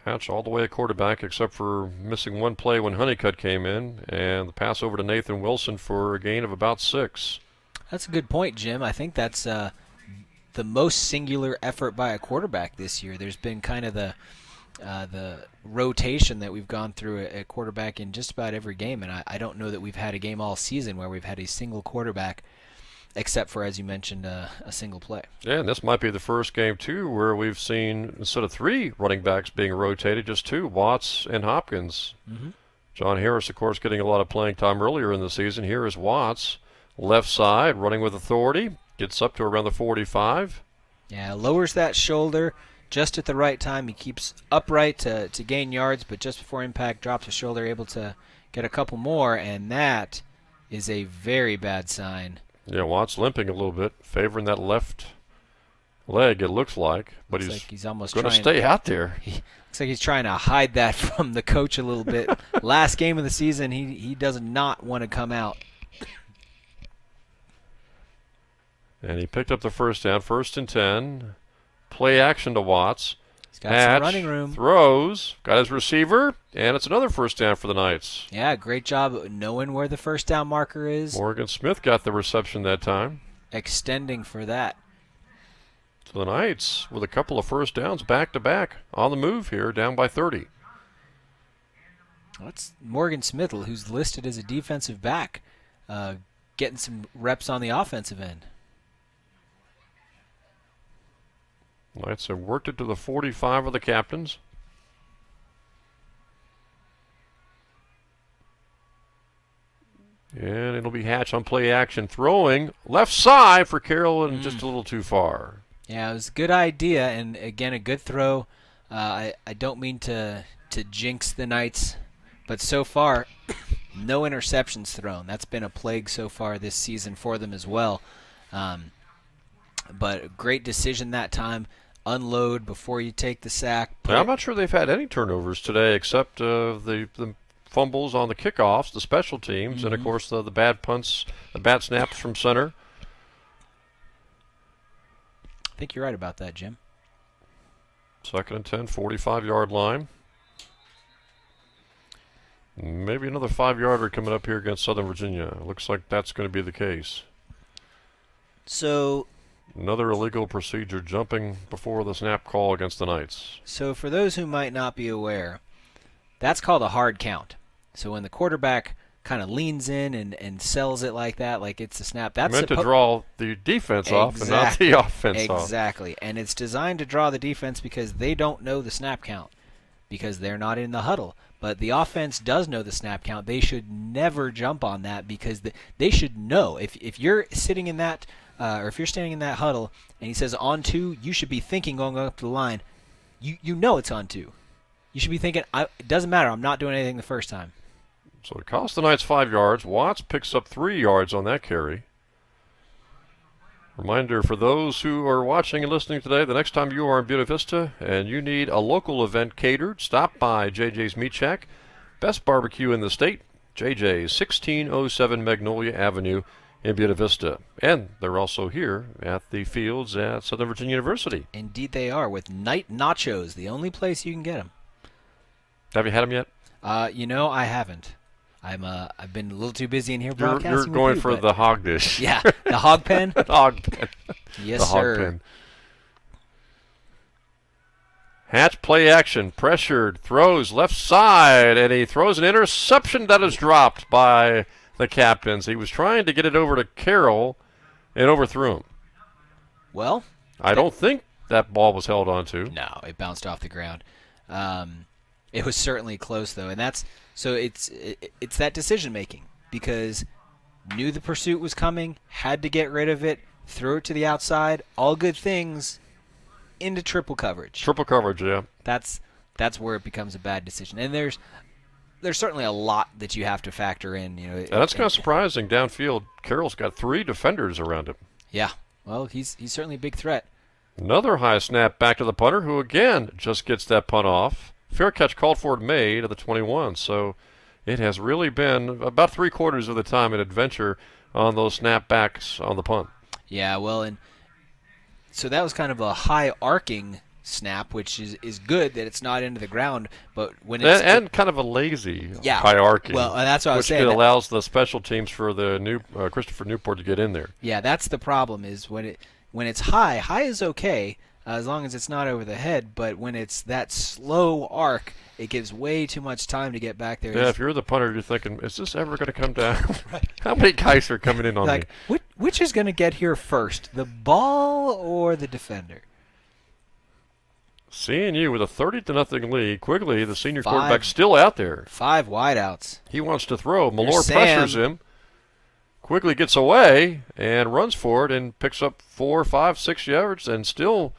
Hatch all the way at quarterback, except for missing one play when Honeycutt came in, and the pass over to Nathan Wilson for a gain of about 6. That's a good point, Jim. I think that's the most singular effort by a quarterback this year. There's been kind of the rotation that we've gone through at quarterback in just about every game, and I don't know that we've had a game all season where we've had a single quarterback, except for, as you mentioned, a single play. Yeah, and this might be the first game, too, where we've seen, instead of 3 running backs being rotated, just 2, Watts and Hopkins. Mm-hmm. John Harris, of course, getting a lot of playing time earlier in the season. Here is Watts, left side, running with authority, gets up to around the 45. Yeah, lowers that shoulder just at the right time. He keeps upright to gain yards, but just before impact, drops his shoulder, able to get a couple more, and that is a very bad sign. Yeah, Watts limping a little bit, favoring that left leg, it looks like. But Looks like he's almost going to trying stay out there. Looks like he's trying to hide that from the coach a little bit. Last game of the season, he does not want to come out. And he picked up the first down, 1st and 10. Play action to Watts. He's got Hatch some running room. throws, got his receiver, and it's another first down for the Knights. Yeah, great job knowing where the first down marker is. Morgan Smith got the reception that time. Extending for that. So the Knights with a couple of first downs back-to-back on the move here, down by 30. That's Morgan Smith, who's listed as a defensive back, getting some reps on the offensive end. Knights have worked it to the 45 of the captains. And it'll be Hatch on play action, throwing left side for Carroll, and just a little too far. Yeah, it was a good idea, and again, a good throw. I don't mean to jinx the Knights, but so far, no interceptions thrown. That's been a plague so far this season for them as well. But a great decision that time. Unload before you take the sack. Yeah, I'm not sure they've had any turnovers today, except the fumbles on the kickoffs, the special teams, and of course the bad punts, the bad snaps from center. I think you're right about that, Jim. 2nd and 10, 45-yard line. Maybe another 5-yarder coming up here against Southern Virginia. Looks like that's going to be the case. So Another illegal procedure, jumping before the snap call against the Knights. So for those who might not be aware, that's called a hard count. So when the quarterback kind of leans in and sells it like that, like it's a snap, that's meant to draw the defense off and not the offense off. Exactly. And it's designed to draw the defense because they don't know the snap count because they're not in the huddle. But the offense does know the snap count. They should never jump on that because they should know. If you're sitting in that or if you're standing in that huddle and he says on 2, you should be thinking going up the line, you know it's on 2. You should be thinking, it doesn't matter, I'm not doing anything the first time. So it cost the Knights 5 yards. Watts picks up 3 yards on that carry. Reminder for those who are watching and listening today, the next time you are in Buena Vista and you need a local event catered, stop by JJ's Meat Shack. Best barbecue in the state, JJ's, 1607 Magnolia Avenue in Buena Vista. And they're also here at the fields at Southern Virginia University. Indeed they are, with night nachos, the only place you can get them. Have you had them yet? I haven't. I've been a little too busy in here broadcasting. You're going for the hog dish. Yeah, the hog pen. The hog pen. Yes, the sir. Hog pen. Hatch play action, pressured, throws left side, and he throws an interception that is dropped by the captains. He was trying to get it over to Carroll and overthrew him. Well, I don't think that ball was held onto. No, it bounced off the ground. It was certainly close though, and it's that decision making because knew the pursuit was coming, had to get rid of it, threw it to the outside, all good things, into triple coverage. Triple coverage, yeah. That's where it becomes a bad decision. And there's certainly a lot that you have to factor in. And that's kind of surprising. Downfield, Carroll's got 3 defenders around him. Yeah. Well, he's certainly a big threat. Another high snap back to the punter, who again just gets that punt off. Fair catch called for and made at the 21. So it has really been about 3/4 of the time an adventure on those snapbacks on the punt. Yeah, well, and so that was kind of a high arcing snap, which is good that it's not into the ground, but when it's and kind of a lazy yeah, hierarchy. well, that's what I was saying. Which allows the special teams for the new Christopher Newport to get in there. Yeah, that's the problem. Is when it's high is okay as long as it's not over the head. But when it's that slow arc, it gives way too much time to get back there. Yeah, if you're the punter, you're thinking, is this ever going to come down? Right. How many guys are coming in on me? Which is going to get here first, the ball or the defender? CNU with a 30-0 lead. Quigley, the senior quarterback, still out there. 5 wideouts. He wants to throw. Malore pressures him. Quigley gets away and runs for it and picks up 4, 5, 6 yards and still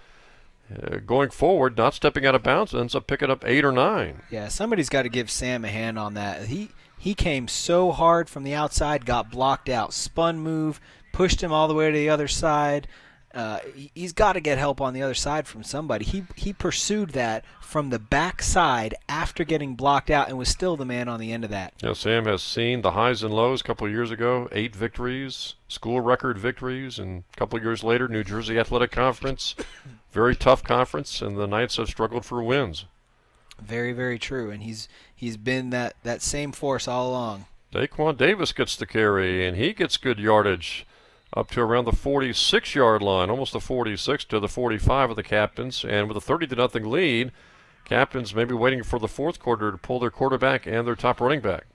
going forward, not stepping out of bounds, ends up picking up 8 or 9. Yeah, somebody's got to give Sam a hand on that. He came so hard from the outside, got blocked out, spun move, pushed him all the way to the other side. He's got to get help on the other side from somebody. He pursued that from the back side after getting blocked out and was still the man on the end of that. Yeah, Sam has seen the highs and lows a couple of years ago, 8 victories, school record victories, and a couple of years later, New Jersey Athletic Conference, very tough conference, and the Knights have struggled for wins. Very, very true, and he's been that same force all along. Daquan Davis gets the carry, and he gets good yardage up to around the 46-yard line, almost the 46 to the 45 of the Captains. And with a 30-0 lead, Captains maybe waiting for the fourth quarter to pull their quarterback and their top running back.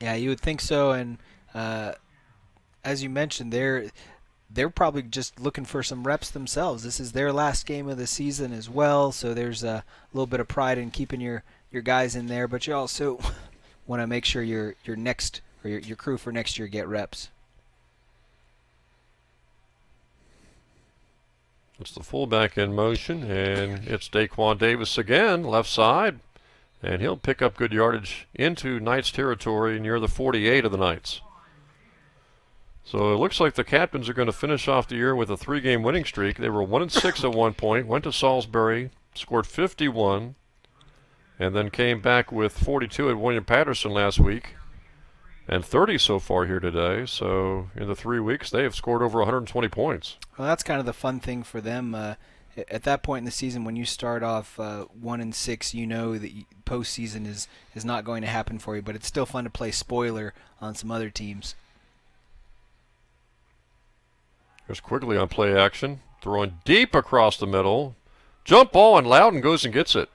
Yeah, you would think so. And as you mentioned, they're probably just looking for some reps themselves. This is their last game of the season as well, so there's a little bit of pride in keeping your guys in there. But you also want to make sure your next or your crew for next year get reps. It's the fullback in motion, and it's Daquan Davis again, left side, and he'll pick up good yardage into Knights territory near the 48 of the Knights. So it looks like the Captains are going to finish off the year with a 3-game winning streak. They were 1-6 at one point, went to Salisbury, scored 51, and then came back with 42 at William Patterson last week, and 30 so far here today. So in the 3 weeks, they have scored over 120 points. Well, that's kind of the fun thing for them. At that point in the season, when you start off 1-6, you know that postseason is not going to happen for you, but it's still fun to play spoiler on some other teams. Here's Quigley on play action, throwing deep across the middle. Jump ball, and Loudon goes and gets it.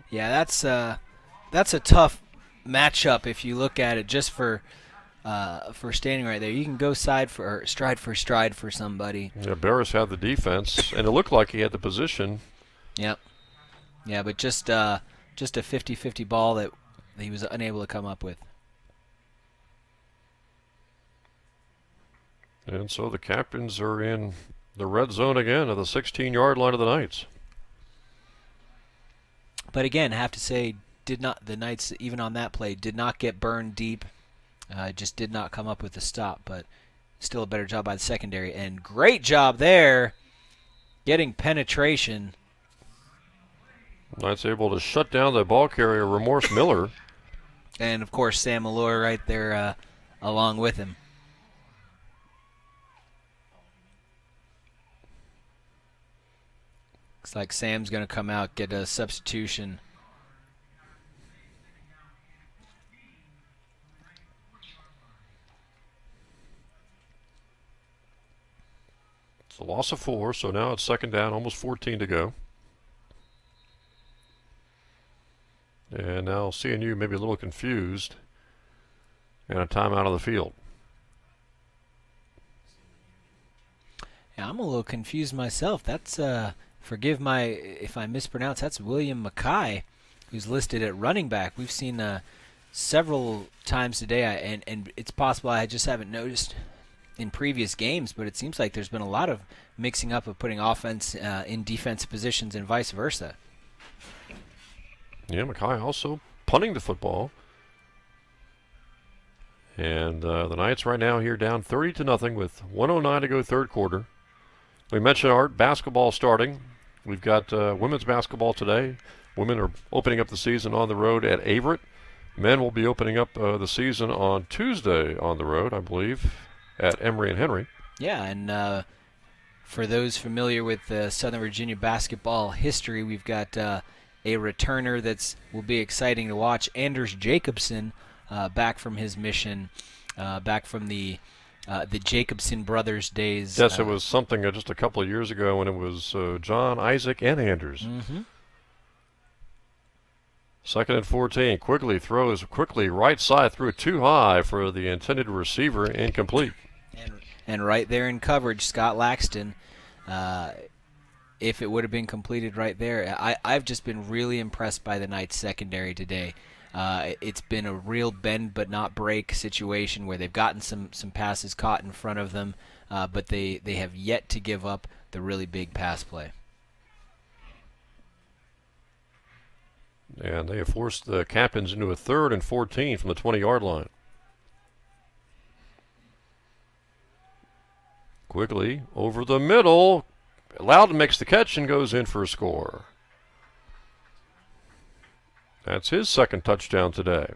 Yeah, that's a tough matchup if you look at it just for standing right there. You can go stride for stride for somebody. Yeah, Barris had the defense, and it looked like he had the position. Yep. Yeah, but just a 50-50 ball that he was unable to come up with. And so the Captains are in the red zone again at the 16-yard line of the Knights. But again, I have to say, the Knights, even on that play, did not get burned deep. Just did not come up with the stop, but still a better job by the secondary. And great job there getting penetration. Knights able to shut down the ball carrier, Remorse Miller. And, of course, Sam Malloy right there along with him. Looks like Sam's going to come out, get a substitution. It's a loss of 4, so now it's second down, almost 14 to go. And now CNU maybe a little confused, and a timeout on the field. Yeah, I'm a little confused myself. That's forgive if I mispronounce. That's William Mackay, who's listed at running back. We've seen several times today, and it's possible I just haven't noticed. in previous games, but it seems like there's been a lot of mixing up of putting offense in defensive positions and vice versa. Yeah, Mackay also punting the football. And the Knights right now here down 30-0 with 1:09 to go third quarter. We mentioned Art basketball starting. We've got women's basketball today. Women are opening up the season on the road at Averett. Men will be opening up the season on Tuesday on the road, I believe, at Emory and Henry. Yeah, and for those familiar with Southern Virginia basketball history, we've got a returner that will be exciting to watch. Anders Jacobson, back from his mission, back from the Jacobson brothers days. Yes, it was something just a couple of years ago when it was John, Isaac, and Anders. Mm-hmm. Second and 14. Quigley throws quickly right side, threw it too high for the intended receiver, incomplete. And right there in coverage, Scott Laxton. If it would have been completed right there, I've just been really impressed by the Knights secondary today. It's been a real bend but not break situation where they've gotten some passes caught in front of them, but they have yet to give up the really big pass play. And they have forced the Captains into a 3rd and 14 from the 20-yard line. Quigley over the middle. Loudon makes the catch and goes in for a score. That's his second touchdown today.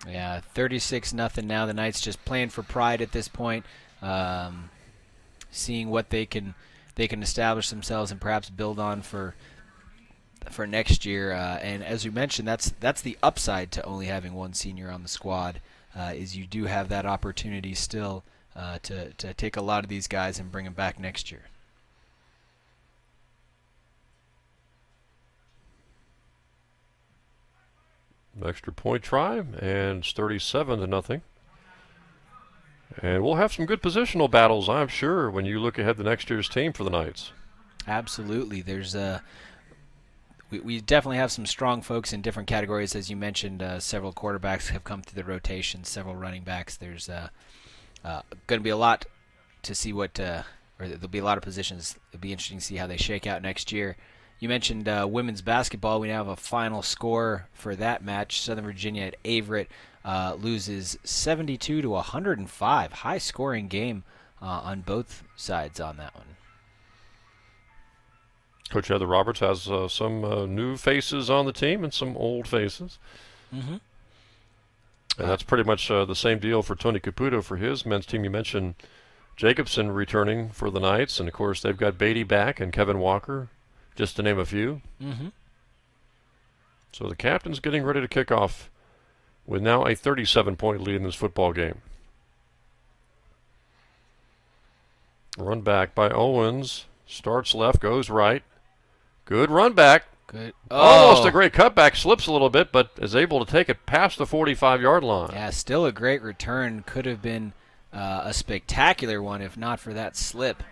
Yeah, 36-0 now. The Knights just playing for pride at this point, seeing what they can establish themselves and perhaps build on for next year. And as you mentioned, that's the upside to only having one senior on the squad, is you do have that opportunity still to take a lot of these guys and bring them back next year. Extra point try, and it's 37-0. And we'll have some good positional battles, I'm sure, when you look ahead to next year's team for the Knights. Absolutely. There's we definitely have some strong folks in different categories. As you mentioned, several quarterbacks have come through the rotation, several running backs. There's going to be a lot to see or there'll be a lot of positions. It'll be interesting to see how they shake out next year. You mentioned women's basketball. We now have a final score for that match. Southern Virginia at Averett loses 72-105. High-scoring game on both sides on that one. Coach Heather Roberts has some new faces on the team and some old faces. Mm-hmm. And that's pretty much the same deal for Tony Caputo for his men's team. You mentioned Jacobson returning for the Knights, and of course they've got Beatty back and Kevin Walker, just to name a few. Mm-hmm. So the captain's getting ready to kick off with now a 37-point lead in this football game. Run back by Owens. Starts left, goes right. Good run back. Good. Almost a great cutback. Slips a little bit, but is able to take it past the 45-yard line. Yeah, still a great return. Could have been a spectacular one if not for that slip.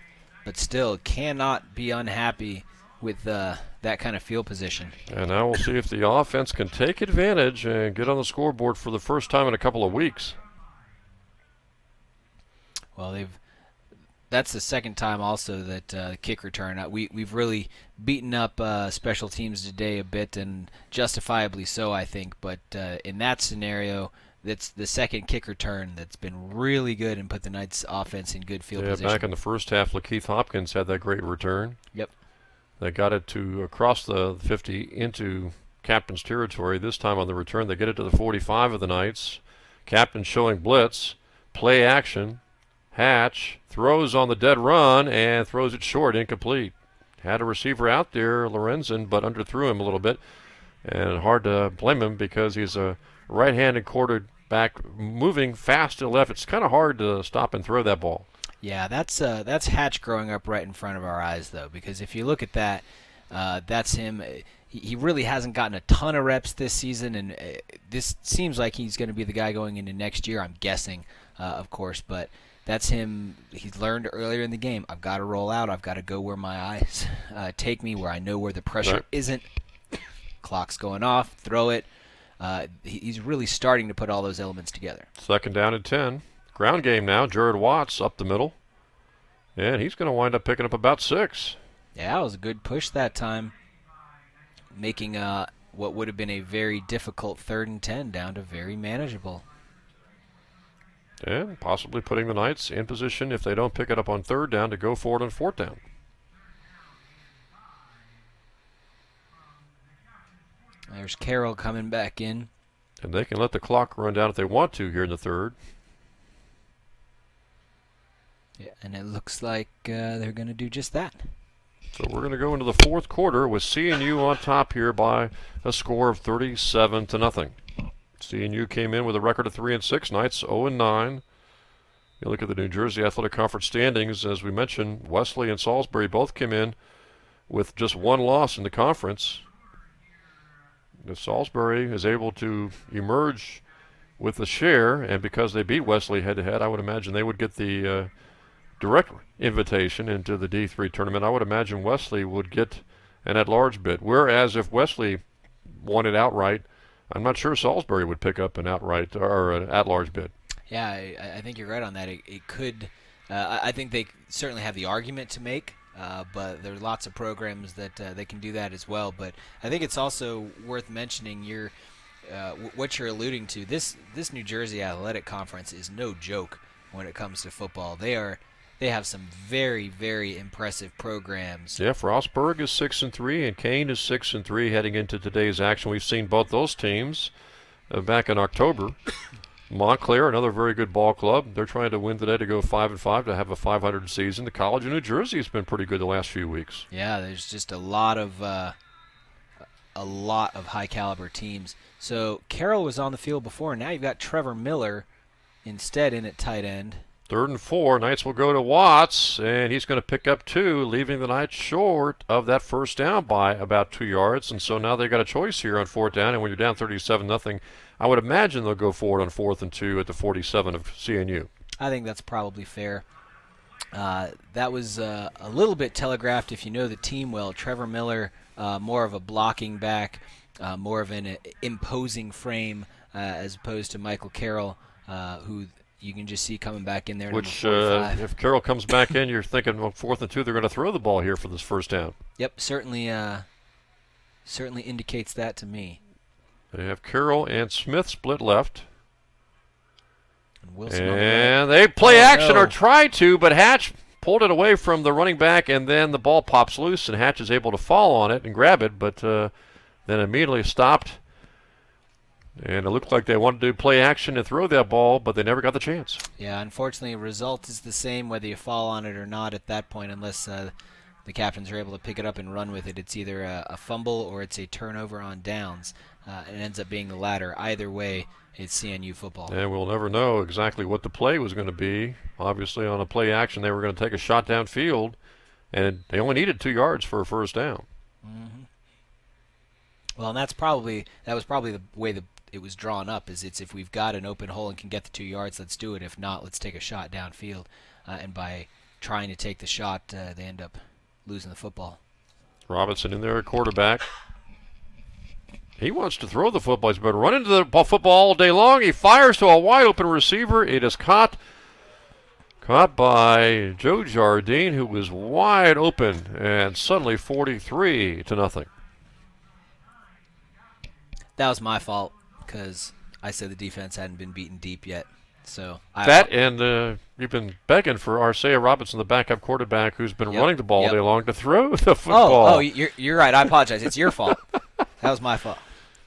But still, cannot be unhappy with that kind of field position. And now we'll see if the offense can take advantage and get on the scoreboard for the first time in a couple of weeks. Well, that's the second time also that kick return. We've really beaten up special teams today a bit, and justifiably so, I think. But in that scenario, that's the second kick return that's been really good and put the Knights' offense in good field position. Back in the first half, Lakeith Hopkins had that great return. Yep. They got it to across the 50 into Captain's territory. This time on the return, they get it to the 45 of the Knights. Captain showing blitz, play action. Hatch throws on the dead run and throws it short, incomplete. Had a receiver out there, Lorenzen, but underthrew him a little bit. And hard to blame him because he's a right-handed quarterback moving fast to the left. It's kind of hard to stop and throw that ball. Yeah, that's Hatch growing up right in front of our eyes, though, because if you look at that, that's him. He really hasn't gotten a ton of reps this season, and this seems like he's going to be the guy going into next year, I'm guessing, of course, but that's him. He's learned earlier in the game, I've got to roll out. I've got to go where my eyes take me, where I know where the pressure isn't. Clock's going off, throw it. He's really starting to put all those elements together. Second down and 10. Ground game now. Jared Watts up the middle. And he's going to wind up picking up about 6. Yeah, it was a good push that time, making what would have been a very difficult 3rd and 10 down to very manageable. And possibly putting the Knights in position, if they don't pick it up on 3rd down, to go for it on 4th down. There's Carroll coming back in. And they can let the clock run down if they want to here in the 3rd. Yeah, and it looks like they're going to do just that. So we're going to go into the 4th quarter with CNU on top here by a score of 37-0. CNU came in with a record of 3-6. Knights 0-9. You look at the New Jersey Athletic Conference standings, as we mentioned, Wesley and Salisbury both came in with just 1 loss in the conference. If Salisbury is able to emerge with the share, and because they beat Wesley head-to-head, I would imagine they would get the direct invitation into the D3 tournament. I would imagine Wesley would get an at-large bid, whereas if Wesley won it outright, I'm not sure Salisbury would pick up an outright or an at-large bid. Yeah, I think you're right on that. It could. I think they certainly have the argument to make, but there are lots of programs that they can do that as well. But I think it's also worth mentioning what you're alluding to. This New Jersey Athletic Conference is no joke when it comes to football. They have some very, very impressive programs. Yeah, Frostburg is 6-3, and Kane is 6-3 heading into today's action. We've seen both those teams back in October. Montclair, another very good ball club. They're trying to win today to go 5-5 to have a 500 season. The College of New Jersey has been pretty good the last few weeks. Yeah, there's just a lot of high caliber teams. So Carroll was on the field before, and now you've got Trevor Miller instead in at tight end. 3rd and 4. Knights will go to Watts, and he's going to pick up 2, leaving the Knights short of that 1st down by about 2 yards. And so now they've got a choice here on 4th down, and when you're down 37-0, I would imagine they'll go forward on 4th and 2 at the 47 of CNU. I think that's probably fair. That was a little bit telegraphed if you know the team well. Trevor Miller, more of a blocking back, more of an imposing frame as opposed to Michael Carroll, who you can just see coming back in there. Which, if Carroll comes back in, you're thinking, well, 4th and 2, they're going to throw the ball here for this 1st down. Yep, certainly indicates that to me. They have Carroll and Smith split left. And Wilson and they play action or try to, but Hatch pulled it away from the running back, and then the ball pops loose, and Hatch is able to fall on it and grab it, but then immediately stopped. And it looked like they wanted to play action and throw that ball, but they never got the chance. Yeah, unfortunately, the result is the same whether you fall on it or not at that point, unless the captains are able to pick it up and run with it. It's either a fumble or it's a turnover on downs. It ends up being the latter. Either way, it's CNU football. And we'll never know exactly what the play was going to be. Obviously, on a play action, they were going to take a shot downfield, and they only needed 2 yards for a 1st down. Mm-hmm. Well, and that was probably the way it was drawn up. Is it's if we've got an open hole and can get the 2 yards, let's do it. If not, let's take a shot downfield. And by trying to take the shot, they end up losing the football. Robinson in there at quarterback. He wants to throw the football. He's been running to the football all day long. He fires to a wide-open receiver. It is caught by Joe Jardine, who was wide open, and suddenly 43-0. That was my fault because I said the defense hadn't been beaten deep yet. So you've been begging for Arcea Robinson, the backup quarterback, who's been running the ball all day long, to throw the football. Oh, you're right. I apologize. It's your fault. That was my fault.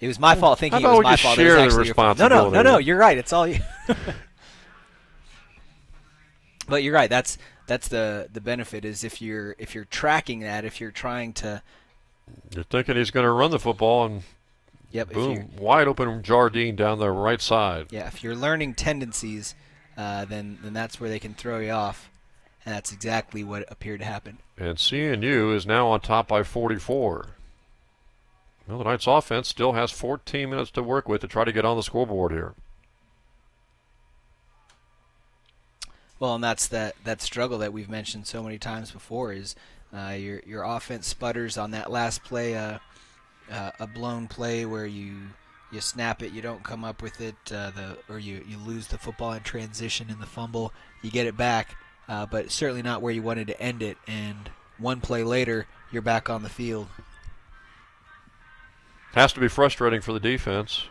It was my fault thinking it was my fault. Share the responsibility. No. You're right. It's all you. But you're right. That's the benefit is if you're tracking that, if you're trying to. You're thinking he's going to run the football and. Yep. Boom! Wide open Jardine down the right side. Yeah. If you're learning tendencies, then that's where they can throw you off, and that's exactly what appeared to happen. And CNU is now on top by 44. Well, the Knights offense still has 14 minutes to work with to try to get on the scoreboard here. Well, and that's that struggle that we've mentioned so many times before is your offense sputters on that last play, a blown play where you you snap it, you don't come up with it, or you lose the football in transition in the fumble. You get it back, but certainly not where you wanted to end it. And one play later, you're back on the field. Has to be frustrating for the defense,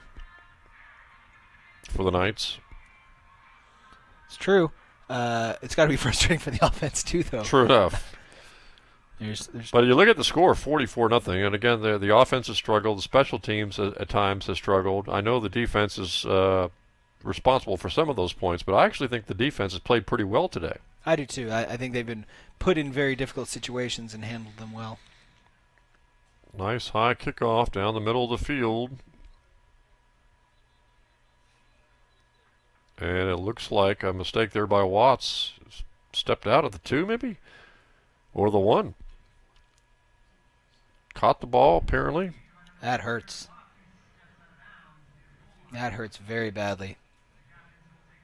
for the Knights. It's true. It's got to be frustrating for the offense too, though. True enough. But you look at the score, 44-0, and again, the offense has struggled. The special teams at times has struggled. I know the defense is responsible for some of those points, but I actually think the defense has played pretty well today. I do too. I think they've been put in very difficult situations and handled them well. Nice high kickoff down the middle of the field. And it looks like a mistake there by Watts. Stepped out at the 2 maybe? Or the 1. Caught the ball, apparently. That hurts. That hurts very badly.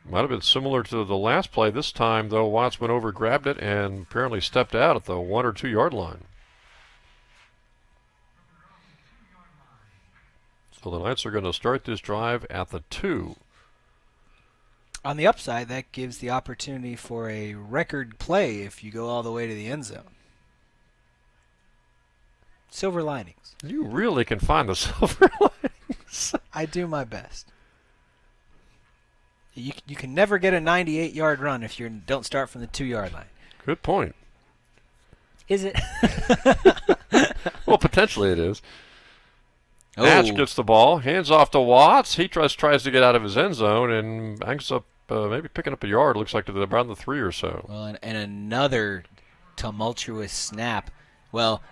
Might have been similar to the last play. This time, though, Watts went over, grabbed it, and apparently stepped out at the 1 or 2 yard line. So the Knights are going to start this drive at the 2. On the upside, that gives the opportunity for a record play if you go all the way to the end zone. Silver linings. You really can find the silver linings. I do my best. You can never get a 98-yard run if you don't start from the 2-yard line. Good point. Is it? Well, potentially it is. Oh. Hatch gets the ball, hands off to Watts. He tries to get out of his end zone and hangs up, maybe picking up a yard. Looks like to around the 3 or so. Well, and another tumultuous snap. Well,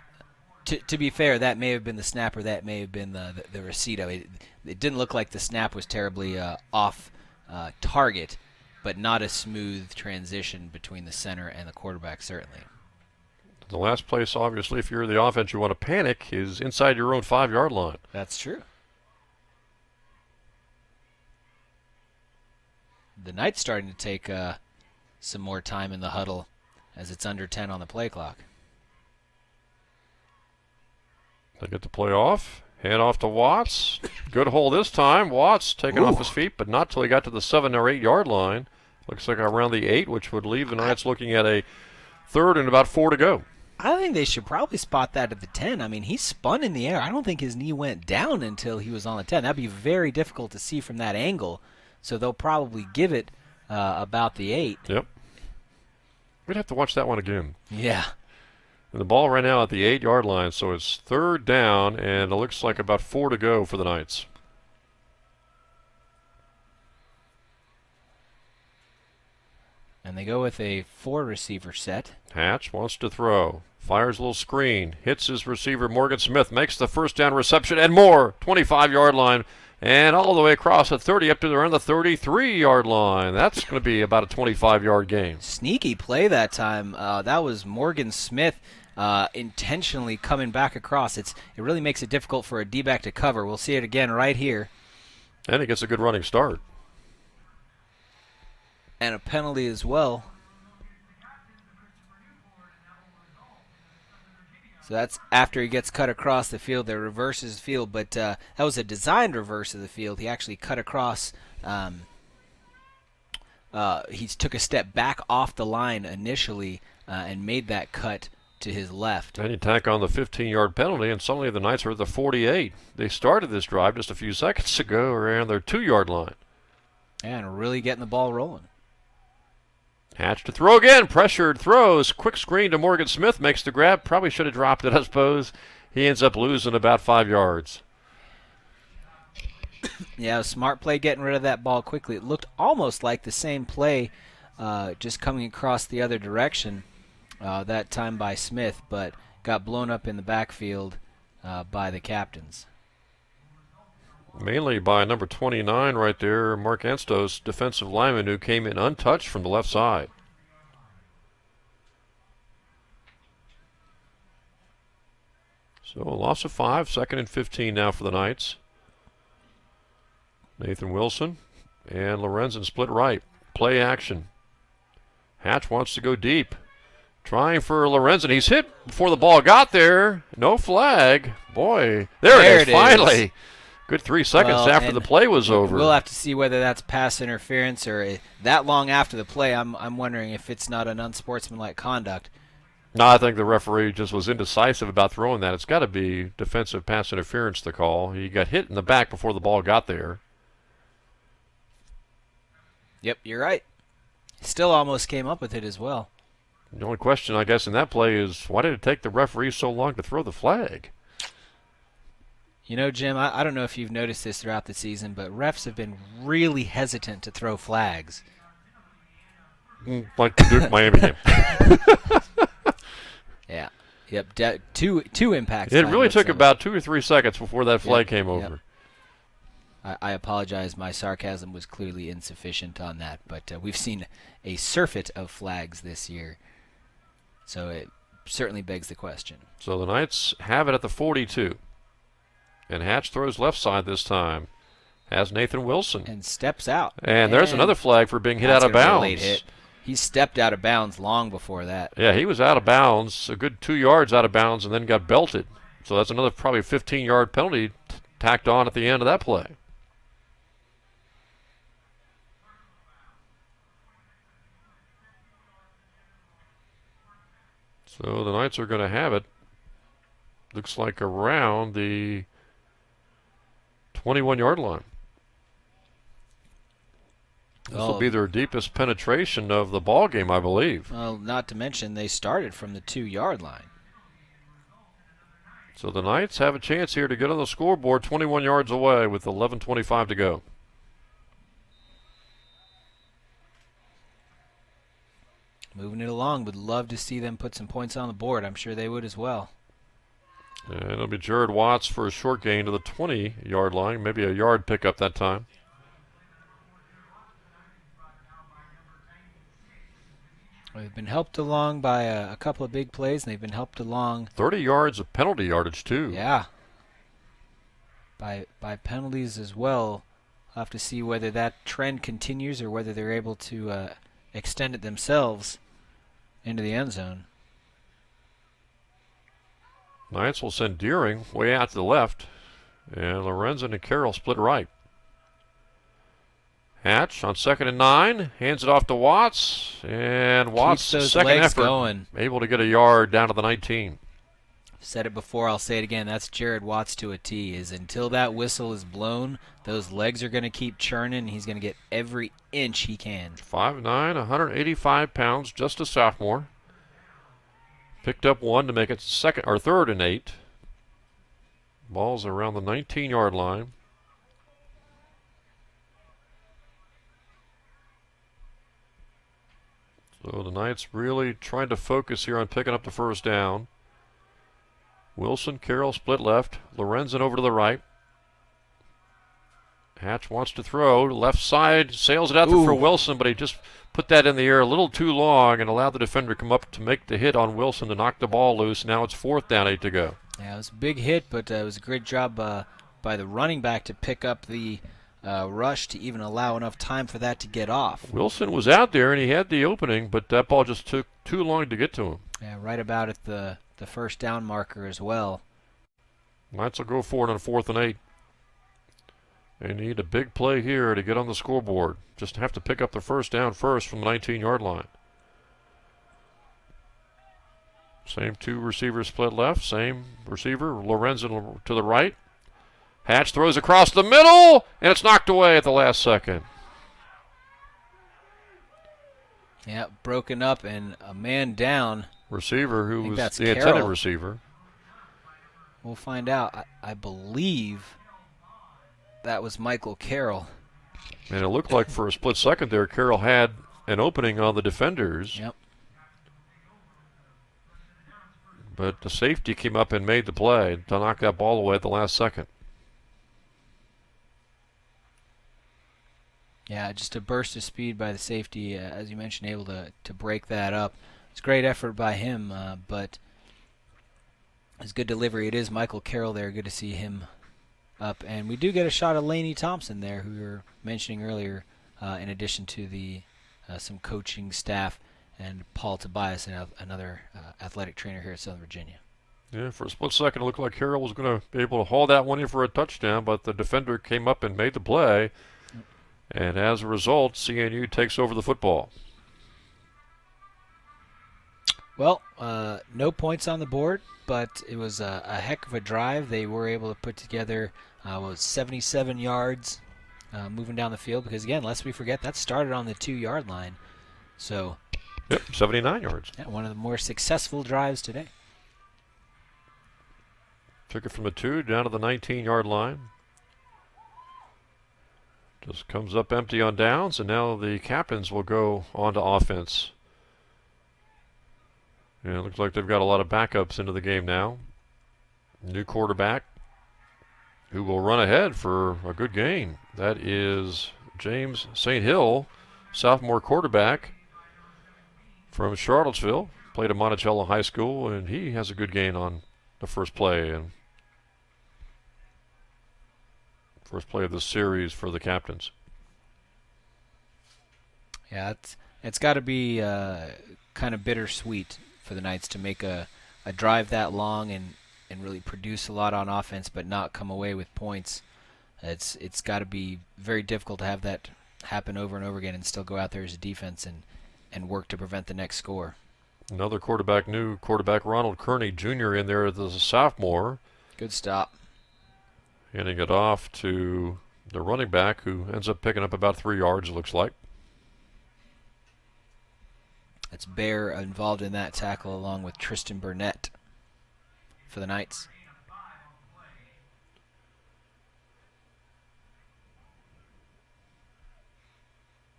to be fair, that may have been the snap or that may have been the receiver. It didn't look like the snap was terribly off target, but not a smooth transition between the center and the quarterback, certainly. The last place, obviously, if you're the offense, you want to panic, is inside your own 5-yard line. That's true. The Knights starting to take some more time in the huddle as it's under 10 on the play clock. They get the play off. Hand off to Watts. Good hole this time. Watts taken off his feet, but not till he got to the 7 or 8 yard line. Looks like around the 8, which would leave the Knights looking at a 3rd and about 4 to go. I think they should probably spot that at the 10. I mean, he spun in the air. I don't think his knee went down until he was on the 10. That'd be very difficult to see from that angle. So they'll probably give it about the 8. Yep. We'd have to watch that one again. Yeah. And the ball right now at the 8 yard line, so it's 3rd down, and it looks like about 4 to go for the Knights. And they go with a 4-receiver set. Hatch wants to throw. Fires a little screen. Hits his receiver, Morgan Smith. Makes the first down reception and more. 25-yard line. And all the way across at 30 up to around the 33-yard line. That's going to be about a 25-yard gain. Sneaky play that time. That was Morgan Smith intentionally coming back across. It really makes it difficult for a D-back to cover. We'll see it again right here. And he gets a good running start. And a penalty as well. So that's after he gets cut across the field. They reverses the field, but that was a designed reverse of the field. He actually cut across. He took a step back off the line initially and made that cut to his left. And you tack on the 15-yard penalty, and suddenly the Knights are at the 48. They started this drive just a few seconds ago around their 2-yard line. And really getting the ball rolling. Hatch to throw again. Pressured throws. Quick screen to Morgan Smith. Makes the grab. Probably should have dropped it, I suppose. He ends up losing about 5 yards. Yeah, a smart play getting rid of that ball quickly. It looked almost like the same play just coming across the other direction that time by Smith, but got blown up in the backfield by the captains. Mainly by number 29 right there, Mark Anstos, defensive lineman, who came in untouched from the left side. So a loss of 5, 2nd and 15 now for the Knights. Nathan Wilson and Lorenzen split right. Play action. Hatch wants to go deep. Trying for Lorenzen. He's hit before the ball got there. No flag. Boy, there it is, finally. Good 3 seconds Well, after the play was over. We'll have to see whether that's pass interference or that long after the play. I'm wondering if it's not an unsportsmanlike conduct. No, I think the referee just was indecisive about throwing that. It's got to be defensive pass interference, the call. He got hit in the back before the ball got there. Yep, you're right. Still almost came up with it as well. The only question, I guess, in that play is why did it take the referee so long to throw the flag? You know, Jim, I don't know if you've noticed this throughout the season, but refs have been really hesitant to throw flags. Like the Duke-Miami game. Yeah. Yep. Two impacts. It really took about 2 or 3 seconds before that flag came over. Yep. I apologize. My sarcasm was clearly insufficient on that, but we've seen a surfeit of flags this year, so it certainly begs the question. So the Knights have it at the 42. And Hatch throws left side this time. Has Nathan Wilson. And steps out. And there's another flag for being hit out of bounds. Late hit. He stepped out of bounds long before that. Yeah, he was out of bounds, a good 2 yards out of bounds, and then got belted. So that's another probably 15-yard penalty tacked on at the end of that play. So the Knights are going to have it. Looks like around the 21-yard line. This will be their deepest penetration of the ball game, I believe. Well, not to mention they started from the 2-yard line. So the Knights have a chance here to get on the scoreboard 21 yards away with 11:25 to go. Moving it along. Would love to see them put some points on the board. I'm sure they would as well. And it'll be Jared Watts for a short gain to the 20-yard line, maybe a yard pickup that time. They've been helped along by a couple of big plays, and they've been helped along. 30 yards of penalty yardage, too. Yeah. By penalties as well. We'll have to see whether that trend continues or whether they're able to extend it themselves into the end zone. Knights will send Deering way out to the left, and Lorenzen and Carroll split right. Hatch on 2nd and 9, hands it off to Watts, and Watts' second effort, going. able to get a yard down to the 19. I've said it before, I'll say it again, that's Jared Watts to a T, is until that whistle is blown, those legs are going to keep churning, and he's going to get every inch he can. 5'9", 185 pounds, just a sophomore. Picked up one to make it 3rd and 8. Ball's around the 19-yard line. So the Knights really trying to focus here on picking up the first down. Wilson, Carroll split left. Lorenzen over to the right. Hatch wants to throw. Left side, sails it out there for Wilson, but he just put that in the air a little too long and allowed the defender to come up to make the hit on Wilson to knock the ball loose. Now it's 4th down, 8 to go. Yeah, it was a big hit, but it was a great job by the running back to pick up the rush to even allow enough time for that to get off. Wilson was out there and he had the opening, but that ball just took too long to get to him. Yeah, right about at the first down marker as well. Knights will go for it on 4th and 8. They need a big play here to get on the scoreboard. Just have to pick up the first down first from the 19-yard line. Same 2 receivers split left. Same receiver, Lorenzen to the right. Hatch throws across the middle, and it's knocked away at the last second. Yeah, broken up and a man down. Receiver who was the intended receiver. We'll find out. I believe that was Michael Carroll. And it looked like for a split second there, Carroll had an opening on the defenders. Yep. But the safety came up and made the play to knock that ball away at the last second. Yeah, just a burst of speed by the safety, as you mentioned, able to break that up. It's a great effort by him, but it's good delivery. It is Michael Carroll there. Good to see him up. And we do get a shot of Laney Thompson there, who we were mentioning earlier, in addition to the some coaching staff, and Paul Tobias, another athletic trainer here at Southern Virginia. Yeah, for a split second, it looked like Carroll was going to be able to haul that one in for a touchdown, but the defender came up and made the play. And as a result, CNU takes over the football. Well, no points on the board, but it was a heck of a drive. They were able to put together 77 yards moving down the field because, again, lest we forget, that started on the 2-yard line. So, Yep, 79 yards. yeah, one of the more successful drives today. Took it from the 2 down to the 19-yard line. Just comes up empty on downs, and now the Captains will go on to offense. Yeah, it looks like they've got a lot of backups into the game now. New quarterback who will run ahead for a good gain. That is James St. Hill, sophomore quarterback from Charlottesville. Played at Monticello High School, and he has a good gain on the first play. And first play of the series for the Captains. Yeah, it's got to be kind of bittersweet for the Knights to make a drive that long and really produce a lot on offense but not come away with points. It's got to be very difficult to have that happen over and over again and still go out there as a defense and work to prevent the next score. Another quarterback, new quarterback Ronald Kearney Jr. in there as a sophomore. Good stop. Handing it off to the running back who ends up picking up about 3 yards, it looks like. That's Bear involved in that tackle along with Tristan Burnett for the Knights.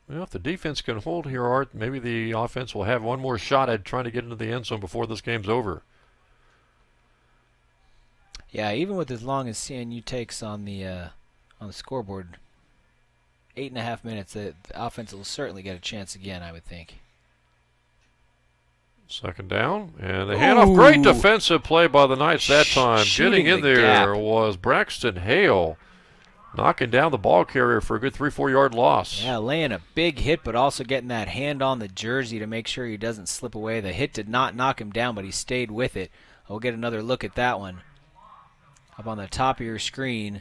Well, if the defense can hold here, Art, maybe the offense will have one more shot at trying to get into the end zone before this game's over. Yeah, even with as long as CNU takes on the scoreboard, 8.5 minutes, the offense will certainly get a chance again, I would think. Second down, and the handoff. Great defensive play by the Knights that time. Shooting Getting in the there gap. was Braxton Hale, knocking down the ball carrier for a good 3-4 yard loss. Yeah, laying a big hit, but also getting that hand on the jersey to make sure he doesn't slip away. The hit did not knock him down, but he stayed with it. We'll get another look at that one. Up on the top of your screen,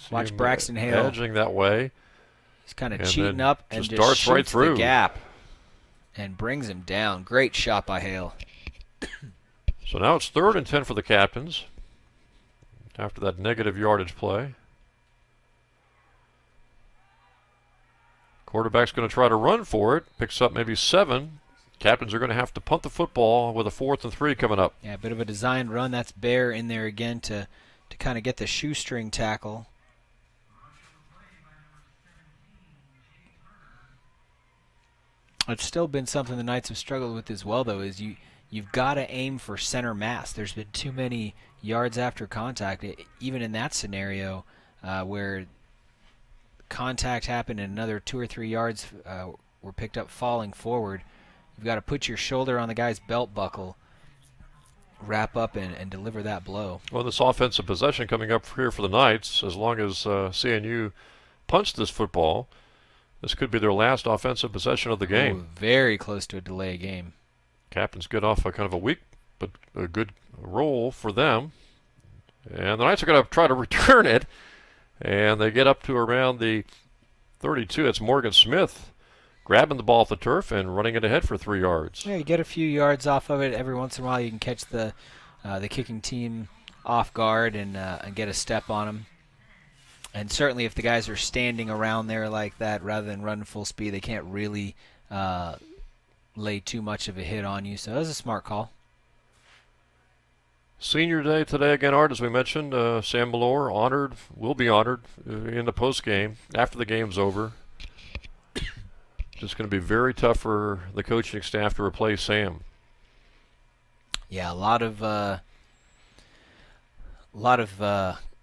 watch Braxton Hale. Edging that way. He's kind of And cheating then up and just just darts shoots right through. the gap and brings him down. Great shot by Hale. So now it's 3rd and 10 for the Captains after that negative yardage play. Quarterback's going to try to run for it. Picks up maybe 7. Captains are going to have to punt the football with a 4th and 3 coming up. Yeah, a bit of a designed run. That's Bear in there again to kind of get the shoestring tackle. It's still been something the Knights have struggled with as well, though, is you've got to aim for center mass. There's been too many yards after contact, even in that scenario where contact happened and another 2 or 3 yards were picked up falling forward. You've got to put your shoulder on the guy's belt buckle, wrap up, and deliver that blow. Well, this offensive possession coming up here for the Knights, as long as CNU punts this football, this could be their last offensive possession of the game. Ooh, very close to a delay game. Captains get off a kind of a weak but a good roll for them. And the Knights are going to try to return it. And they get up to around the 32. It's Morgan Smith grabbing the ball off the turf and running it ahead for 3 yards. Yeah, you get a few yards off of it. Every once in a while you can catch the kicking team off guard and get a step on them. And certainly if the guys are standing around there like that rather than running full speed, they can't really lay too much of a hit on you. So that was a smart call. Senior Day today again, Art, as we mentioned. Sam Malore will be honored in the post game after the game's over. Just going to be very tough for the coaching staff to replace Sam. Yeah, a lot of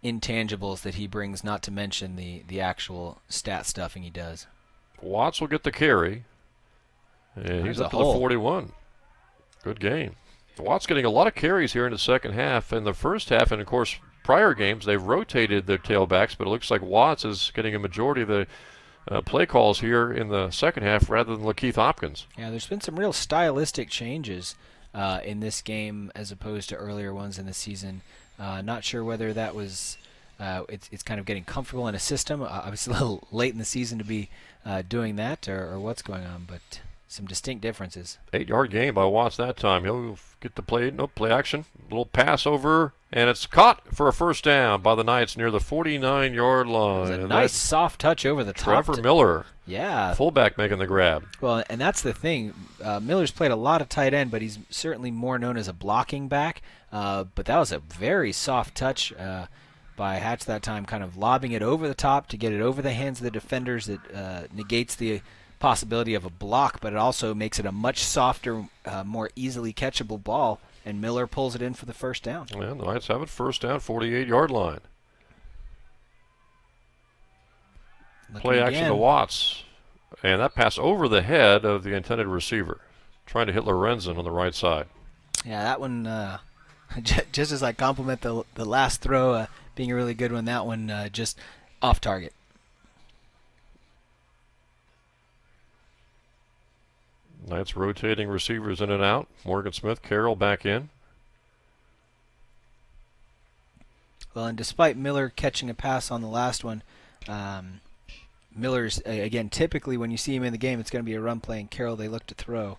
intangibles that he brings, not to mention the actual stat stuffing he does. Watts will get the carry, and There's he's up a to the hole. 41. Good game. Watts getting a lot of carries here in the second half. In the first half, and of course, prior games, they've rotated their tailbacks, but it looks like Watts is getting a majority of the play calls here in the second half rather than Lakeith Hopkins. Yeah, there's been some real stylistic changes in this game as opposed to earlier ones in the season. Not sure whether that was it's kind of getting comfortable in a system. Obviously, a little late in the season to be doing that, or what's going on, but some distinct differences. 8-yard gain by Watts that time. He'll get the play action. Little pass over, and it's caught for a first down by the Knights near the 49-yard line. It was a And nice soft touch over the top. Trevor Miller, yeah, fullback, making the grab. Well, and that's the thing. Miller's played a lot of tight end, but he's certainly more known as a blocking back. But that was a very soft touch by Hatch that time, kind of lobbing it over the top to get it over the hands of the defenders. That negates the possibility of a block, but it also makes it a much softer, more easily catchable ball, and Miller pulls it in for the first down. And the Knights have it first down, 48-yard line. Play action to Watts, and that pass over the head of the intended receiver, trying to hit Lorenzen on the right side. Yeah, that one, just as I compliment the last throw being a really good one, that one just off target. Knights rotating receivers in and out. Morgan Smith, Carroll back in. Well, and despite Miller catching a pass on the last one, Miller's, again, typically when you see him in the game, it's going to be a run play, and Carroll, they look to throw.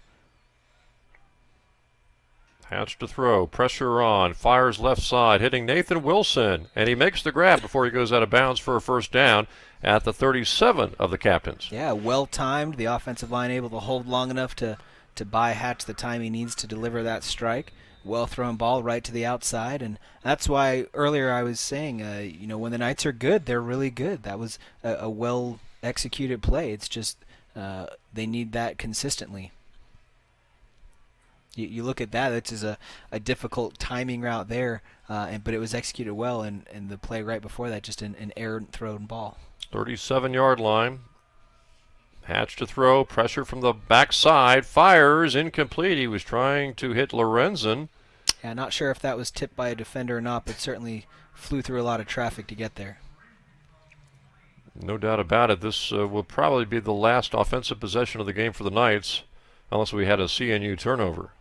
Hatch to throw, pressure on, fires left side, hitting Nathan Wilson, and he makes the grab before he goes out of bounds for a first down at the 37 of the Captains. Yeah, well timed. The offensive line able to hold long enough to buy Hatch the time he needs to deliver that strike. Well thrown ball right to the outside, and that's why earlier I was saying, when the Knights are good, they're really good. That was a well executed play. It's just they need that consistently. You look at that, it's just a difficult timing route there, but it was executed well, and the play right before that, just an errant thrown ball. 37-yard line. Hatch to throw, pressure from the backside, fires, incomplete. He was trying to hit Lorenzen. Yeah, not sure if that was tipped by a defender or not, but certainly flew through a lot of traffic to get there. No doubt about it. This will probably be the last offensive possession of the game for the Knights, unless we had a CNU turnover.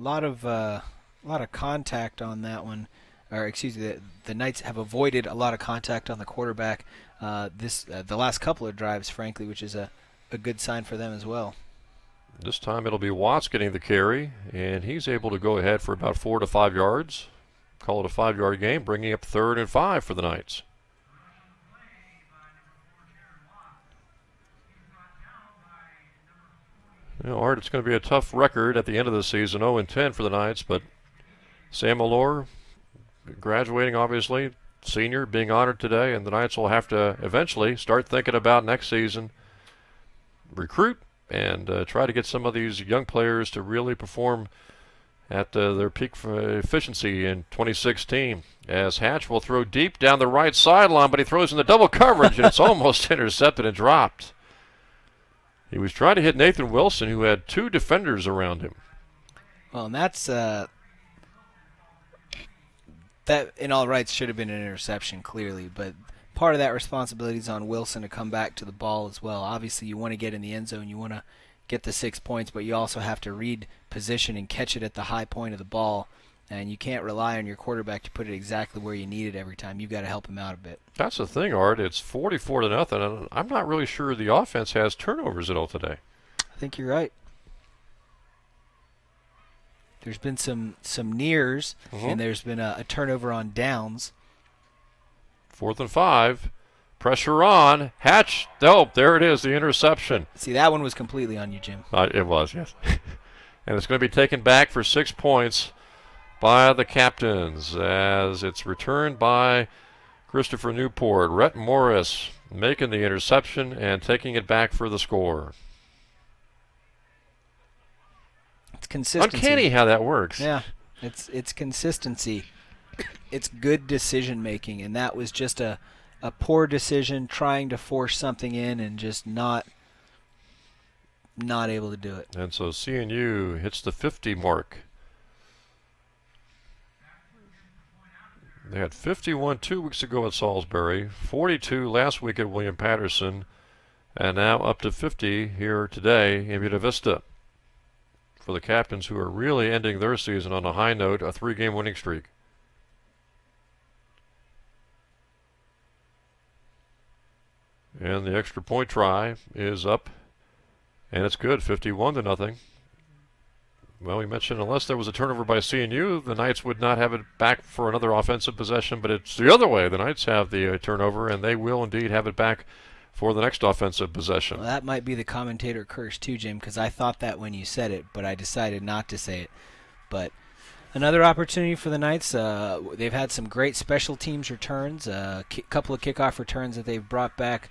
A lot of contact on that one, or excuse me, the Knights have avoided a lot of contact on the quarterback the last couple of drives, frankly, which is a good sign for them as well. This time it'll be Watts getting the carry, and he's able to go ahead for about 4 to 5 yards. Call it a 5-yard game, bringing up 3rd and 5 for the Knights. Art, it's going to be a tough record at the end of the season, 0-10 for the Knights, but Sam Allure, graduating obviously, senior, being honored today, and the Knights will have to eventually start thinking about next season, recruit, and try to get some of these young players to really perform at their peak efficiency in 2016. As Hatch will throw deep down the right sideline, but he throws in the double coverage, and it's almost intercepted and dropped. He was trying to hit Nathan Wilson, who had 2 defenders around him. Well, and that's that in all rights should have been an interception, clearly, but part of that responsibility is on Wilson to come back to the ball as well. Obviously, you want to get in the end zone, you want to get the 6 points, but you also have to read position and catch it at the high point of the ball, and you can't rely on your quarterback to put it exactly where you need it every time. You've got to help him out a bit. That's the thing, Art. It's 44-0, and I'm not really sure the offense has turnovers at all today. I think you're right. There's been some nears, and there's been a turnover on downs. 4th and 5. Pressure on. Hatch. Oh, there it is, the interception. See, that one was completely on you, Jim. It was, yes. And it's going to be taken back for 6 points by the Captains as it's returned by Christopher Newport. Rhett Morris making the interception and taking it back for the score. It's consistency. Uncanny how that works. Yeah, it's consistency. It's good decision making, and that was just a poor decision, trying to force something in and just not able to do it. And so CNU hits the 50 mark. They had 51 2 weeks ago at Salisbury, 42 last week at William Patterson, and now up to 50 here today in Buena Vista. for the Captains, who are really ending their season on a high note, a 3-game winning streak. And the extra point try is up, and it's good, 51-0. Well, we mentioned unless there was a turnover by CNU, the Knights would not have it back for another offensive possession, but it's the other way. The Knights have the turnover, and they will indeed have it back for the next offensive possession. Well, that might be the commentator curse too, Jim, because I thought that when you said it, but I decided not to say it. But another opportunity for the Knights. They've had some great special teams returns, a couple of kickoff returns that they've brought back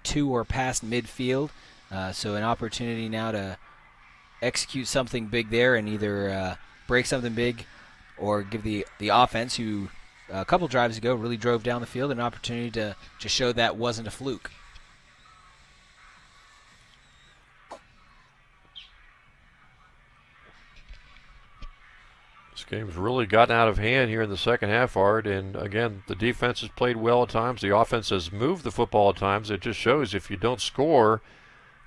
to or past midfield. So an opportunity now to execute something big there and either break something big or give the offense, who a couple drives ago really drove down the field, an opportunity to show that wasn't a fluke. This game's really gotten out of hand here in the second half, Art. And again, the defense has played well at times. The offense has moved the football at times. It just shows if you don't score,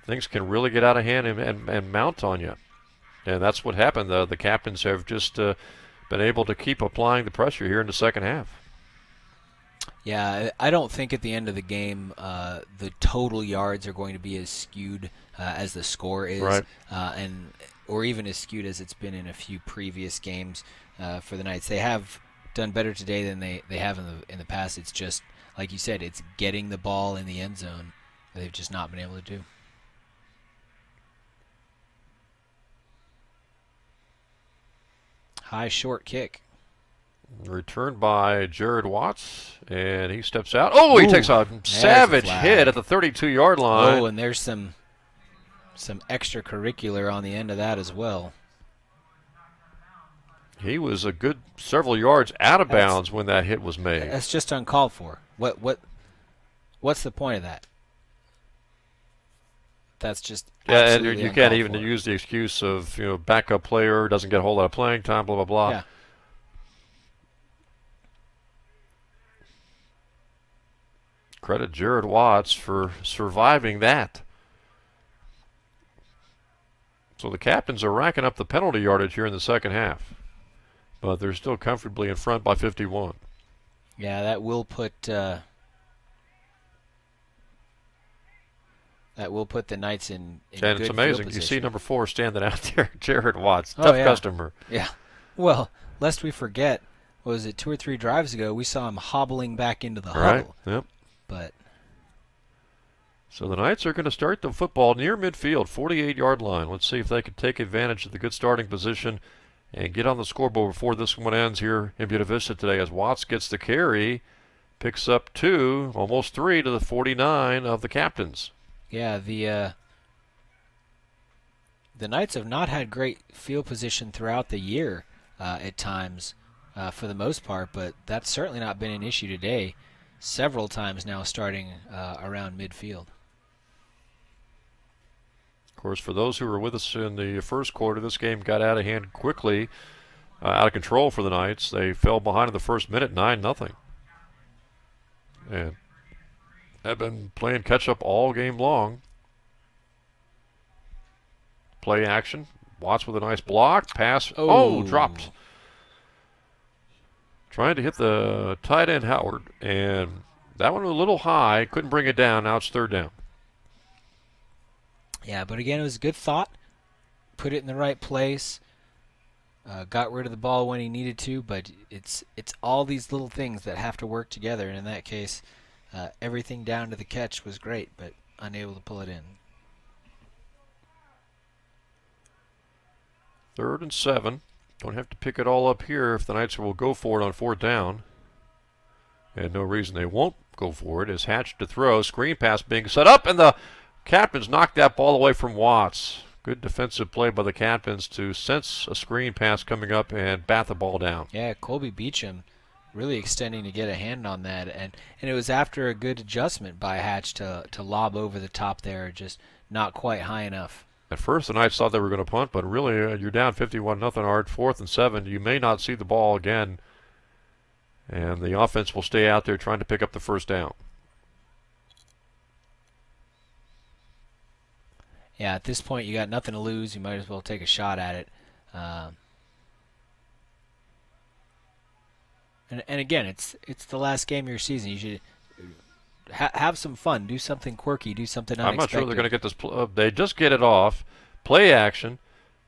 things can really get out of hand and mount on you. And that's what happened. The Captains have just been able to keep applying the pressure here in the second half. Yeah, I don't think at the end of the game the total yards are going to be as skewed as the score is, right. Or even as skewed as it's been in a few previous games for the Knights. They have done better today than they have in the past. It's just, like you said, it's getting the ball in the end zone that they've just not been able to do. High short kick. Returned by Jared Watts, and he steps out. Oh, he takes a savage hit at the 32-yard line. Oh, and there's some extracurricular on the end of that as well. He was a good several yards out of bounds when that hit was made. That's just uncalled for. What's the point of that? That's just absolutely and you can't even for. use the excuse of backup player doesn't get a whole lot of playing time, blah blah blah. Yeah. Credit Jared Watts for surviving that. So the Captains are racking up the penalty yardage here in the second half, but they're still comfortably in front by 51. Yeah, that will put the Knights in and good it's amazing. field You see position. number 4 standing out there, Jared Watts, tough customer. Yeah. Well, lest we forget, what was it, 2 or 3 drives ago, we saw him hobbling back into the huddle. Yep. But so the Knights are going to start the football near midfield, 48-yard line. Let's see if they can take advantage of the good starting position and get on the scoreboard before this one ends here in Buena Vista today, as Watts gets the carry, picks up 2, almost 3 to the 49 of the Captains. yeah, the Knights have not had great field position throughout the year at times, for the most part, but that's certainly not been an issue today. Several times now starting around midfield. Of course, for those who were with us in the first quarter, this game got out of hand quickly, out of control for the Knights. They fell behind in the first minute, 9-0. And have been playing catch-up all game long. Play action. Watts with a nice block. Pass. Oh, dropped. Trying to hit the tight end Howard, and that one was a little high. Couldn't bring it down. Now it's third down. Yeah, but again, it was a good thought. Put it in the right place. Got rid of the ball when he needed to, but it's all these little things that have to work together. And in that case, everything down to the catch was great, but unable to pull it in. 3rd and 7. Don't have to pick it all up here if the Knights will go for it on 4th down. And no reason they won't go for it. As Hatch to throw. Screen pass being set up, and the Captains knocked that ball away from Watts. Good defensive play by the Captains to sense a screen pass coming up and bat the ball down. Yeah, Colby Beecham really extending to get a hand on that. And it was after a good adjustment by Hatch to lob over the top there, just not quite high enough. At first, the Knights thought they were going to punt, but really, you're down 51-0, Art. 4th and 7. You may not see the ball again, and the offense will stay out there trying to pick up the first down. Yeah, at this point you got nothing to lose. You might as well take a shot at it. And again, it's the last game of your season. You should have some fun. Do something quirky. Do something unexpected. I'm not sure they're going to get this. They just get it off. Play action.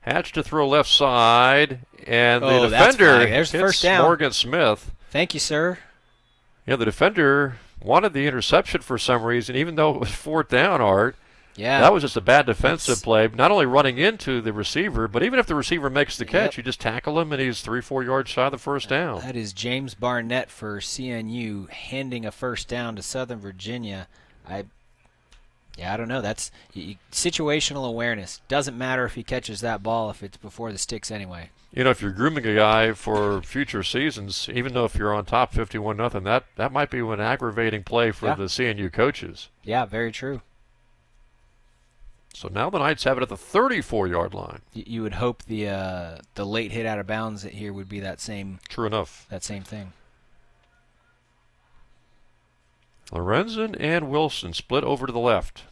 Hatch to throw left side, and the defender hits first down. Morgan Smith. Thank you, sir. Yeah, the defender wanted the interception for some reason, even though it was fourth down, Art. Yeah. That was just a bad defensive play, not only running into the receiver, but even if the receiver makes the catch, you just tackle him, and he's 3-4 yards shy of the first down. That is James Barnett for CNU handing a first down to Southern Virginia. I don't know. That's situational awareness. Doesn't matter if he catches that ball if it's before the sticks anyway. You know, if you're grooming a guy for future seasons, even though if you're on top 51-0, that might be an aggravating play for the CNU coaches. Yeah, very true. So now the Knights have it at the 34-yard line. You would hope the late hit out of bounds here would be that same. True enough. That same thing. Lorenzen and Wilson split over to the left.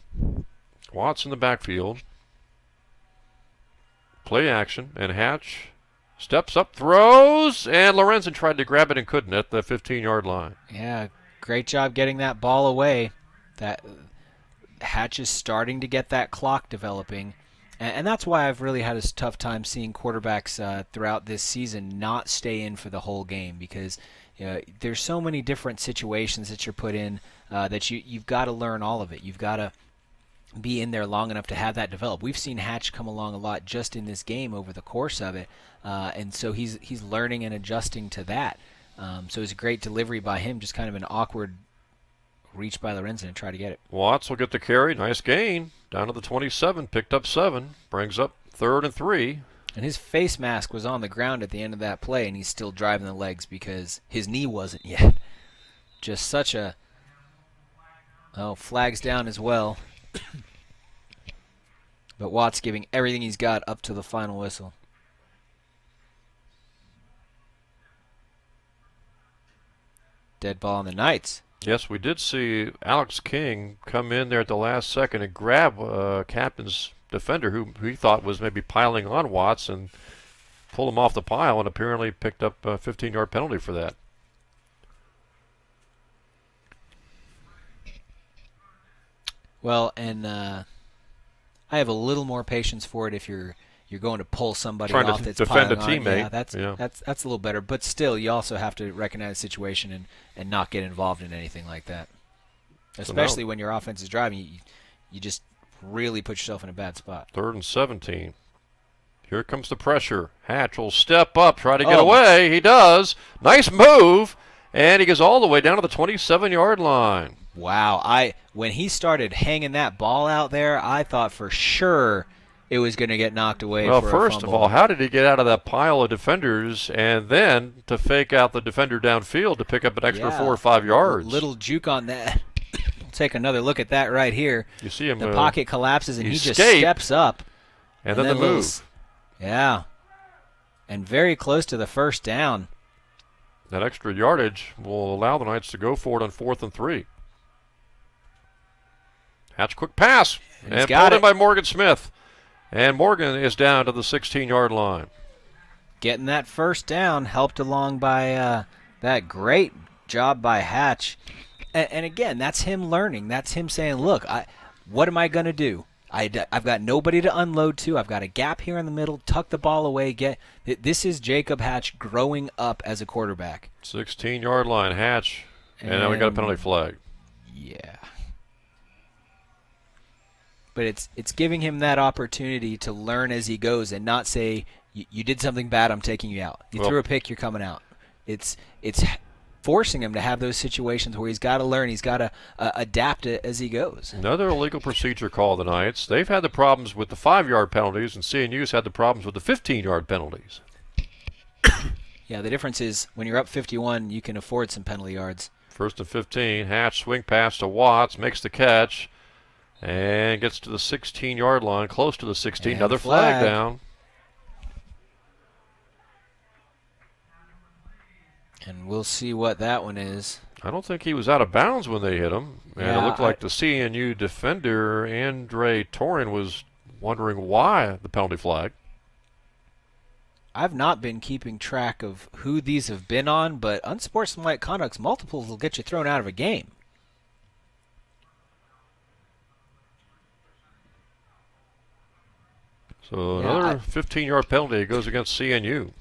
Watts in the backfield. Play action, and Hatch steps up, throws, and Lorenzen tried to grab it and couldn't at the 15-yard line. Yeah, great job getting that ball away. That Hatch is starting to get that clock developing, and that's why I've really had a tough time seeing quarterbacks throughout this season not stay in for the whole game, because there's so many different situations that you're put in that you've got to learn all of it. You've got to be in there long enough to have that develop. We've seen Hatch come along a lot just in this game over the course of it, and so he's learning and adjusting to that. So it's a great delivery by him, just kind of an awkward reach by Lorenzen and try to get it. Watts will get the carry. Nice gain. Down to the 27. Picked up 7. Brings up 3rd and 3. And his face mask was on the ground at the end of that play, and he's still driving the legs because his knee wasn't yet. Just such a... Oh, flags down as well. But Watts giving everything he's got up to the final whistle. Dead ball on the Knights. Yes, we did see Alex King come in there at the last second and grab captain's defender who he thought was maybe piling on Watts and pull him off the pile, and apparently picked up a 15-yard penalty for that. Well, and I have a little more patience for it if you're going to pull somebody trying off to that's defend a piling on. teammate. Yeah, that's a little better. But still, you also have to recognize the situation and not get involved in anything like that. Especially when your offense is driving, you just really put yourself in a bad spot. 3rd and 17. Here comes the pressure. Hatch will step up, try to get away. He does. Nice move, and he goes all the way down to the 27-yard line. Wow. When he started hanging that ball out there, I thought for sure it was going to get knocked away. Well, for first a of fumble. all, how did he get out of that pile of defenders and then to fake out the defender downfield to pick up an extra 4 or 5 yards? Little juke on that. We'll take another look at that right here. You see him. The pocket collapses and he just escape, steps up. And then the move. Yeah. And very close to the first down. That extra yardage will allow the Knights to go for it on 4th and 3. Hatch quick pass. And pulled in by Morgan Smith. And Morgan is down to the 16-yard line. Getting that first down helped along by that great job by Hatch. And again, that's him learning. That's him saying, look, what am I going to do? I've got nobody to unload to. I've got a gap here in the middle. Tuck the ball away. This is Jacob Hatch growing up as a quarterback. 16-yard line, Hatch. And now we got a penalty flag. Yeah. But it's giving him that opportunity to learn as he goes and not say, you did something bad, I'm taking you out. You threw a pick, you're coming out. It's forcing him to have those situations where he's got to learn, he's got to adapt it as he goes. Another illegal procedure call the Knights. They've had the problems with the 5-yard penalties, and CNU's had the problems with the 15-yard penalties. Yeah, the difference is when you're up 51, you can afford some penalty yards. 1st and 15, Hatch swing pass to Watts, makes the catch, and gets to the 16-yard line, close to the 16. And another flag down. And we'll see what that one is. I don't think he was out of bounds when they hit him. And it looked like the CNU defender, Andre Torin, was wondering why the penalty flag. I've not been keeping track of who these have been on, but unsportsmanlike conduct's multiples will get you thrown out of a game. So another 15-yard penalty goes against CNU.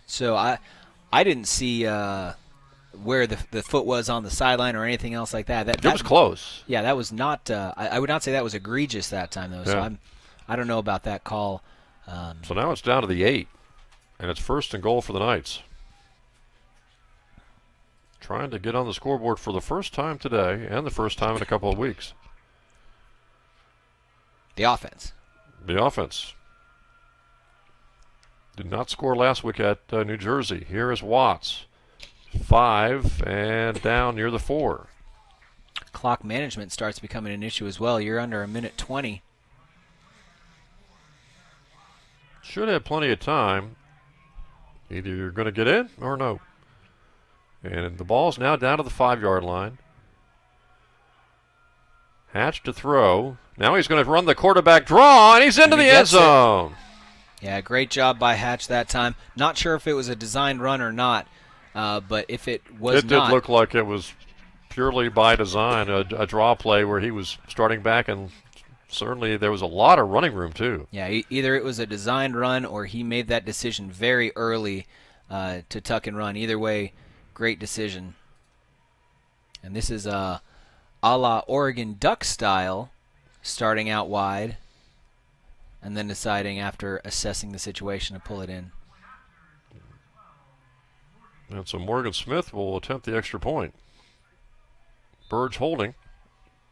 So I didn't see where the foot was on the sideline or anything else like that. That was close. Yeah, that was not. I would not say that was egregious that time though. Yeah. So I don't know about that call. So now it's down to the 8, and it's 1st and goal for the Knights. Trying to get on the scoreboard for the first time today and the first time in a couple of weeks. The offense. The offense did not score last week at New Jersey. Here is Watts. 5 and down near the 4. Clock management starts becoming an issue as well. You're under a minute 20. Should have plenty of time. Either you're going to get in or no. And the ball's now down to the 5-yard line. Hatch to throw. Now he's going to run the quarterback draw, and he's into the end zone. Yeah, great job by Hatch that time. Not sure if it was a designed run or not, but if it was It did look like it was purely by design, a draw play where he was starting back, and certainly there was a lot of running room too. Yeah, either it was a designed run or he made that decision very early to tuck and run. Either way, great decision. And this is a la Oregon Duck style, starting out wide and then deciding after assessing the situation to pull it in. And so Morgan Smith will attempt the extra point. Burge holding,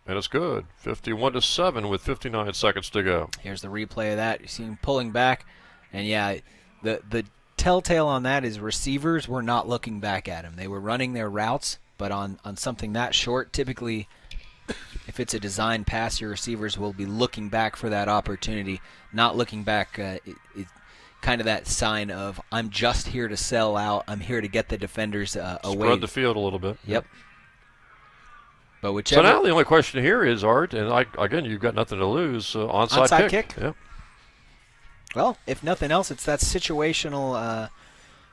and it's good. 51-7 with 59 seconds to go. Here's the replay of that. You see him pulling back, and yeah, the telltale on that is receivers were not looking back at him. They were running their routes, but on something that short, typically if it's a designed pass, your receivers will be looking back for that opportunity. Not looking back, it's kind of that sign of, I'm just here to sell out. I'm here to get the defenders away. Spread the field a little bit. Yep. But whichever. So now the only question here is, Art, and again, you've got nothing to lose, onside kick. Yep. Well, if nothing else, it's that situational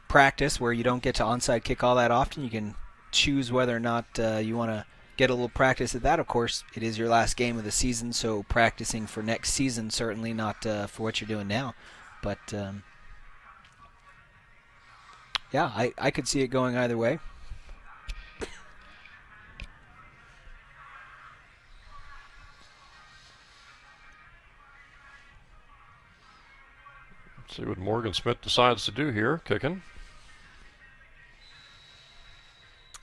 practice where you don't get to onside kick all that often. You can choose whether or not you want to get a little practice at that. Of course, it is your last game of the season, so practicing for next season, certainly not for what you're doing now. But, yeah, I could see it going either way. Let's see what Morgan Smith decides to do here, kicking.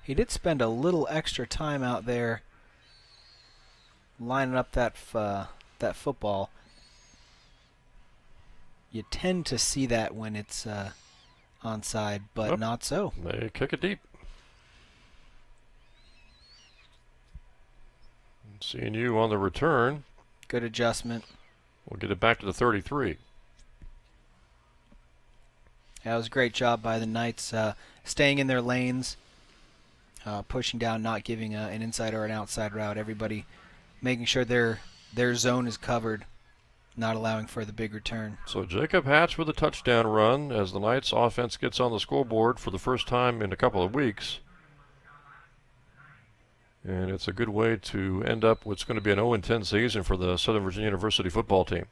He did spend a little extra time out there lining up that football. You tend to see that when it's onside, but not so. They kick it deep. CNU on the return. Good adjustment. We'll get it back to the 33. That was a great job by the Knights, staying in their lanes, pushing down, not giving an inside or an outside route. Everybody making sure their zone is covered, not allowing for the big return. So Jacob Hatch with a touchdown run as the Knights offense gets on the scoreboard for the first time in a couple of weeks. And it's a good way to end up what's going to be an 0-10 season for the Southern Virginia University football team.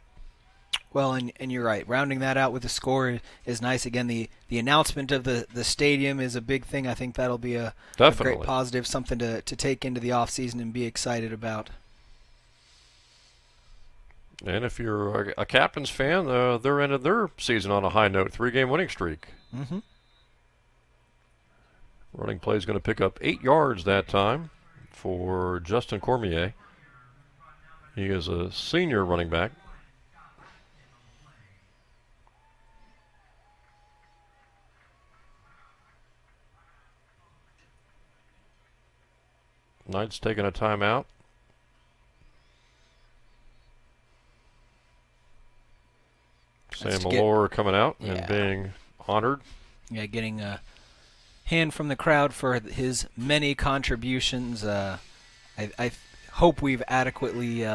Well, and you're right. Rounding that out with a score is nice. Again, the announcement of the stadium is a big thing. I think that'll be a great positive, something to take into the offseason and be excited about. And if you're a Captains fan, they're ending their season on a high note, 3-game winning streak. Mm-hmm. Running play is going to pick up 8 yards that time for Justin Cormier. He is a senior running back. Knights taking a timeout. Sam Malore coming out and being honored. Yeah, getting a hand from the crowd for his many contributions. I hope we've adequately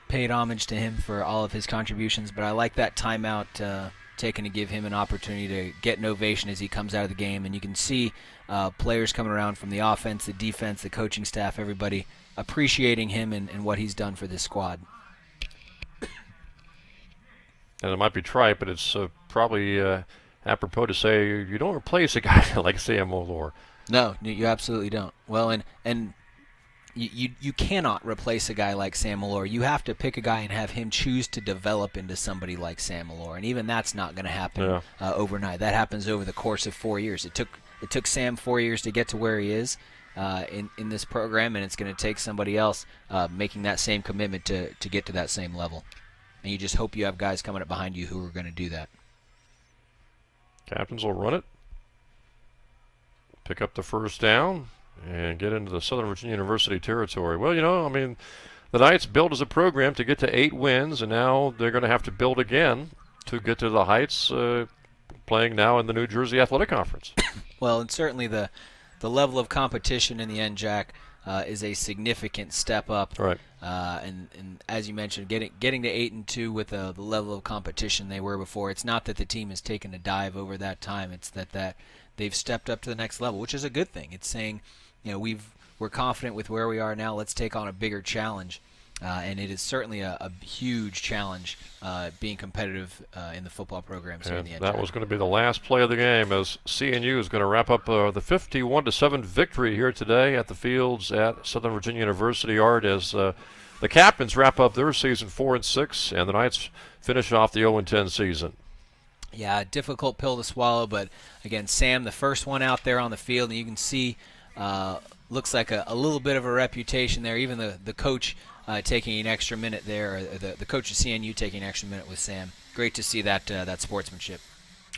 paid homage to him for all of his contributions, but I like that timeout taken to give him an opportunity to get an ovation as he comes out of the game. And you can see players coming around from the offense, the defense, the coaching staff, everybody appreciating him and what he's done for this squad. And it might be trite, but it's probably apropos to say you don't replace a guy like Sam O'Lore. No, you absolutely don't. Well, and you cannot replace a guy like Sam O'Lore. You have to pick a guy and have him choose to develop into somebody like Sam O'Lore, and even that's not going to happen overnight. That happens over the course of 4 years. It took Sam 4 years to get to where he is in this program, and it's going to take somebody else making that same commitment to get to that same level. And you just hope you have guys coming up behind you who are going to do that. Captains will run it, pick up the first down, and get into the Southern Virginia University territory. Well, the Knights built as a program to get to 8 wins, and now they're going to have to build again to get to the heights, playing now in the New Jersey Athletic Conference. Well, and certainly the level of competition in the NJAC is a significant step up. Right. And as you mentioned, getting to 8-2 with the level of competition they were before. It's not that the team has taken a dive over that time. It's that they've stepped up to the next level, which is a good thing. It's saying, we're confident with where we are now. Let's take on a bigger challenge. And it is certainly a huge challenge being competitive in the football programs here in the NJAC. That was going to be the last play of the game as CNU is going to wrap up the 51-7 victory here today at the fields at Southern Virginia University. Art, as the Captains wrap up their season 4-6, and the Knights finish off the 0-10 season. Yeah, difficult pill to swallow, but again, Sam, the first one out there on the field, and you can see looks like a little bit of a reputation there. Even the coach taking an extra minute there, or the coach of CNU taking an extra minute with Sam. Great to see that sportsmanship.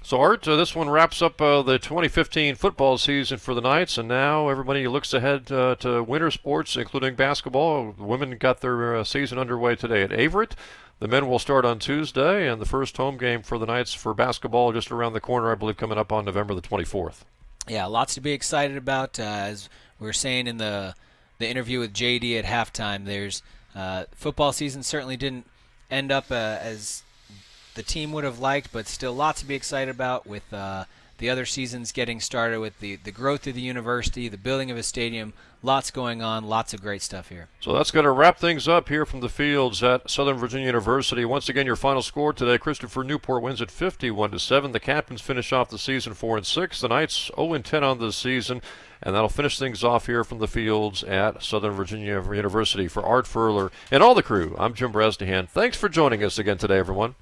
So, Art, this one wraps up the 2015 football season for the Knights, and now everybody looks ahead to winter sports, including basketball. The women got their season underway today at Averett. The men will start on Tuesday, and the first home game for the Knights for basketball just around the corner, I believe, coming up on November the 24th. Yeah, lots to be excited about. As we were saying in the interview with JD at halftime, there's football season certainly didn't end up as the team would have liked, but still lots to be excited about with the other seasons getting started, with the growth of the university, the building of a stadium. Lots going on, lots of great stuff here. So that's going to wrap things up here from the fields at Southern Virginia University. Once again, your final score today, Christopher Newport wins at 51-7. The Captains finish off the season 4-6. The Knights 0-10 on this season. And that'll finish things off here from the fields at Southern Virginia University. For Art Furler and all the crew, I'm Jim Bresnahan. Thanks for joining us again today, everyone.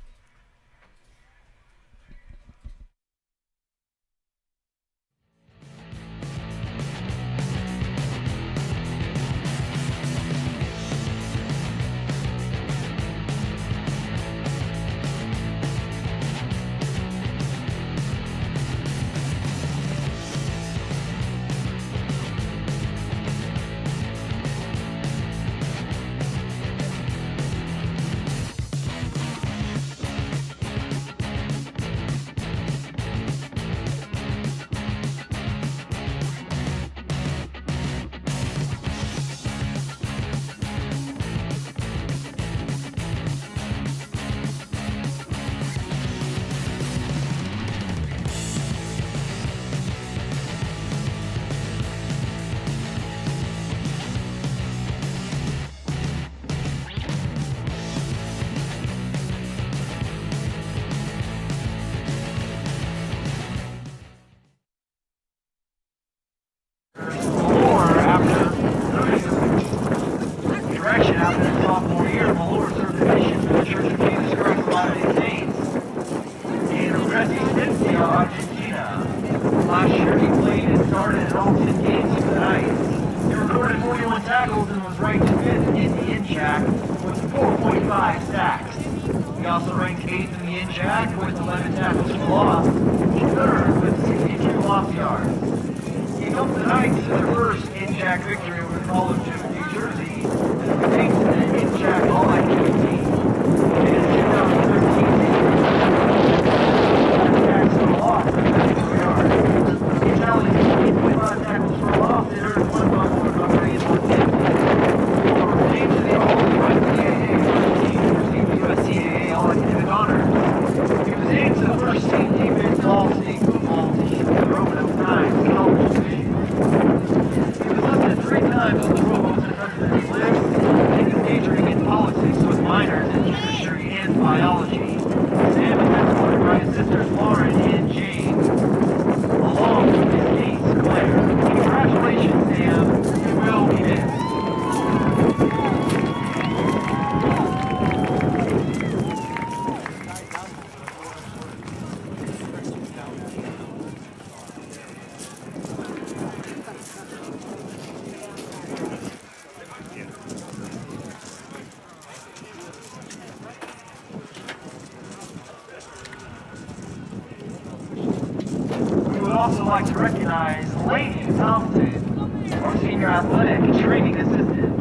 also like to recognize Lady Thompson, our senior athletic training assistant.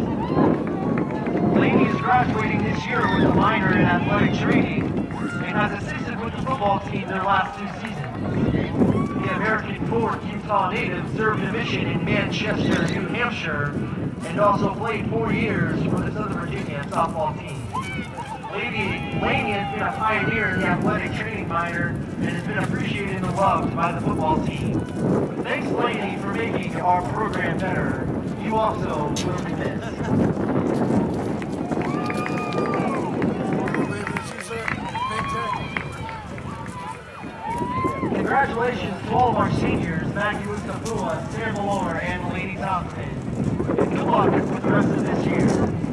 Lady is graduating this year with a minor in athletic training and has assisted with the football team their last 2 seasons. The American Fork Utah native served a mission in Manchester, New Hampshire, and also played 4 years for the Southern Virginia softball team. Laney has been a pioneer in the athletic training minor and has been appreciated and loved by the football team. Thanks, Laney, for making our program better. You also will be missed. Congratulations to all of our seniors, Maggie Wustapua, Sam Malone, and Laney Thompson. And good luck with the rest of this year.